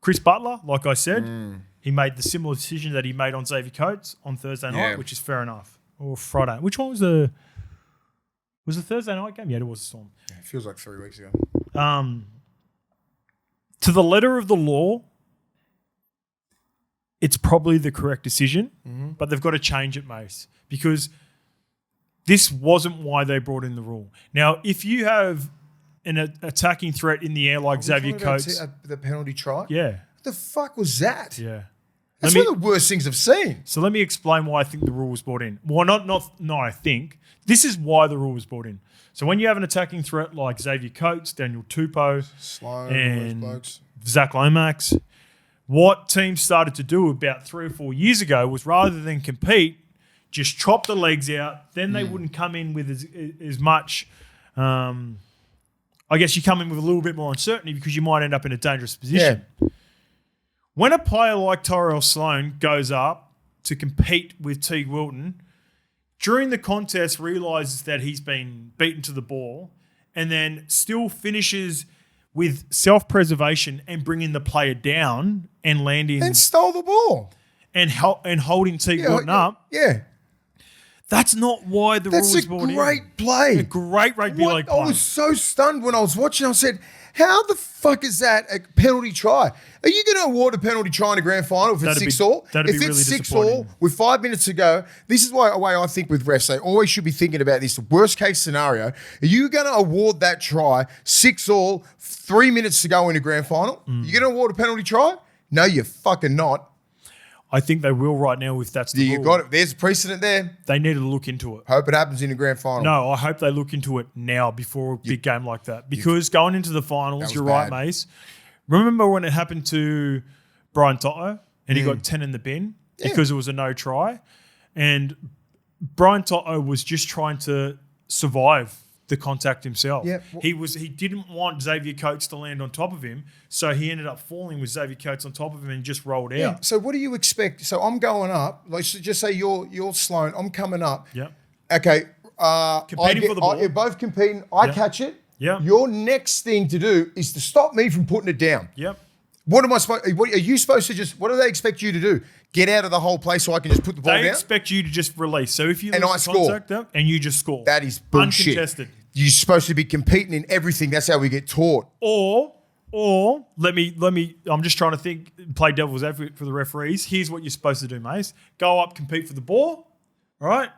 Chris Butler, like I said, he made the similar decision that he made on Xavier Coates on Thursday night, which is fair enough. Or Friday. Which one was the Thursday night game? Yeah, it was a Storm. Yeah, it feels like 3 weeks ago. To the letter of the law, it's probably the correct decision, but they've got to change it, Mace, because this wasn't why they brought in the rule. Now, if you have an attacking threat in the air like Xavier Coates, The penalty try? yeah, What the fuck was that? yeah. That's one of the worst things I've seen. So let me explain why I think the rule was brought in. Well, not I think. This is why the rule was brought in. So when you have an attacking threat like Xavier Coates, Daniel Tupou, Sloan, and those blokes. Zach Lomax, what teams started to do about 3 or 4 years ago was rather than compete, just chop the legs out. Then they wouldn't come in with as much. I guess you come in with a little bit more uncertainty because you might end up in a dangerous position. Yeah. When a player like Tyrell Sloan goes up to compete with Teague Wilton, during the contest realises that he's been beaten to the ball and then still finishes with self-preservation and bringing the player down and landing And stole the ball. and holding Teague Wilton up. Yeah. That's not why the That's rule was a brought in. great play. A great rugby league I play. was so stunned when I was watching. I said, how the fuck is that a penalty try? Are you going to award a penalty try in a grand final if it's That'd be- 6-all? that'd If be it's really 6-all disappointing. with 5 minutes to go, this is why a way I think with refs, they always should be thinking about this. The worst case scenario, are you going to award that try 6-all, 3 minutes to go in a grand final? You going to award a penalty try? No, you're fucking not. I think they will right now if that's the You rule. got it. There's a precedent there. They need to look into it. Hope it happens in a grand final. No, I hope they look into it now before a big game like that. Because going into the finals, was you're right, bad. Mace. Remember when it happened to Brian Toto and he got 10 in the bin because it was a no try? And Brian Toto was just trying to survive the contact himself. Yeah. He didn't want Xavier Coates to land on top of him, so he ended up falling with Xavier Coates on top of him and just rolled out. Yeah. So what do you expect? So I'm going up. Let's just say you're Sloan. I'm coming up. Yep. Okay. Competing for the ball. You're both competing. I Yep. catch it. Yep. Your next thing to do is to stop me from putting it down. Yep. What am I supposed? What are you supposed to just? What do they expect you to do? Get out of the whole place so I can just put the ball They down? expect you to just release. So if you And lose I the score. contact up and you just score. That is bullshit. Uncontested. You're supposed to be competing in everything. That's how we get taught. Or let me. I'm just trying to think. Play devil's advocate for the referees. Here's what you're supposed to do, Mace. Go up, compete for the ball. All right.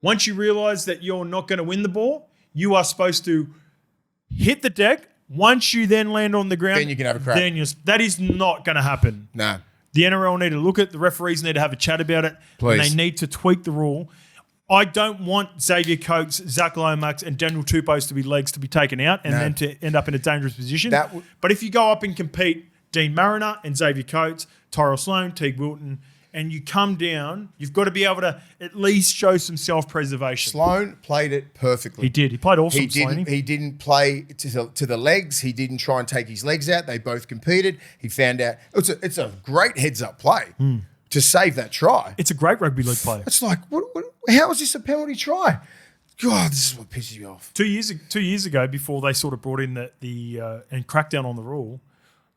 Once you realise that you're not going to win the ball, you are supposed to hit the deck. Once you then land on the ground, Then you can have a crack. That is not going to happen. No. The NRL need to look at the referees need to have a chat about it. Please. And they need to tweak the rule. I don't want Xavier Coates, Zach Lomax, and Daniel Tupou to be legs to be taken out and No. then to end up in a dangerous position. That But if you go up and compete, Dean Mariner and Xavier Coates, Tyrell Sloan, Teague Wilton, and you come down, you've got to be able to at least show some self-preservation. Sloan played it perfectly. He did. He played awesome. He didn't play to the legs. He didn't try and take his legs out. They both competed. He found out it's a great heads up play. to save that try. It's a great rugby league player. It's like, how is this a penalty try? God, this is what pisses you off. 2 years ago, before they sort of brought in the and cracked down on the rule,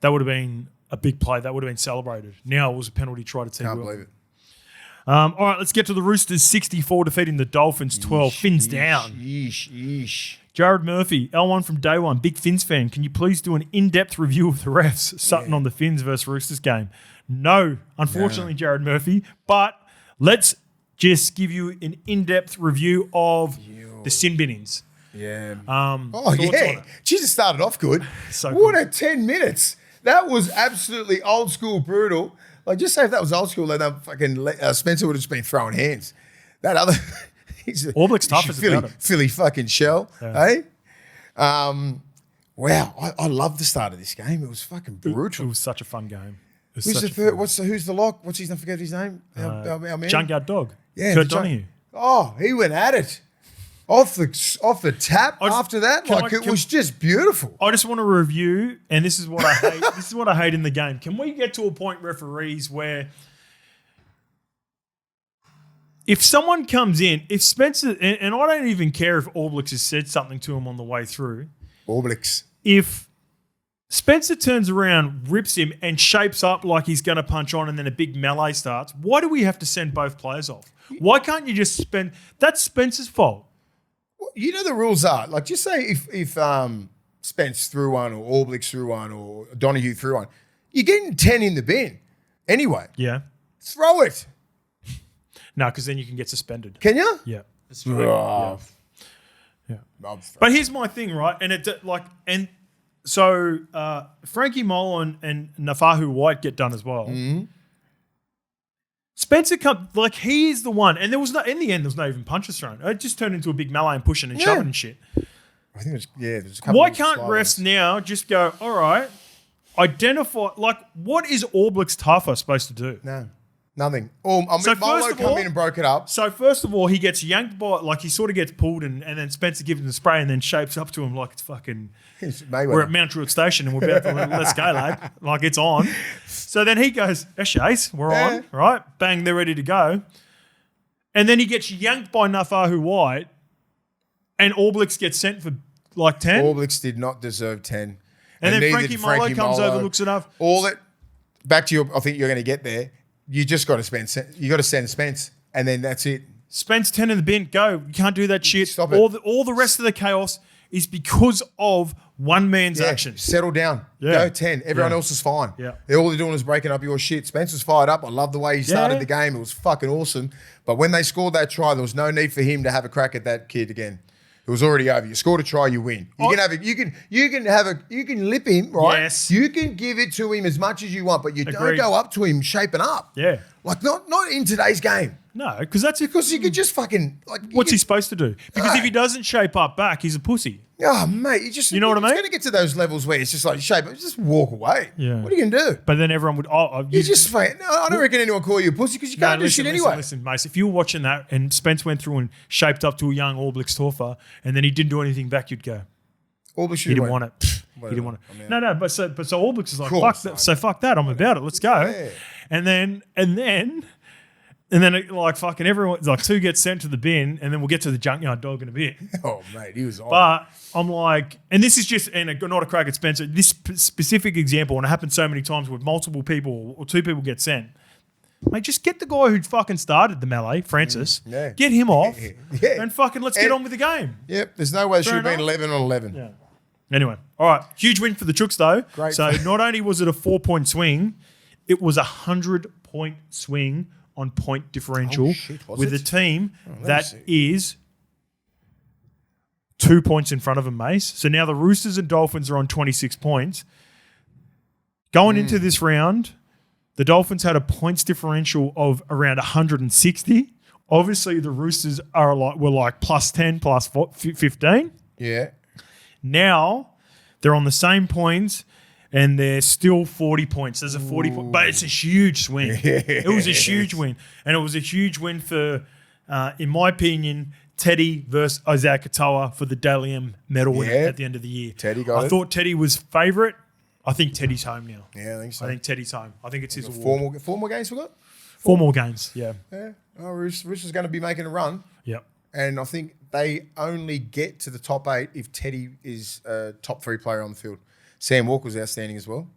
that would have been a big play. That would have been celebrated. Now it was a penalty try to T. Can't believe it. All right, let's get to the Roosters 64 defeating the Dolphins 12. Fins down. Yeesh. Jared Murphy, L1 from day one, big Fins fan. Can you please do an in-depth review of the refs? Sutton on the Fins versus Roosters game. No, unfortunately, Jared Murphy. But let's just give you an in-depth review of the sin binnings. Yeah. Thoughts on it? Jesus started off good. So what good. a 10 minutes. That was absolutely old school brutal. Like, just say if that was old school, then fucking Spencer would have just been throwing hands. That other... Aublix tough as about him. Philly fucking shell, hey? Wow, I love the start of this game. It was fucking brutal. It was such a fun game. Who's the third? Who's the lock? What's his name? Forget his name. Our man. Junkyard Dog. Yeah, Kurt Donahue. Oh, he went at it. Off the tap after that. It was just beautiful. I just want to review, and this is what I hate. This is what I hate in the game. Can we get to a point, referees, where if someone comes in, if Spencer, and I don't even care if Aublix has said something to him on the way through. Aublix. If Spencer turns around, rips him, and shapes up like he's going to punch on, and then a big melee starts, why do we have to send both players off? Why can't you just spend? That's Spencer's fault. You know the rules are, like, just say if Spence threw one or Aublix threw one or Donahue threw one, you're getting 10 in the bin anyway. Yeah. Throw it. No, because then you can get suspended. Can you? Yeah. That's right. Yeah. But here's my thing, right? So Frankie Mullen and Nafahu White get done as well. Mm-hmm. Spencer he is the one, and there was no. In the end, there was no even punches thrown. It just turned into a big melee and pushing and shoving and shit. I think there's a couple. Why of can't sliders. refs now just go? All right, identify. Like, what is Aublix Taffa supposed to do? No, nothing. Milo first of come all- in and broke it up. So first of all, he gets yanked by, like, he sort of gets pulled, and then Spencer gives him the spray, and then shapes up to him like it's fucking. We're at Mount Druitt Station, and we're about to let's go, lad. Like, it's on. So then he goes, Eshace, we're on, right? Bang, they're ready to go. And then he gets yanked by Nafahu White, and Aublix gets sent for like 10. Aublix did not deserve 10. And then neither Frankie did Molo comes Molo. over, looks it up. Back to your, I think you're going to get there. You just got to you got to send Spence, and then that's it. Spence 10 in the bin, go. You can't do that shit. Stop it. All the rest of the chaos is because of one man's actions. Settle down. Yeah. Go 10. Everyone Yeah. else is fine. Yeah. All they're doing is breaking up your shit. Spence was fired up. I love the way he started the game. It was fucking awesome. But when they scored that try, there was no need for him to have a crack at that kid again. It was already over. You scored a try, you win. You can lip him, right? Yes. You can give it to him as much as you want, but you don't Agreed. go up to him shaping up. Yeah. Like not in today's game. No, because that's Because you could just fucking like what's he supposed to do? Because if he doesn't shape up back, he's a pussy. Oh mate, You know what I mean? It's going to get to those levels where it's just like shape up, just walk away. Yeah. What are you going to do? But then everyone would, You just no, I don't reckon anyone call you a pussy because you can't do shit anyway. Listen, Mace, if you were watching that and Spence went through and shaped up to a young Aublix Torfa and then he didn't do anything back, you'd go, Almost he didn't want it. He didn't want it. No, but so Aublix is like, fuck that. So fuck that. I'm about it. Let's go. Yeah. And then like fucking everyone, like two gets sent to the bin, and then we'll get to the junkyard dog in a bit. Oh mate, he was on. But I'm like, and this is just, not a crack at Spencer, this specific example, and it happens so many times with multiple people or two people get sent. Mate, just get the guy who fucking started the melee, Francis. Yeah. Get him off, Yeah. and fucking let's get on with the game. Yep, there's no way it should have Fair been enough. 11 on 11. Yeah. Anyway, all right, huge win for the Chooks though. Great. So not only was it a 4-point swing, it was a 100-point swing on point differential Oh, shit, was with it? a team me that see. is 2 points in front of them, Mace. So now the Roosters and Dolphins are on 26 points. Going into this round, the Dolphins had a points differential of around 160. Obviously, the Roosters were like plus 10, plus 15. Yeah. Now they're on the same points and they're still 40 points. There's a 40 point, but it's a huge swing. It was a huge win. And it was a huge win for, in my opinion, Teddy versus Isaiah Katoa for the Dally M medal winner at the end of the year. Teddy got I it. thought Teddy was favourite. I think Teddy's home now. Yeah, I think so. I think Teddy's home. I think it's his award. Four more games we got? 4 more games. Yeah. Yeah. Oh, Roosters going to be making a run. Yep. And I think they only get to the top 8 if Teddy is a top 3 player on the field. Sam Walker was outstanding as well.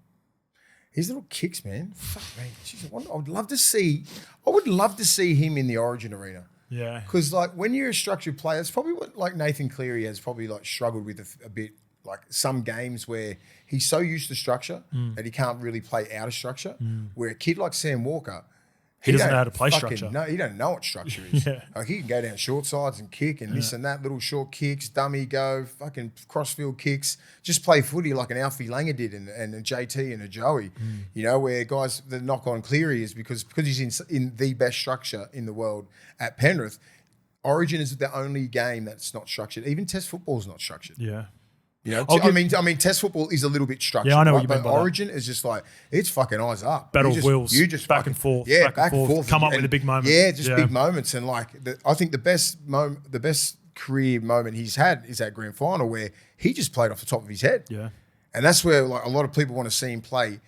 His little kicks, man. Fuck, man. Jeez, I would love to see him in the Origin arena. Yeah. Because, like, when you're a structured player, it's probably what, like, Nathan Cleary has probably, like, struggled with a bit. Like, some games where he's so used to structure that he can't really play out of structure. Where a kid like Sam Walker, He doesn't know how to play structure. No, he don't know what structure is. Yeah. Like, he can go down short sides and kick and this and that, little short kicks, dummy go, fucking crossfield kicks. Just play footy like an Alfie Langer did and a JT and a Joey. You know, where guys, the knock on Cleary is because he's in the best structure in the world at Penrith. Origin is the only game that's not structured. Even Test football is not structured. Yeah. You know, I mean, Test football is a little bit structured. Yeah, I know what right? you mean But by that. Origin is just like, it's fucking eyes up. Battle of wills. You just back fucking, and forth. Yeah, back and forth. Come up with a big moment. Yeah, just big moments. And like, I think the best career moment he's had is that grand final where he just played off the top of his head. Yeah. And that's where like a lot of people want to see him play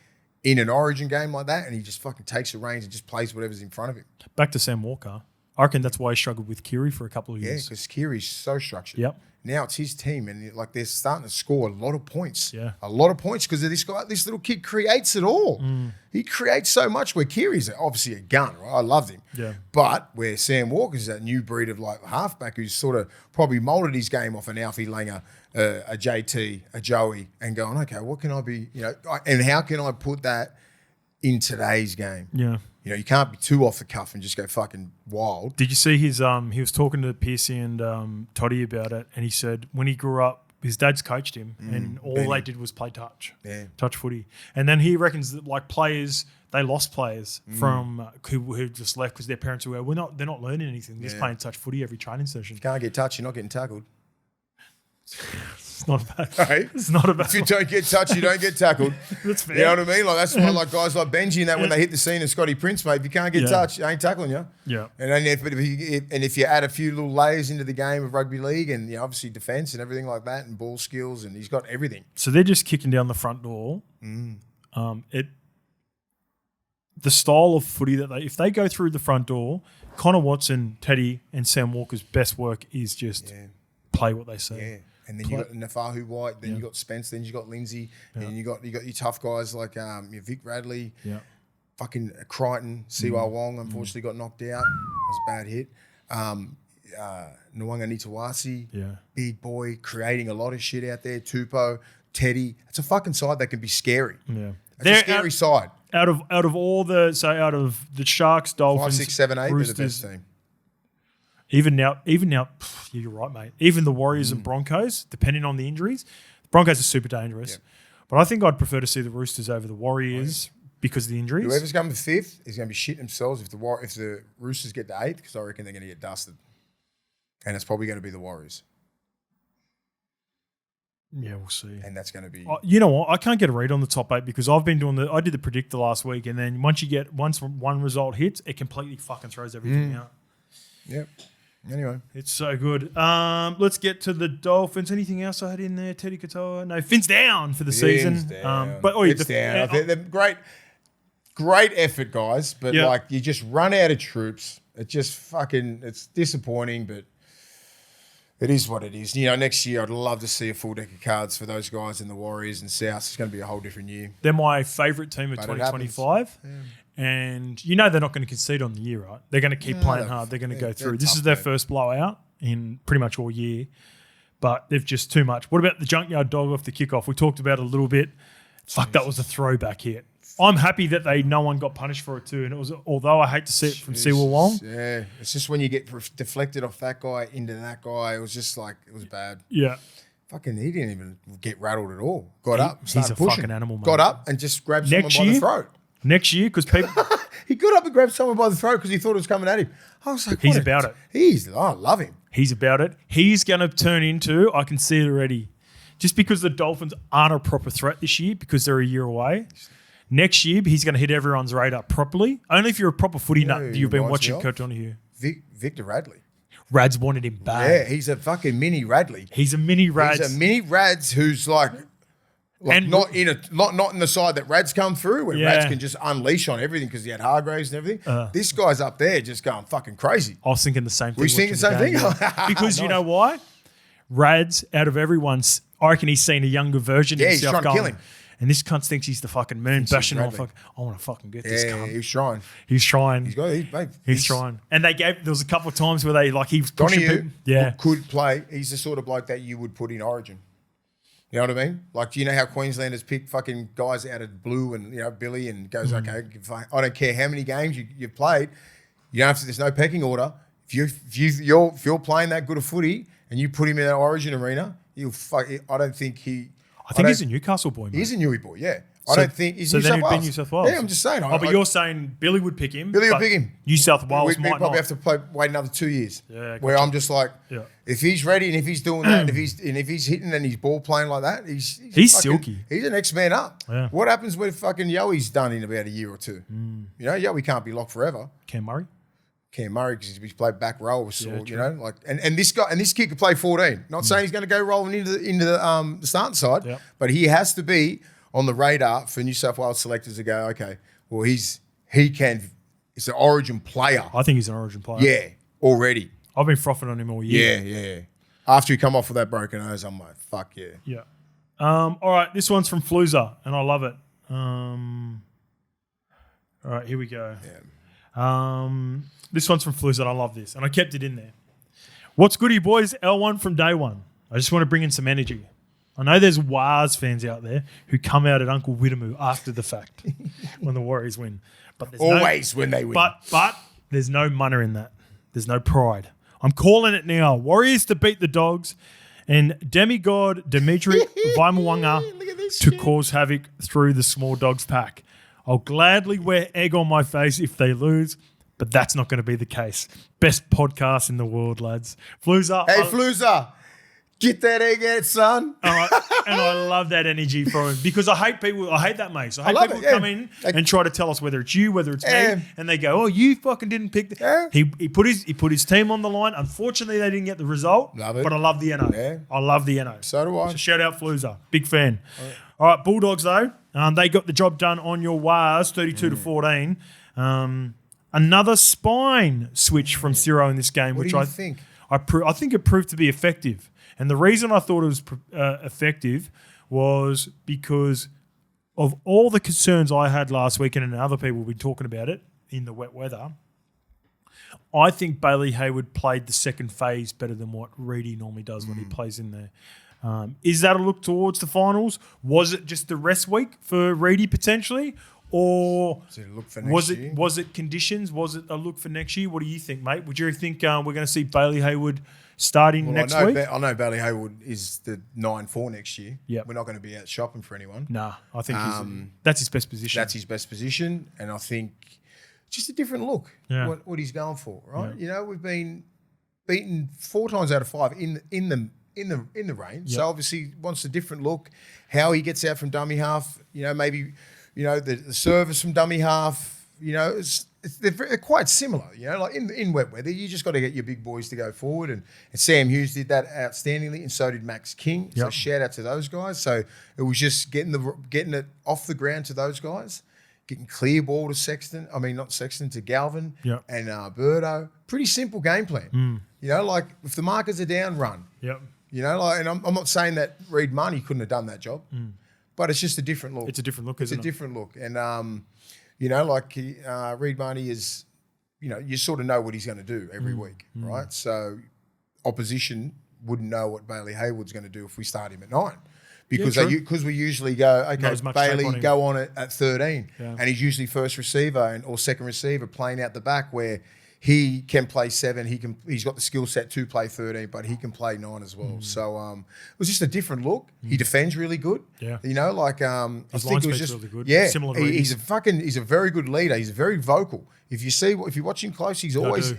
in an Origin game like that, and he just fucking takes the reins and just plays whatever's in front of him. Back to Sam Walker. I reckon that's why he struggled with Kiri for a couple of Yeah, years. because Kiri's so structured. Yep. Now it's his team, and like they're starting to score a lot of points. Yeah. A lot of points because this guy, this little kid creates it all. He creates so much where Kiri's obviously a gun, right? I loved him. Yeah. But where Sam Walker's that new breed of like halfback who's sort of probably molded his game off an Alfie Langer, a JT, a Joey, and going, okay, what can I be, you know, and how can I put that in today's game? Yeah. You know, you can't be too off the cuff and just go fucking wild. Did you see his? He was talking to Piercy and Toddy about it, and he said when he grew up, his dad's coached him, and all they did was play touch, touch footy. And then he reckons that like players, they lost players from who just left because their parents were they're not learning anything. They're just playing touch footy every training session. You can't get touched, you're not getting tackled. It's not about. Hey? It's not about. If you don't get touched, you don't get tackled. That's fair. You know what I mean? Like that's why, like guys like Benji and that when they hit the scene and Scotty Prince, mate, if you can't get touched, I ain't tackling you. Yeah. And then if you add a few little layers into the game of rugby league and you know, obviously defence and everything like that and ball skills and he's got everything. So they're just kicking down the front door. The style of footy that if they go through the front door, Connor Watson, Teddy, and Sam Walker's best work is just play what they say. Yeah. And then you got Nafahu White, then you got Spence, then you got Lindsay, then you got your tough guys like Vic Radley, fucking Crichton, Siwa Wong unfortunately got knocked out. That was a bad hit. Nwanga Nitawasi, big boy, creating a lot of shit out there. Tupou, Teddy. It's a fucking side that can be scary. Yeah. It's a scary side. Out of the Sharks, Dolphins, 5, 6, 7, 8, Roosters, they're the best team. Even now, you're right, mate. Even the Warriors and Broncos, depending on the injuries, the Broncos are super dangerous. Yep. But I think I'd prefer to see the Roosters over the Warriors because of the injuries. Whoever's coming fifth is going to be shitting themselves if the Roosters get to 8th because I reckon they're going to get dusted. And it's probably going to be the Warriors. Yeah, we'll see. And that's going to be... You know what? I can't get a read on the top 8 because I've been doing I did the predictor last week, and then once one result hits, it completely fucking throws everything out. Yep. Anyway. It's so good. Let's get to the Dolphins. Anything else I had in there? Teddy Katoa? No, Finn's down for the season. Down. But it's down. They're great effort, guys. But like you just run out of troops. It just fucking it's disappointing, but it is what it is. You know, next year I'd love to see a full deck of cards for those guys in the Warriors and South. It's going to be a whole different year. They're my favourite team of 2025. And you know they're not going to concede on the year, right? They're going to keep playing hard. They're going to go through. This is their first blowout in pretty much all year, but they've just too much. What about the junkyard dog off the kickoff? We talked about it a little bit. Fuck, that was a throwback hit. I'm happy that no one got punished for it too. And it was, although I hate to see it from Siwa Wong. Yeah, it's just when you get deflected off that guy into that guy, it was just like, it was bad. Yeah. Fucking, he didn't even get rattled at all. Got up, started he's a pushing. fucking animal, mate. Got up and just grabbed someone by the throat. Next year, because people... He got up and grabbed someone by the throat because he thought it was coming at him. I was like, he's about it. I love him. He's about it. He's going to turn into, I can see it already, just because the Dolphins aren't a proper threat this year because they're a year away. Next year, he's going to hit everyone's radar properly. Only if you're a proper footy nut you've been watching Coach Donahue. Victor Radley. Rad's wanted him bad. Yeah, he's a fucking mini Radley. He's a mini Rads. He's a mini Rads who's like, Like And- not in the side that Rad's come through, where Yeah. Rad's can just unleash on everything because he had Hargraves and everything. This guy's up there just going fucking crazy. I was thinking the same thing. Were you thinking the watching same game, thing? yeah. Because you Nice. know why? Rad's out of everyone's. I reckon he's seen a younger version. Yeah, of he's himself trying to kill going, him. And this cunt thinks he's the fucking moon, bashing on. Bradley. I want to fucking get this Yeah, cunt. he's trying. He's trying. He's trying. And there was a couple of times where he was pushing Donahue people. Yeah. could play. He's the sort of bloke that you would put in Origin. You know what I mean? Like, do you know how Queenslanders pick fucking guys out of blue and, Billy and goes, okay, I don't care how many games you've played. You don't have to, there's no pecking order. If you're playing that good a footy and you put him in that Origin arena, I don't think he... I think he's a Newcastle boy, mate. He's a Newy boy, yeah. I don't think he's so New then South he'd be Wales. New South Wales. Yeah, I'm just saying. But you're saying Billy would pick him. Billy would but pick him. New South Wales we might probably not. have to wait another 2 years. Yeah, where gotcha. I'm just like, Yeah. if he's ready and if he's doing that and if he's hitting and he's ball playing like that, he's He's fucking- silky. He's an next man up. Yeah. What happens when fucking Yoey's done in about a year or two? Yoey can't be locked forever. Cam Murray. Cam Murray because he's played back row or so, true. like and this kid could play 14. Not saying he's going to go rolling into the starting side, Yep. but he has to be on the radar for New South Wales selectors to go, okay, well he's an Origin player. I think he's an Origin player. Yeah, already. I've been frothing on him all year. Yeah. After you come off with that broken nose, I'm like, fuck yeah. Yeah. All right, this one's from Floozer, and I love it. All right, here we go. This one's from Floozer, and I love this, and I kept it in there. What's goody, boys? L1 from day one. I just want to bring in some energy. I know there's Wars fans out there who come out at Uncle Widdamoo after the fact when the Warriors win. But there's Always when they win. But there's no munner in that. There's no pride. I'm calling it now. Warriors to beat the Dogs and demigod Dimitri Vaimawanga to cause havoc through the small Dogs pack. I'll gladly wear egg on my face if they lose, but that's not going to be the case. Best podcast in the world, lads. Floozer. Hey, Floozer, get that egg out, son. And I love that energy from him because I hate that, mate. I hate love people it, yeah. come in and try to tell us whether it's you, whether it's Yeah. me, and they go, "Oh, you fucking didn't pick." Yeah. He put his team on the line. Unfortunately, they didn't get the result. Love it. But I love the NO. Yeah. I love the NO. So do I. So shout out Floozer, big fan. All right, Bulldogs though, they got the job done on your Wars, 32-14. Another spine switch from Ciro in this game, What which do you I think? I think it proved to be effective. And the reason I thought it was effective was because of all the concerns I had last weekend, and other people have been talking about it in the wet weather. I think Bailey Hayward played the second phase better than what Reedy normally does when he plays in there. Is that a look towards the finals? Was it just the rest week for Reedy potentially? Or Is it a look for next year? was it conditions? Was it a look for next year? What do you think, mate? Would you think we're going to see Bailey Hayward starting next week? I know Bailey Hayward is the 9-4 next year. Yep. We're not going to be out shopping for anyone. Nah, I think that's his best position. That's his best position, and I think just a different look. Yeah. What he's going for, right? We've been beaten 4 times out of 5 in the rain. So obviously wants a different look. How he gets out from dummy half, maybe the service from dummy half. They're quite similar. Like in wet weather, you just got to get your big boys to go forward, and Sam Hughes did that outstandingly, and so did Max King. So shout out to those guys. So it was just getting it off the ground to those guys. Getting clear ball to Sexton. I mean, not Sexton, to Galvin and Birdo. Pretty simple game plan. Like if the markers are down, run. Yep. And I'm not saying that Reed Marnie couldn't have done that job, but it's just a different look. It's a different look, It's isn't a it? different look. And, Reed Marnie is, you sort of know what he's going to do every week, right? So opposition wouldn't know what Bailey Hayward's going to do if we start him at 9. Because we usually go, okay, as much tape on Bailey, him. go on it at 13. Yeah. And he's usually first receiver or second receiver playing out the back where he can play 7. He's got the skill set to play 13, but he can play 9 as well. So it was just a different look. He defends really good. Yeah. I His think line it was speed's just really good. Yeah. Similar to Reedy's. He's a very good leader. He's very vocal. If you watch him close, he's always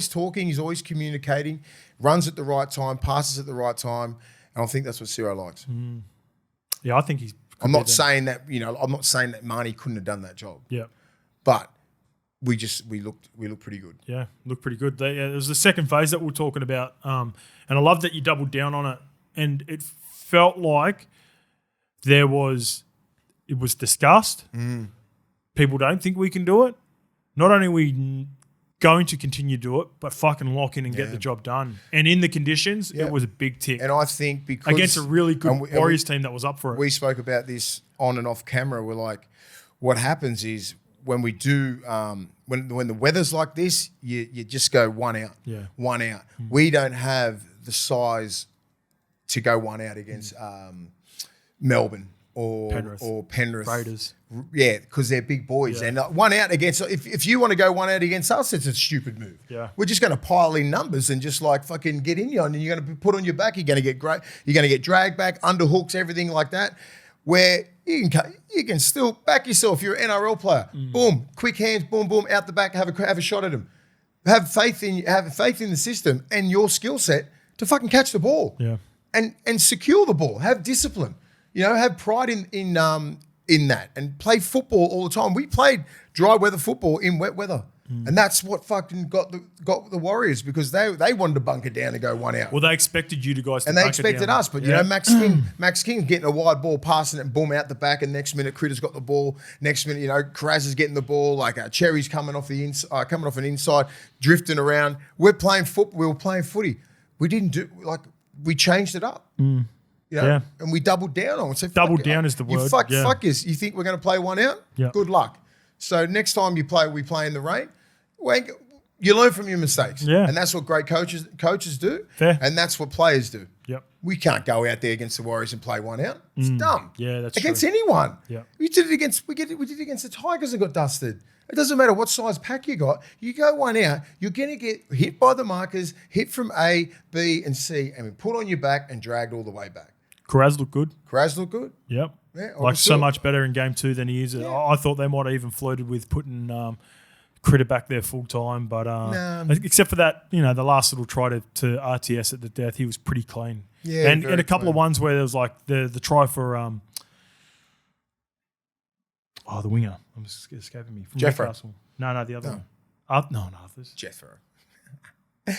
talking. He's always communicating. Runs at the right time. Passes at the right time. And I think that's what Ciro likes. Yeah, I think he's. I'm not saying that Marnie couldn't have done that job. Yeah. But we looked pretty good. Yeah, looked pretty good. It was the second phase that we were talking about, and I love that you doubled down on it. And it felt like it was discussed. People don't think we can do it. Not only are we going to continue to do it, but fucking lock in and get the job done. And in the conditions, it was a big tick. And I think because against a really good Warriors team that was up for it. We spoke about this on and off camera. We're like, what happens is when we do, when the weather's like this, you just go one out. Yeah. One out. We don't have the size to go one out against Melbourne or Penrith. Raiders. Yeah, because they're big boys. And one out against, if you want to go one out against us, it's a stupid move. Yeah. We're just going to pile in numbers and just like fucking get in you, and you're going to be put on your back. You're going to get great. You're going to get dragged back, underhooks, everything like that. Where you can still back yourself. You're an NRL player. Boom, quick hands, boom, boom, out the back. Have a shot at him. Have faith in the system and your skill set to fucking catch the ball. Yeah. And secure the ball. Have discipline. You know, have pride in that, and play football all the time. We played dry weather football in wet weather, and that's what fucking got the Warriors, because they wanted to bunker down and go one out. Well, they expected you guys to and they bunker expected down. us, but you know, Max King getting a wide ball, passing it, and boom, out the back, and next minute Critter's got the ball. Next minute, you know, Carraz is getting the ball. Like Cherry's coming off an inside, drifting around. We were playing footy. We didn't do we changed it up. You know, and we doubled down on it. So double down is the word. Fuck us. You think we're going to play one out? Yeah. Good luck. So next time we play in the rain. You learn from your mistakes. Yeah. And that's what great coaches do. Fair. And that's what players do. Yep. We can't go out there against the Warriors and play one out. It's dumb. Yeah, that's against true. anyone. Yeah. We did it against the Tigers and got dusted. It doesn't matter what size pack you got. You go one out, you're going to get hit by the markers, hit from A, B, and C, and put on your back and dragged all the way back. Carraz looked good. Carraz looked good. Yep. Yeah, like so much better in game 2 than he is. I thought they might have even flirted with putting Critter back there full time, but except for that, you know, the last little try to RTS at the death, he was pretty clean. Yeah, and a couple of ones where there was like the try for the winger. I'm escaping me from Jeffro. Newcastle. No, the other one. No, this Jeffro.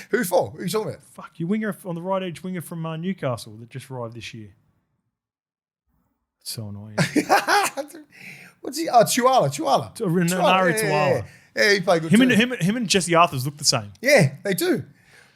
Who for? Who are you talking about? Fuck, your winger on the right edge winger from Newcastle that just arrived this year. It's so annoying. What's he? Oh, Tuala. Nari Tuala. Yeah, he played good Him and Jesse Arthurs look the same. Yeah, they do.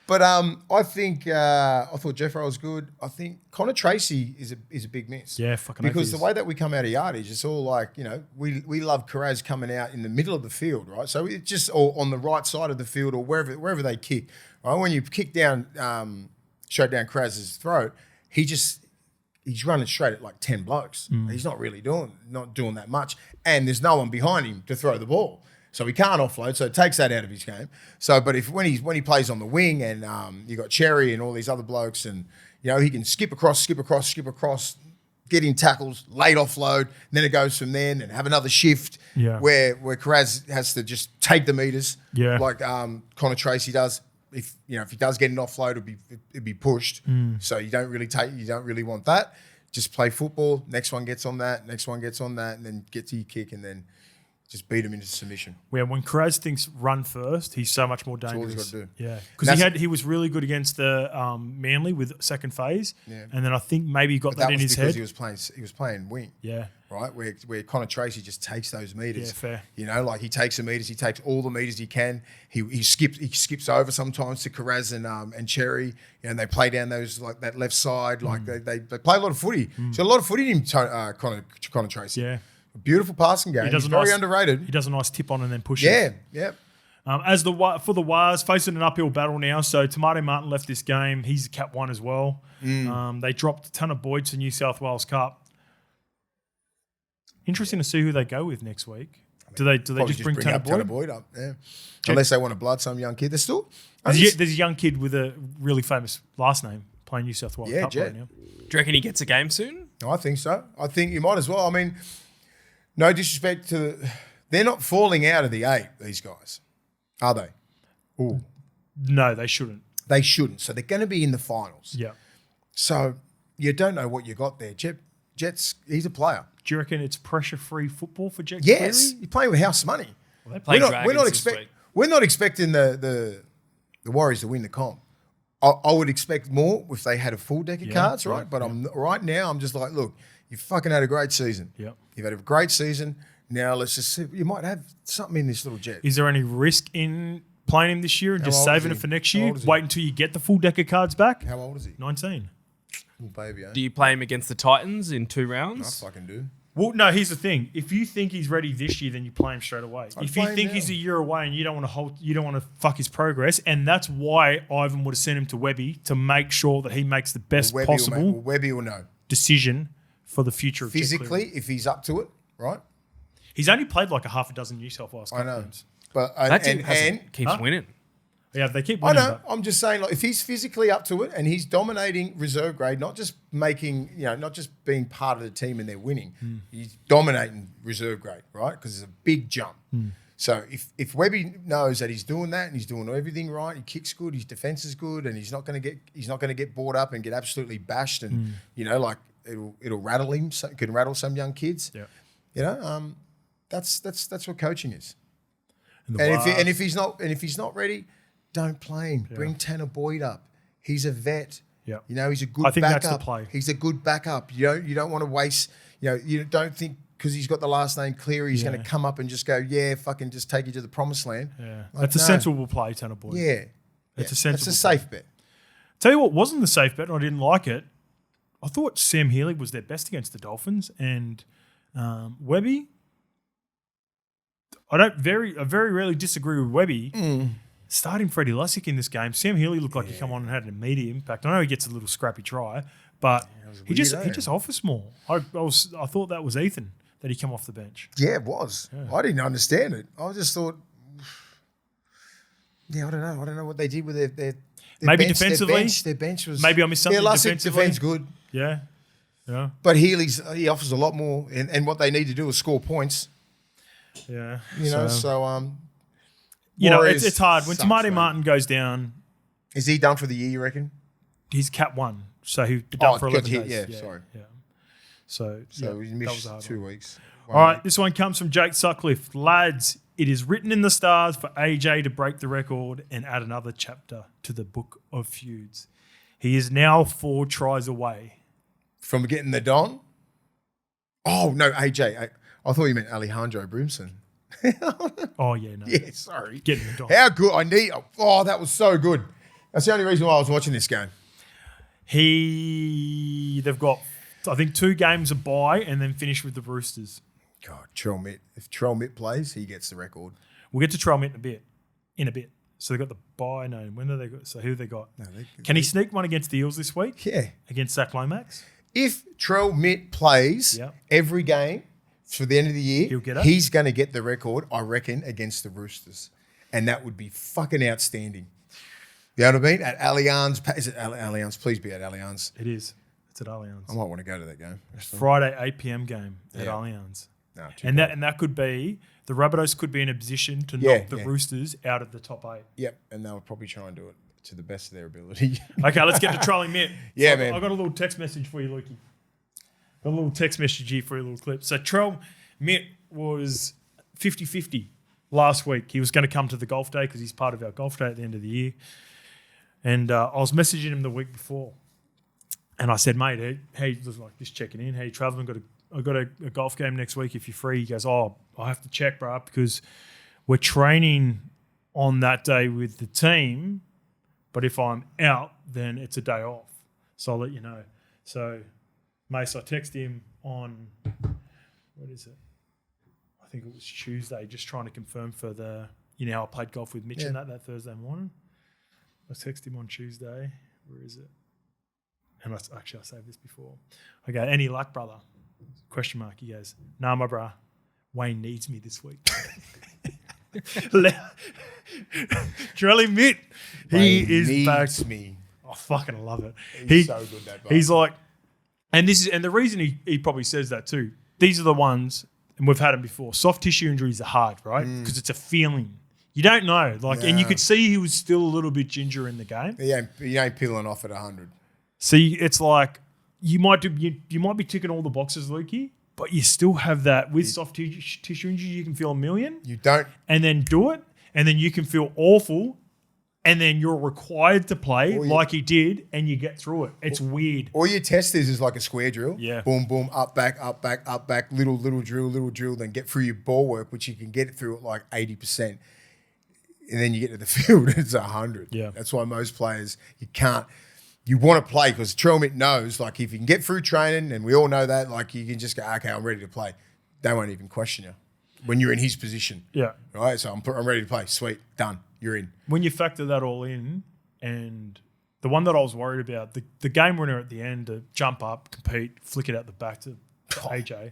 But I think I thought Jeffro was good. I think Connor Tracy is a big miss. Yeah, fucking because the way that we come out of yardage, it's all like, you know, we love Carraz coming out in the middle of the field, right? So it's just or on the right side of the field or wherever they kick. Right? When you kick down, straight down Carraz's throat, he's running straight at like 10 blokes. He's not really doing that much, and there's no one behind him to throw the ball. So he can't offload, so it takes that out of his game. So, but when he plays on the wing, and you got Cherry and all these other blokes, and you know he can skip across, get in tackles, late offload, and then it goes from there, and have another shift where Carraz has to just take the meters, like Connor Tracy does. If he does get an offload, it'd be pushed. So you don't really want that. Just play football. Next one gets on that. And then get to your kick, and then just beat him into submission. Yeah, when Carraz thinks run first, he's so much more dangerous. That's all he's got to do. Yeah, because he was really good against the Manly with second phase, and then I think maybe he got that in his head. He was playing wing. Yeah, right. Where Connor Tracy just takes those meters. Yeah, fair. You know, like he takes the meters. He takes all the meters he can. He skips over sometimes to Carraz and Cherry. And they play down those like that left side. Like they play a lot of footy. So a lot of footy in Connor Tracy. Yeah. Beautiful passing game. He's very underrated. He does a nice tip on and then push it. For the Wires, facing an uphill battle now. So Tomato Martin left this game. He's Cap 1 as well. They dropped a ton of Boyd to New South Wales Cup. Interesting to see who they go with next week. Do they just bring Tanner Boyd up? Yeah. Unless they want to blood some young kid. There's still there's a young kid with a really famous last name playing New South Wales Cup right now. Do you reckon he gets a game soon? No, I think so. I think you might as well. I mean, no disrespect they're not falling out of the 8, these guys, are they? Ooh. No, they shouldn't. They shouldn't. So they're going to be in the finals. Yeah. So you don't know what you got there. Jets, he's a player. Do you reckon it's pressure-free football for Jets? Yes. You're playing with house money. Well, we're not expecting the Warriors to win the comp. I would expect more if they had a full deck of cards, right? right, But right now, I'm just like, look, you fucking had a great season. Yep. You've had a great season. Now let's just see. You might have something in this little jet. Is there any risk in playing him this year and just old is saving it he? for next How year? old is he? Wait until you get the full deck of cards back? How old is he? 19. Little baby, eh? Do you play him against the Titans in 2 I rounds? fucking do. Well, no, here's the thing. If you think he's ready this year, then you play him straight away. I'd If you play him think now. he's a year away and you don't want to fuck his progress, and that's why Ivan would have sent him to Webby to make sure that he makes the best possible Webby will know. decision for the future of Jet Physically, Cleary. if he's up to it, right? He's only played like a half a dozen New South Wales Cup I know. games. But That team keeps Huh? winning. Yeah, they keep I winning. know. I'm just saying, like, if he's physically up to it and he's dominating reserve grade, not just making, not just being part of the team and they're winning, he's dominating reserve grade, right? Because it's a big jump. So if Webby knows that he's doing that and he's doing everything right, he kicks good, his defense is good, and he's not going to get brought up and get absolutely bashed, and like it'll rattle him. So it can rattle some young kids. Yeah. That's what coaching is. And If he's not ready, don't play him. Bring Tanner Boyd up. He's a vet. Yeah. He's a good I think backup. that's the play. He's a good backup. You don't want to waste. You don't think because he's got the last name Cleary, he's going to come up and just go, fucking just take you to the promised land. Yeah. Like, That's a no. sensible play, Tanner Boyd. Yeah, It's a sensible It's a safe bet. Tell you what wasn't the safe bet, and I didn't like it. I thought Sam Healy was their best against the Dolphins, and Webby. I very rarely disagree with Webby. Starting Freddie Lussick in this game, Sam Healy looked like he come on and had an immediate impact. I know he gets a little scrappy try, but he just offers more. I thought that was Ethan that he come off the bench. Yeah, it was. Yeah. I didn't understand it. I just thought, I don't know. I don't know what they did with their maybe bench, defensively. Their bench was maybe I missed something defensively. Defense good. Yeah. But he offers a lot more, and what they need to do is score points. Yeah. Warriors it's hard when sucks, Tamati man. Martin goes down. Is he done for the year? You reckon? He's cap 1, so he's done for 11 days. Yeah, sorry. Yeah. So he that was a missed hard 2 one. weeks. All right, this one comes from Jake Sutcliffe. Lads, it is written in the stars for AJ to break the record and add another chapter to the book of feuds. He is now 4 tries away. From getting the Don? Oh, no, AJ. I thought you meant Alejandro Brimson. Oh, yeah, no. Yeah, sorry. Getting the dog. How good. That was so good. That's the only reason why I was watching this game. They've got, I think, 2 games of bye and then finish with the Roosters. God, Trell Mitt. If Trell Mitt plays, he gets the record. We'll get to Trell Mitt in a bit. So they've got the bye. No, when do they got? So who have they got? Can he sneak one against the Eels this week? Yeah. Against Zach Lomax? If Trell Mitt plays every game for the end of the year, he's going to get the record, I reckon, against the Roosters. And that would be fucking outstanding. You know what I mean? At Allianz. Is it Allianz? Please be at Allianz. It is. It's at Allianz. I might want to go to that game. Friday, 8 p.m. game at Allianz. No, and that could be, the Rabbitohs could be in a position to knock the Roosters out of the top 8. Yep, and they'll probably try and do it to the best of their ability. Okay, let's get to trolling Mitt. Yeah, so man. I got a little text message for you, Lukey. Got a little text message here for a little clip. So Trell Mitt was 50-50 last week. He was going to come to the golf day because he's part of our golf day at the end of the year. And I was messaging him the week before. And I said, mate, hey, just checking in. Hey, traveling, I've got a golf game next week if you're free. He goes, I have to check, bro, because we're training on that day with the team. But if I'm out, then it's a day off. So I'll let you know. So, Mace, I texted him on, what is it? I think it was Tuesday, just trying to confirm for the, how I played golf with Mitch and that Thursday morning. I texted him on Tuesday. Where is it? And I saved this before. I go, any luck, brother? Question mark. He goes, nah, my brah. Wayne needs me this week. Trelly Mitt. He is back. Me. I fucking love it. He's so good, that guy. He's like, and the reason he probably says that too, these are the ones, and we've had them before, soft tissue injuries are hard, right? Because it's a feeling. You don't know. And you could see he was still a little bit ginger in the game. He ain't peeling off at 100. See, it's like you might be ticking all the boxes, Lukey, but you still have that with soft tissue injury. You can feel a million. You don't. And then do it, and then you can feel awful, and then you're required to play Or you- like he did, and you get through it. It's weird. All your test is like a square drill. Yeah. Boom, boom, up, back, little drill, then get through your ball work, which you can get through at like 80%. And then you get to the field, it's 100. Yeah. That's why most players, you want to play because Trail Mitt knows, like, if you can get through training, and we all know that, like, you can just go, okay, I'm ready to play. They won't even question you when you're in his position. Yeah. Right? So I'm ready to play. Sweet. Done. You're in. When you factor that all in, and the one that I was worried about, the game winner at the end to jump up, compete, flick it out the back to AJ.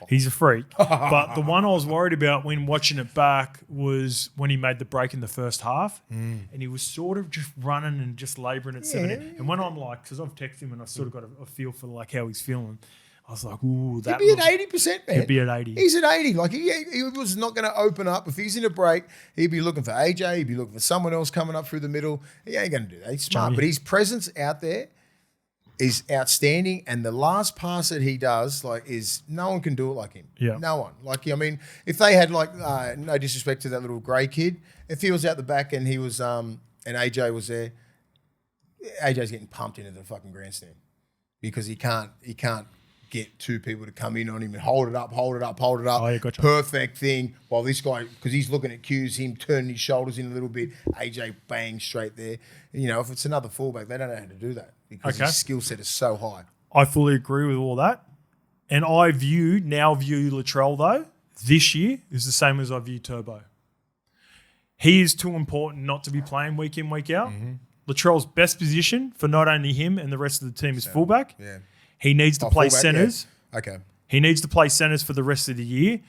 He's a freak. But the one I was worried about when watching it back was when he made the break in the first half, and he was sort of just running and just labouring at 70. And when I'm like, because I've texted him and I've sort of got a feel for like how he's feeling, I was like, ooh, that He'd be looks- at 80%, man. He'd be at 80. He's at 80. Like, he was not going to open up. If he's in a break, he'd be looking for AJ. He'd be looking for someone else coming up through the middle. He ain't going to do that. He's smart. Johnny. But his presence out there is outstanding. And the last pass that he does, like, is no one can do it like him. Yeah. No one. Like, I mean, if they had, like, no disrespect to that little grey kid, if he was out the back and he was, and AJ was there, AJ's getting pumped into the fucking grandstand because he can't get two people to come in on him and hold it up. Oh, yeah, gotcha. Perfect thing. While this guy, because he's looking at cues, him turning his shoulders in a little bit, AJ bang straight there. And, you know, if it's another fullback, they don't know how to do that because Okay. his skill set is so high. I fully agree with all that. And I now view Latrell, though, this year is the same as I view Turbo. He is too important not to be playing week in, week out. Latrell's best position for not only him and the rest of the team is fullback. Yeah. He needs to play Fullback, centres. yeah. Okay. He needs to play centres for the rest of the year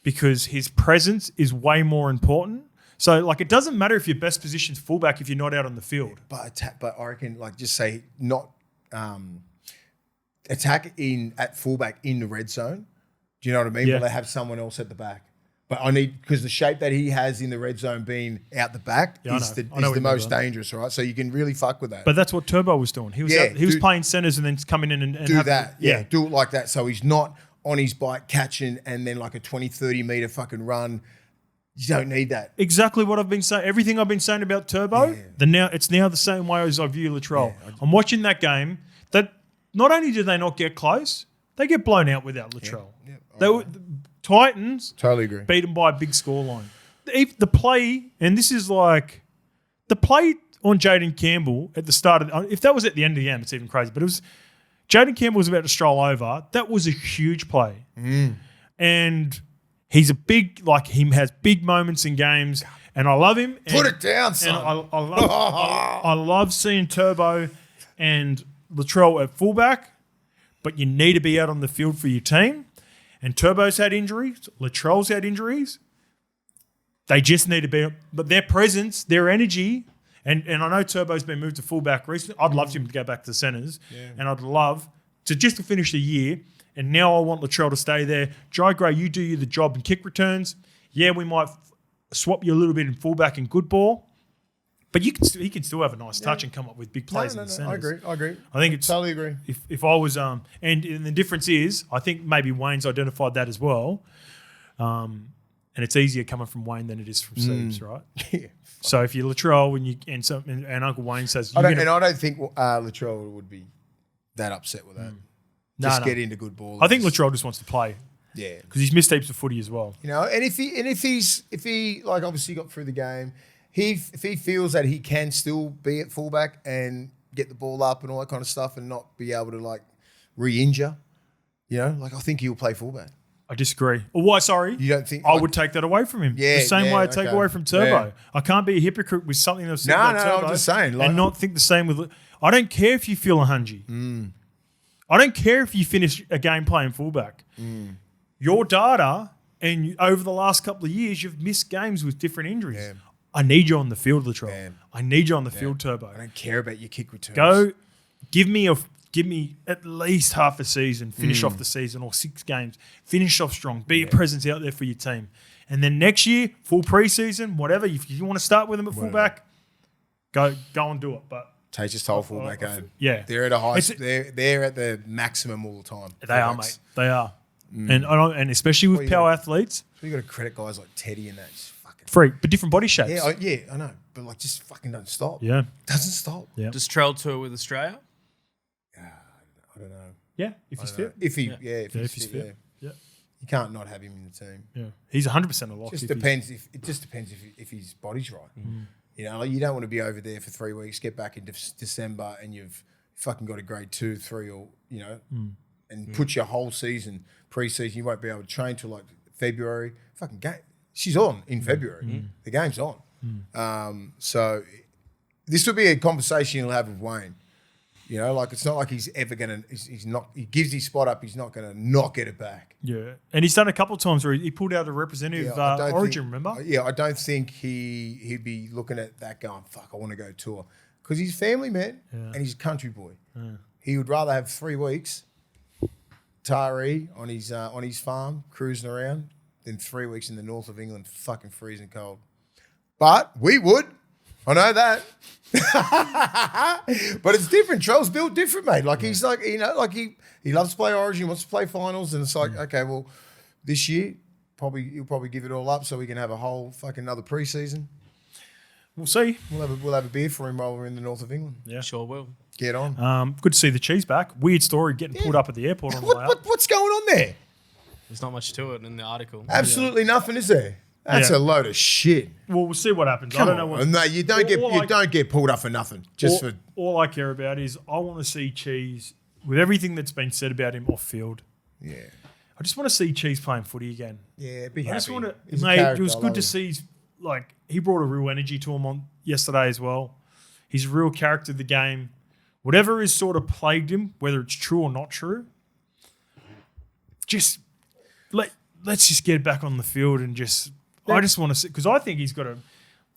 because his presence is way more important. So, like, it doesn't matter if your best position's fullback if you're not out on the field. But I reckon, like, just say not attack at fullback in the red zone. Do you know what I mean? Yeah. But they have someone else at the back. But I need, because the shape that he has in the red zone being out the back Yeah, I is know. the, I know is what the you mean most by that. dangerous, right? So you can really fuck with that. But that's what Turbo was doing. He was Yeah, he was do- playing centres and then coming in and do having- that. Yeah. Do it like that. So he's not on his bike catching and then like a 20, 30 meter fucking run. You don't need that. Exactly what I've been saying. Everything I've been saying about Turbo, it's now the same way as I view Latrell. I'm watching that game. That not only do they not get close, they get blown out without Latrell. Yeah. They were Titans Totally agree. beaten by a big scoreline. The play, and this is like the play on Jaden Campbell at the start of. If that was at the end of the game, it's even crazy. But it was Jaden Campbell was about to stroll over. That was a huge play, and he's a big he has big moments in games, and I love him. Put and- it down, And son. I love seeing Turbo and Latrell at fullback, but you need to be out on the field for your team. And Turbo's had injuries. Latrell's had injuries. They just need to be, but their presence, their energy, and I know Turbo's been moved to fullback recently. I'd love him to go back to the centres, and I'd love to finish the year. And now I want Latrell to stay there. Jai Gray, you do the job in kick returns. Yeah, we might swap you a little bit in fullback and good ball, but he can still have a nice touch and come up with big plays in the centres. I agree. I think it's Totally agree. if I was and the difference is I think maybe Wayne's identified that as well, and it's easier coming from Wayne than it is from Siebes, right? Yeah. So if you're Latrell and Uncle Wayne says I don't think Latrell would be that upset with that. Just get into good ball. I think Latrell just wants to play Yeah. because he's missed heaps of footy as well. You know, and if he like obviously got through the game, if he feels that he can still be at fullback and get the ball up and all that kind of stuff and not be able to like re-injure, you know, like I think he'll play fullback. I disagree. Oh, why? Sorry, You don't think? I would take that away from him. Yeah, the same yeah, way I take okay. away from Turbo. Yeah. I can't be a hypocrite with something that's No, about no, Turbo I'm just saying, like- and not think the same with. I don't care if you feel a hungy. I don't care if you finish a game playing fullback. Your data and over the last couple of years, you've missed games with different injuries. Yeah. I need you on the field, Latrell. Yeah. I need you on the field, Turbo. I don't care about your kick returns. Go, give me at least half a season, finish off the season or 6 games, finish off strong, be a presence out there for your team. And then next year, full preseason, whatever, if you want to start with them at fullback, go and do it. But Take just whole fullback game. yeah. They're at a high. It's- They're at the maximum all the time. they are, fullbacks. mate. They are. And especially with Well, power yeah. athletes, So you got to credit guys like Teddy and that. Just fucking. freak, but different body shapes. Yeah, I know. but like just fucking don't stop. Yeah. Doesn't stop. Yeah. Does Trell tour with Australia? I don't know. Yeah, if he's fit. If he, Yeah. if he's fit. Yeah. You can't not have him in the team. Yeah. He's 100% a lock. Just if he's- depends it just depends if his body's right. You know, like you don't want to be over there for 3 weeks, get back in December, and you've fucking got a grade 2, 3, or you know, and put your whole season pre-season. You won't be able to train till like February. Fucking game. She's on in February. The game's on. So this will be a conversation he'll have with Wayne. You know, like it's not like he's ever gonna. He's not. He gives his spot up. He's not gonna not get it back. Yeah. And he's done a couple of times where he pulled out a representative I don't Origin, think- remember? Yeah, I don't think he'd be looking at that going, fuck, I want to go tour. Because he's family man and he's a country boy. He would rather have 3 weeks Taree on his farm cruising around than 3 weeks in the north of England fucking freezing cold. But we would. I know that. But it's different. Trell's built different, mate. Like he's like, you know, like he loves to play Origin, he wants to play finals, and it's like, okay, well, this year he'll probably give it all up so we can have a whole fucking another preseason. We'll see. We'll have a beer for him while we're in the north of England. Yeah. Sure will. Get on. Good to see the cheese back. Weird story getting pulled up at the airport on the way out. What's going on there? There's not much to it in the article. Absolutely nothing, is there? That's Yeah. a load of shit. Well, we'll see what happens. I Come don't know on. what. No, you don't get pulled up for nothing. Just for All I care about is I want to see Cheese with everything that's been said about him off field. yeah, I just want to see Cheese playing footy again. yeah. Be I happy. just want to, He's a mate. It character, was I good love to him. see. Like he brought a real energy to him on yesterday as well. He's a real character of the game. Whatever has sort of plagued him, whether it's true or not true, just let's just get back on the field and just. I just want to see because I think he's got a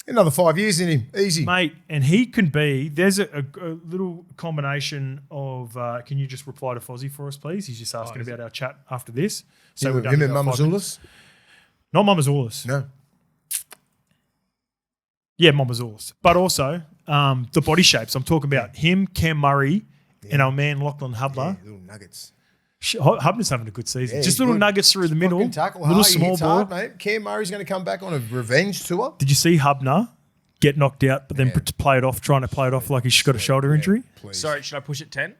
Another 5 years in him, easy. mate, and he can be. There's a little combination of. Can you just reply to Fozzy for us, please? He's just asking about our chat after this. So we're done him with and our 5 minutes. Mamazoulis? Not Mamazoulis. No. Yeah, Mamazoulis. But also the body shapes. I'm talking about him, Cam Murray, and our man Lachlan Hubler. Yeah, little nuggets. Hubner's having a good season. Yeah, just he's little good. nuggets through the middle. Fucking tackle Little hard. small Hits ball. hard, mate. Cam Murray's going to come back on a revenge tour. Did you see Hubner get knocked out, but then play it off, trying to play it off like he's got a shoulder injury? Please. Sorry, should I push it 10?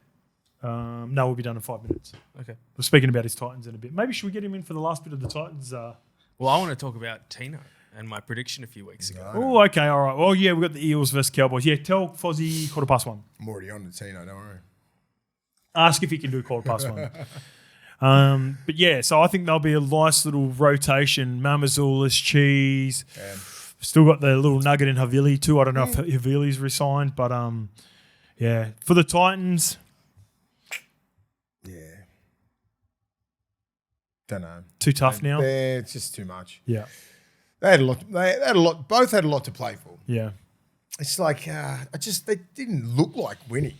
No, we'll be done in 5 minutes. Okay. We're speaking about his Titans in a bit. Maybe should we get him in for the last bit of the Titans? Well, I want to talk about Tino and my prediction a few weeks ago. Oh, okay, all right. Well, yeah, we've got the Eels versus Cowboys. Yeah, tell Fozzy 1:15. I'm already on the Tino, don't worry. Ask if he can do 1:15. But yeah, so I think there'll be a nice little rotation. Mamazoulis, Cheese. Still got the little nugget in Havili too. I don't know if Havili's resigned, but yeah. For the Titans, Yeah. Don't know. too tough now. Yeah, it's just too much. Yeah, They had a lot. They had a lot. Both had a lot to play for. yeah. It's like they didn't look like winning.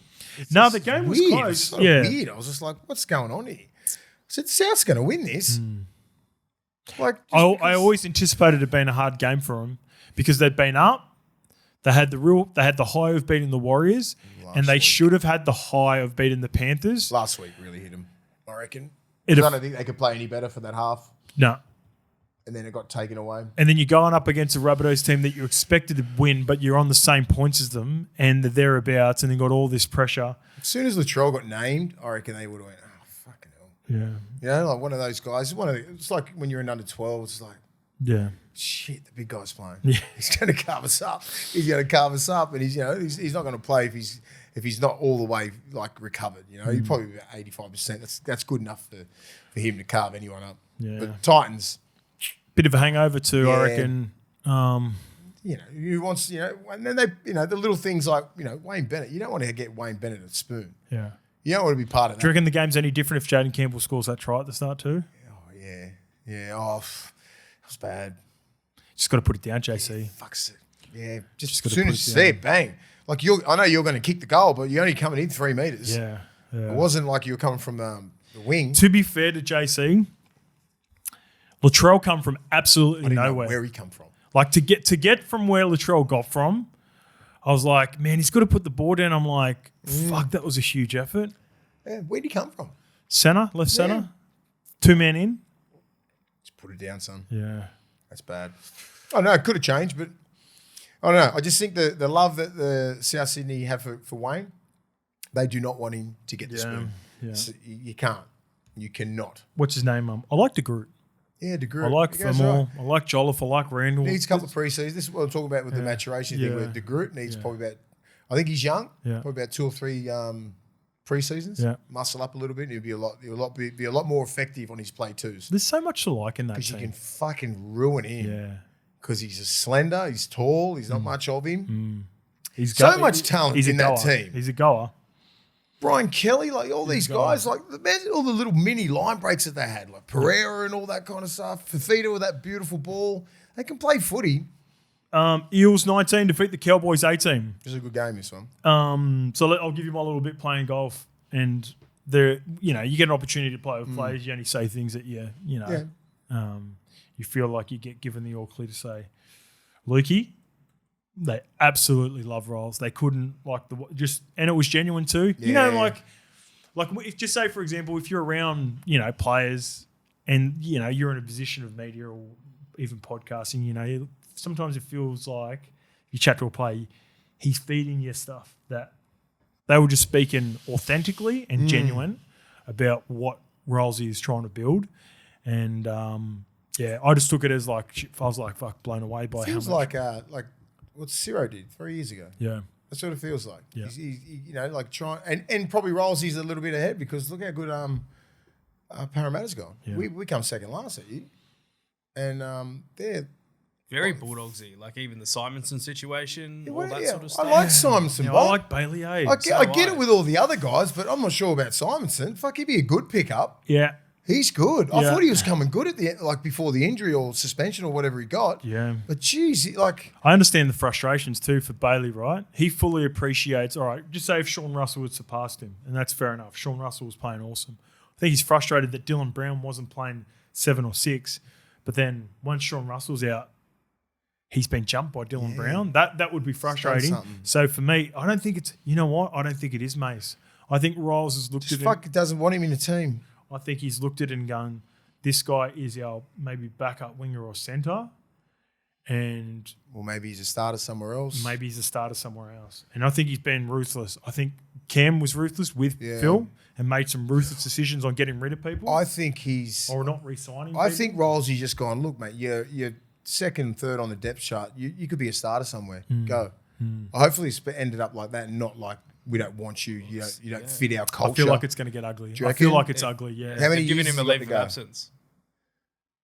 No, the game was Weird. close. It's sort of Yeah. weird. I was just like, what's going on here? I said, South's going to win this. Like, just I because- always anticipated it being a hard game for them because they'd been up. They had the high of beating the Warriors, and they week. should have had the high of beating the Panthers. last week really hit them. I reckon. It- I don't think they could play any better for that half, No. and then it got taken away. And then you're going up against a Rabbitohs team that you expected to win, but you're on the same points as them, and they're thereabouts, and they got all this pressure. As soon as Latrell got named, I reckon they would have went, oh fucking hell. Yeah. You know, like one of those guys. It's like when you're in under 12. It's like, Yeah. shit, the big guy's playing. Yeah. He's going to carve us up. He's going to carve us up, and he's not going to play if he's not all the way like recovered. You know, he's probably about 85%. That's good enough for him to carve anyone up. Yeah. But Titans, Bit of a hangover too, I Yeah. reckon. who wants, and then they, the little things like, Wayne Bennett. You don't want to get Wayne Bennett a spoon. Yeah. You don't want to be part of Do you that. reckon the game's any different if Jaden Campbell scores that try at the start too? Oh yeah, yeah. Oh, that was bad. Just got to put it down, JC. Fuck's it. Yeah, just gotta as soon put as it you see it, bang. Like I know you're going to kick the goal, but you're only coming in 3 meters. Yeah. It wasn't like you were coming from the wing. To be fair to JC, Latrell come from absolutely I didn't know nowhere. where he come from. Like to get from where Latrell got from, I was like, man, he's got to put the ball down. I'm like, fuck, that was a huge effort. Yeah, where'd he come from? Center, left center, 2 men in. Just put it down, son. Yeah. That's bad. Oh no, it could have changed, but I don't know. I just think the love that the South Sydney have for Wayne, they do not want him to get the spoon. Yeah. So you can't. You cannot. What's his name? I like De Groot. Yeah, De Groot. I like He goes Fermor. right. I like Jolliffe. I like Randall. Needs a couple of pre-seasons. This is what I'm talking about with the maturation thing. Where De Groot needs probably about, I think he's young. Yeah. Probably about 2 or 3 pre-seasons. Yeah. Muscle up a little bit. And he'll be a lot more effective on his play twos. There's so much to like in that Because you team. can fucking ruin him. Yeah. Because he's a slender. He's tall. He's not much of him. He's So much talent he's a in that goer. team. He's a goer. Brian Kelly, like all these gone. guys, like imagine all the little mini line breaks that they had, like Pereira and all that kind of stuff. Fafita with that beautiful ball. They can play footy. Eels 19 defeat the Cowboys 18. It was a good game, this one. I'll give you my little bit playing golf, and there, you get an opportunity to play with players. You only say things that you feel like you get given the all clear to say. Lukey, they absolutely love Rolls. They couldn't and it was genuine too. Yeah. Like if just say for example, if you're around players, and you're in a position of media or even podcasting, sometimes it feels like you chat to a player, he's feeding you stuff that they were just speaking authentically and genuine about what Rolsey is trying to build. And I just took it as I was fuck, blown away by Feels how much. like what Ciro did 3 years ago. Yeah. That's what it feels like. Yeah. He's like trying, and probably Rolsey's a little bit ahead because look how good Parramatta's gone. Yeah. We come second last that year. And they're Very Bulldogsy, like even the Simonson situation, all that sort of I stuff. like Simonson, I Bob. like Bailey A. I get it with all the other guys, but I'm not sure about Simonson. Fuck, he'd be a good pickup. Yeah. He's good. I Yeah. thought he was coming good at the end, like before the injury or suspension or whatever he got. Yeah. But geez, I understand the frustrations too for Bailey, right? He fully appreciates, all right, just say if Sean Russell had surpassed him, and that's fair enough. Sean Russell was playing awesome. I think he's frustrated that Dylan Brown wasn't playing 7 or 6, but then once Sean Russell's out, he's been jumped by Dylan Brown. That would be frustrating. something. So for me, I don't think it's, I don't think it is Mace. I think Riles has looked just at it. fuck doesn't want him in the team. I think he's looked at it and gone, this guy is our maybe backup winger or centre, and Or maybe he's a starter somewhere else. maybe he's a starter somewhere else. And I think he's been ruthless. I think Cam was ruthless with Yeah. Phil and made some ruthless decisions on getting rid of people I think he's. or not re-signing I people. think Rolsey's just gone. Look, mate, you're second, third on the depth chart. You could be a starter somewhere. Go. Hopefully, it's ended up like that, and not like we don't want you. You don't fit our culture. I feel like it's going to get ugly. you I feel reckon? like it's ugly, yeah. How many They've given years him a has he got leave to of go? absence.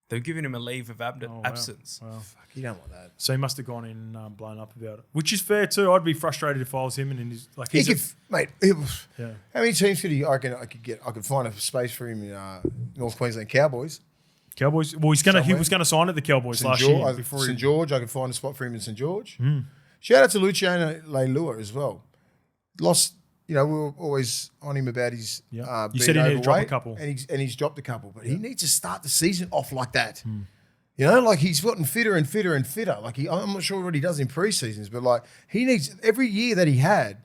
They've given him a leave of absence. Wow. You don't want that. So he must have gone in blown up about it, which is fair too. I'd be frustrated if I was him and in his like. He He's could, mate. yeah. How many teams could he? I could find a space for him in North Queensland Cowboys. Cowboys. Well, he Somewhere. was gonna sign at the Cowboys last year before St he. George. I could find a spot for him in St George. Shout out to Luciano Leilua as well. Lost. We were always on him about his Yeah. You being said he needed to drop a overweight, couple. and he's dropped a couple. But he needs to start the season off like that. Like he's gotten fitter and fitter and fitter. Like I'm not sure what he does in pre-seasons, but like he needs every year that he had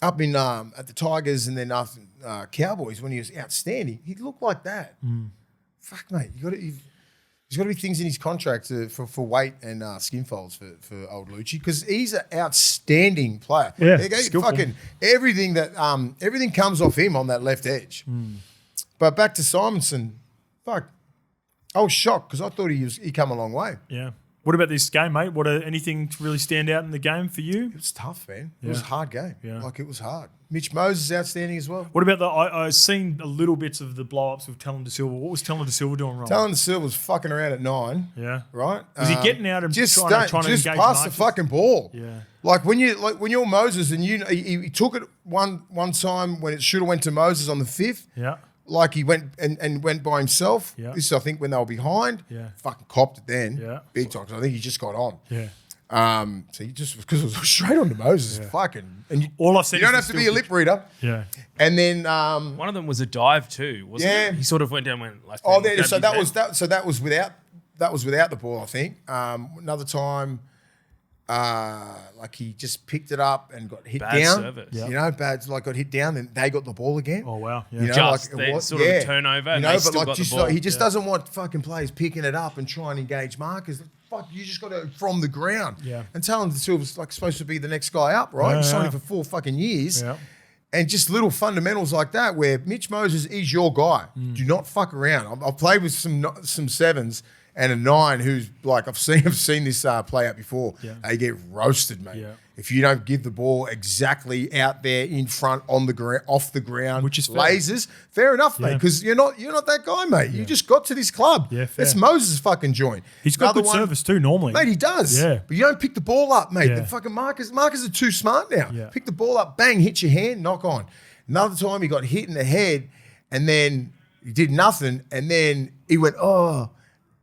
up in at the Tigers and then after Cowboys when he was outstanding, he looked like that. Fuck, mate, there's got to be things in his contract for weight and skin folds for old Lucci because he's an outstanding player. Yeah, skillful. Fucking everything everything comes off him on that left edge. But back to Simonson, fuck. I was shocked because I thought he come a long way. Yeah. What about this game, mate? Anything to really stand out in the game for you? It was tough, man. It was a hard game. Yeah. Like, it was hard. Mitch Moses outstanding as well. What about I've seen a little bits of the blow-ups with Talon De Silva. What was Talon De Silva doing wrong? Talon Silva was fucking around at 9. Yeah. Right? Was he getting out and just trying to just engage pass the markers? fucking ball. Yeah. Like when you're Moses and he took it one time when it should have went to Moses on the 5th. Yeah. Like he went and went by himself. Yeah. This is, I think, when they were behind. Yeah. Fucking copped it then. Yeah. Big time. 'Cause I think he just got on. Yeah. So he just, because it was straight on to Moses. Fucking. And All I've seen you don't is have the to be a still lip reader. Yeah. And then, One of them was a dive too, wasn't Yeah. it? He sort of went down, and went like. oh, grabbed so his that head. was that. So that was without the ball, I think. Another time, like he just picked it up and got hit Bad down. service. Yeah. Got hit down, then they got the ball again. Oh, wow. Yeah. You know, Just like it the was, sort of a turnover and they still got the ball. he just doesn't want fucking players picking it up and trying to engage markers. fuck, you just got to from the ground. Yeah. And Talon Silver's like supposed to be the next guy up, right? Yeah, He's signed yeah. for 4 fucking years. Yeah. And just little fundamentals like that where Mitch Moses is your guy. Do not fuck around. I've played with some sevens and a 9 who's like, I've seen this play out before. Yeah. They get roasted, mate. Yeah. If you don't give the ball exactly out there in front on the ground, off the ground, Which is fair. lasers, fair enough, mate. Yeah. Because you're not that guy, mate. You just got to this club. Yeah, fair. It's Moses' fucking joint. He's got Another good one- service too, normally. Mate, he does. Yeah. But you don't pick the ball up, mate. Yeah. The fucking markers are too smart now. Yeah. Pick the ball up, bang, hit your hand, knock on. Another time he got hit in the head and then he did nothing and then he went, oh,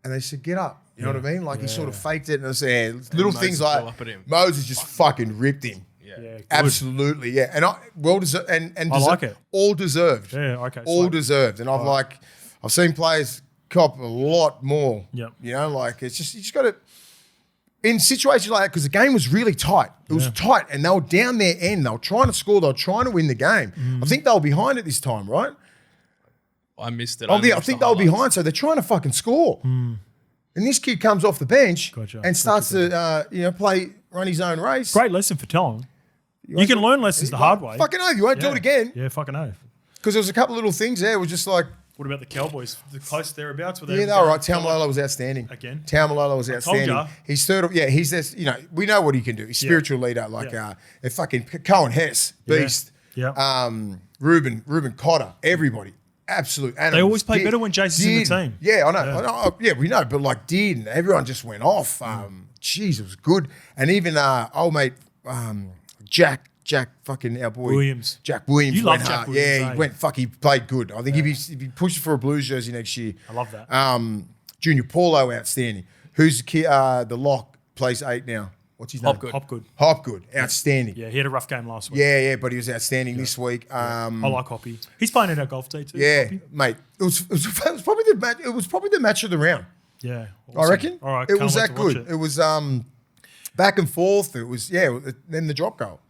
and they said, get up. You know what I mean? Like he sort of faked it and I said, little Moses things blew like up at him. Moses just fucking ripped him. Yeah. Yeah, good. Absolutely, yeah. And well deserved and I like it. all deserved. Yeah, okay, All sweet. deserved. And I've seen players cop a lot more. Yep. You know, like it's just you just gotta in situations like that, because the game was really tight. It was tight, and they were down their end. They were trying to score. They were trying to win the game. I think they were behind at this time, right? I missed it. Oh, only yeah, I watched think the they were highlights. behind, so they're trying to fucking score. And this kid comes off the bench Gotcha. and starts to, run his own race. Great lesson for Talon. You can learn lessons the hard way. Fucking oath, you won't do it again. Yeah, fucking oath. Because there was a couple of little things there. It was just like, What about the Cowboys? The close thereabouts? Were yeah, they were right. Taumalola was outstanding. Again? Taumalola was told outstanding. ya. He's third. Yeah, he's this. You know, we know what he can do. He's spiritual leader. Like a fucking Cohen Hess beast. Yeah. Ruben Cotter. Everybody. Absolute animals. They always play Did- better when Jason's in the did. team. Yeah, I know. Yeah, we know. But like, did and everyone just went off. Jeez, it was good. And even old mate Jack fucking our boy Williams. Jack Williams. You went love Jack hard. Williams, Yeah, eh? he went. Fuck, he played good. I think if he pushed for a Blues jersey next year. I love that. Junior Paulo, outstanding. Who's the kid? The lock plays 8 now. What's his name? Hopgood. Hopgood, outstanding. Yeah, he had a rough game last week. Yeah, but he was outstanding this week. I like Hoppy. He's playing in our golf day too. Yeah, Hoppy. mate. It was probably the match. It was probably the match of the round. Yeah. I awesome. reckon. All right. It can't was wait that to watch good. It was back and forth. It was then the drop goal.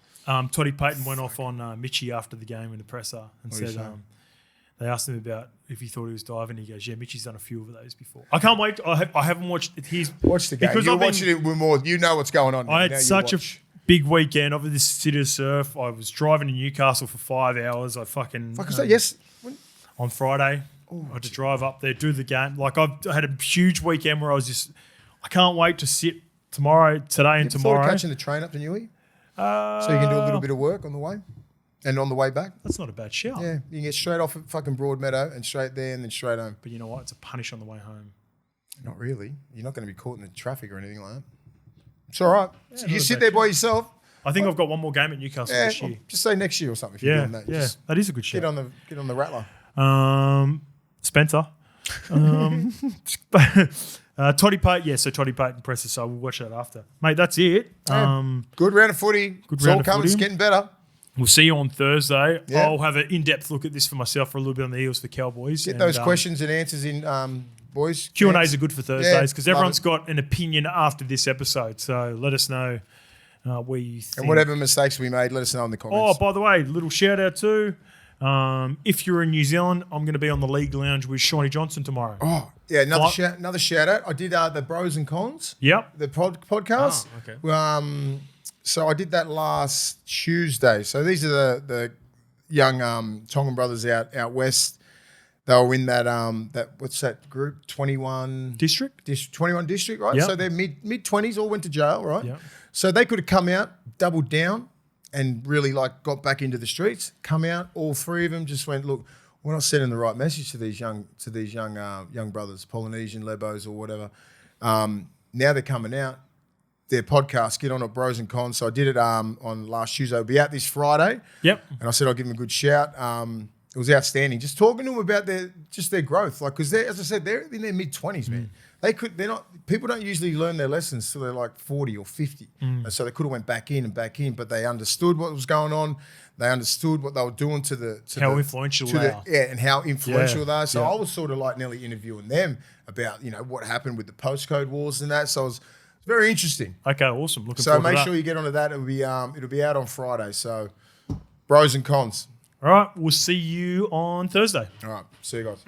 Toddy Payton went off on Mitchie after the game in the presser and What did he said say? they asked him about if he thought he was diving. He goes, "Yeah, Mitchie's done a few of those before." I can't wait. I haven't watched his. Watch the game. because You're I've been- watching it with more. You know what's going on. I Now had you such watch. a big weekend. Over this city of surf. I was driving to Newcastle for 5 hours. I fucking Fuck, is that yes? on Friday. I had to drive up there, do the game. Like I had a huge weekend where I was just. I can't wait to sit today, and Thought of tomorrow. catching the train up to Newey, so you can do a little bit of work on the way, and on the way back. That's not a bad shout. Yeah, you can get straight off at fucking Broadmeadow and straight there, and then straight home. But you know what? It's a punish on the way home. Not really. You're not going to be caught in the traffic or anything like that. It's all right. not You a sit bad there by yourself. I think I've got one more game at Newcastle Yeah, this year. just say next year or something if you're Yeah, doing that. yeah, Just that is a good get shout. on the rattler. Spencer. Toddy Payton, yeah, so Toddy Payton presses, so we'll watch that after. Mate, that's it. Good round of footy. Good It's round all of coming. footy. It's getting better. We'll see you on Thursday. Yeah. I'll have an in-depth look at this for myself for a little bit on the Eels for Cowboys. Get those questions and answers in, boys. Q&As are good for Thursdays because love everyone's it. got an opinion after this episode. So let us know where you think. And whatever mistakes we made, let us know in the Oh, comments. by the way, little shout out too. If you're in New Zealand, I'm going to be on the League Lounge with Shawnee Johnson tomorrow. Oh, yeah, another Fly- another shout out. I did the Bros and Cons, Yep. the podcast. Oh, okay. So I did that last Tuesday. So these are the young Tongan brothers out west. They were in that what's that group? 21 District? 21 district, right? Yep. So they're mid 20s, all went to jail, right? Yep. So they could have come out, doubled down, and really like got back into the streets. Come out, all three of them just went, look, we're not sending the right message to these young brothers, Polynesian, Lebos, or whatever. Now they're coming out. Their podcast, get on it, Bros and Cons. So I did it on last Tuesday. It'll be out this Friday. Yep. And I said I'll give them a good shout. It was outstanding. Just talking to them about their growth, like because as I said, they're in their mid-20s, man. They're not. People don't usually learn their lessons till they're like 40 or 50. And so they could have went back in, but they understood what was going on. They understood what they were doing How influential they are. Yeah, and how influential Yeah, they are. So yeah. I was sort of like nearly interviewing them about what happened with the postcode wars and that. So it was very interesting. Okay, awesome. Looking So forward make to sure that. you get onto that. It'll be out on Friday. So Bros and Cons. All right, we'll see you on Thursday. All right. See you guys.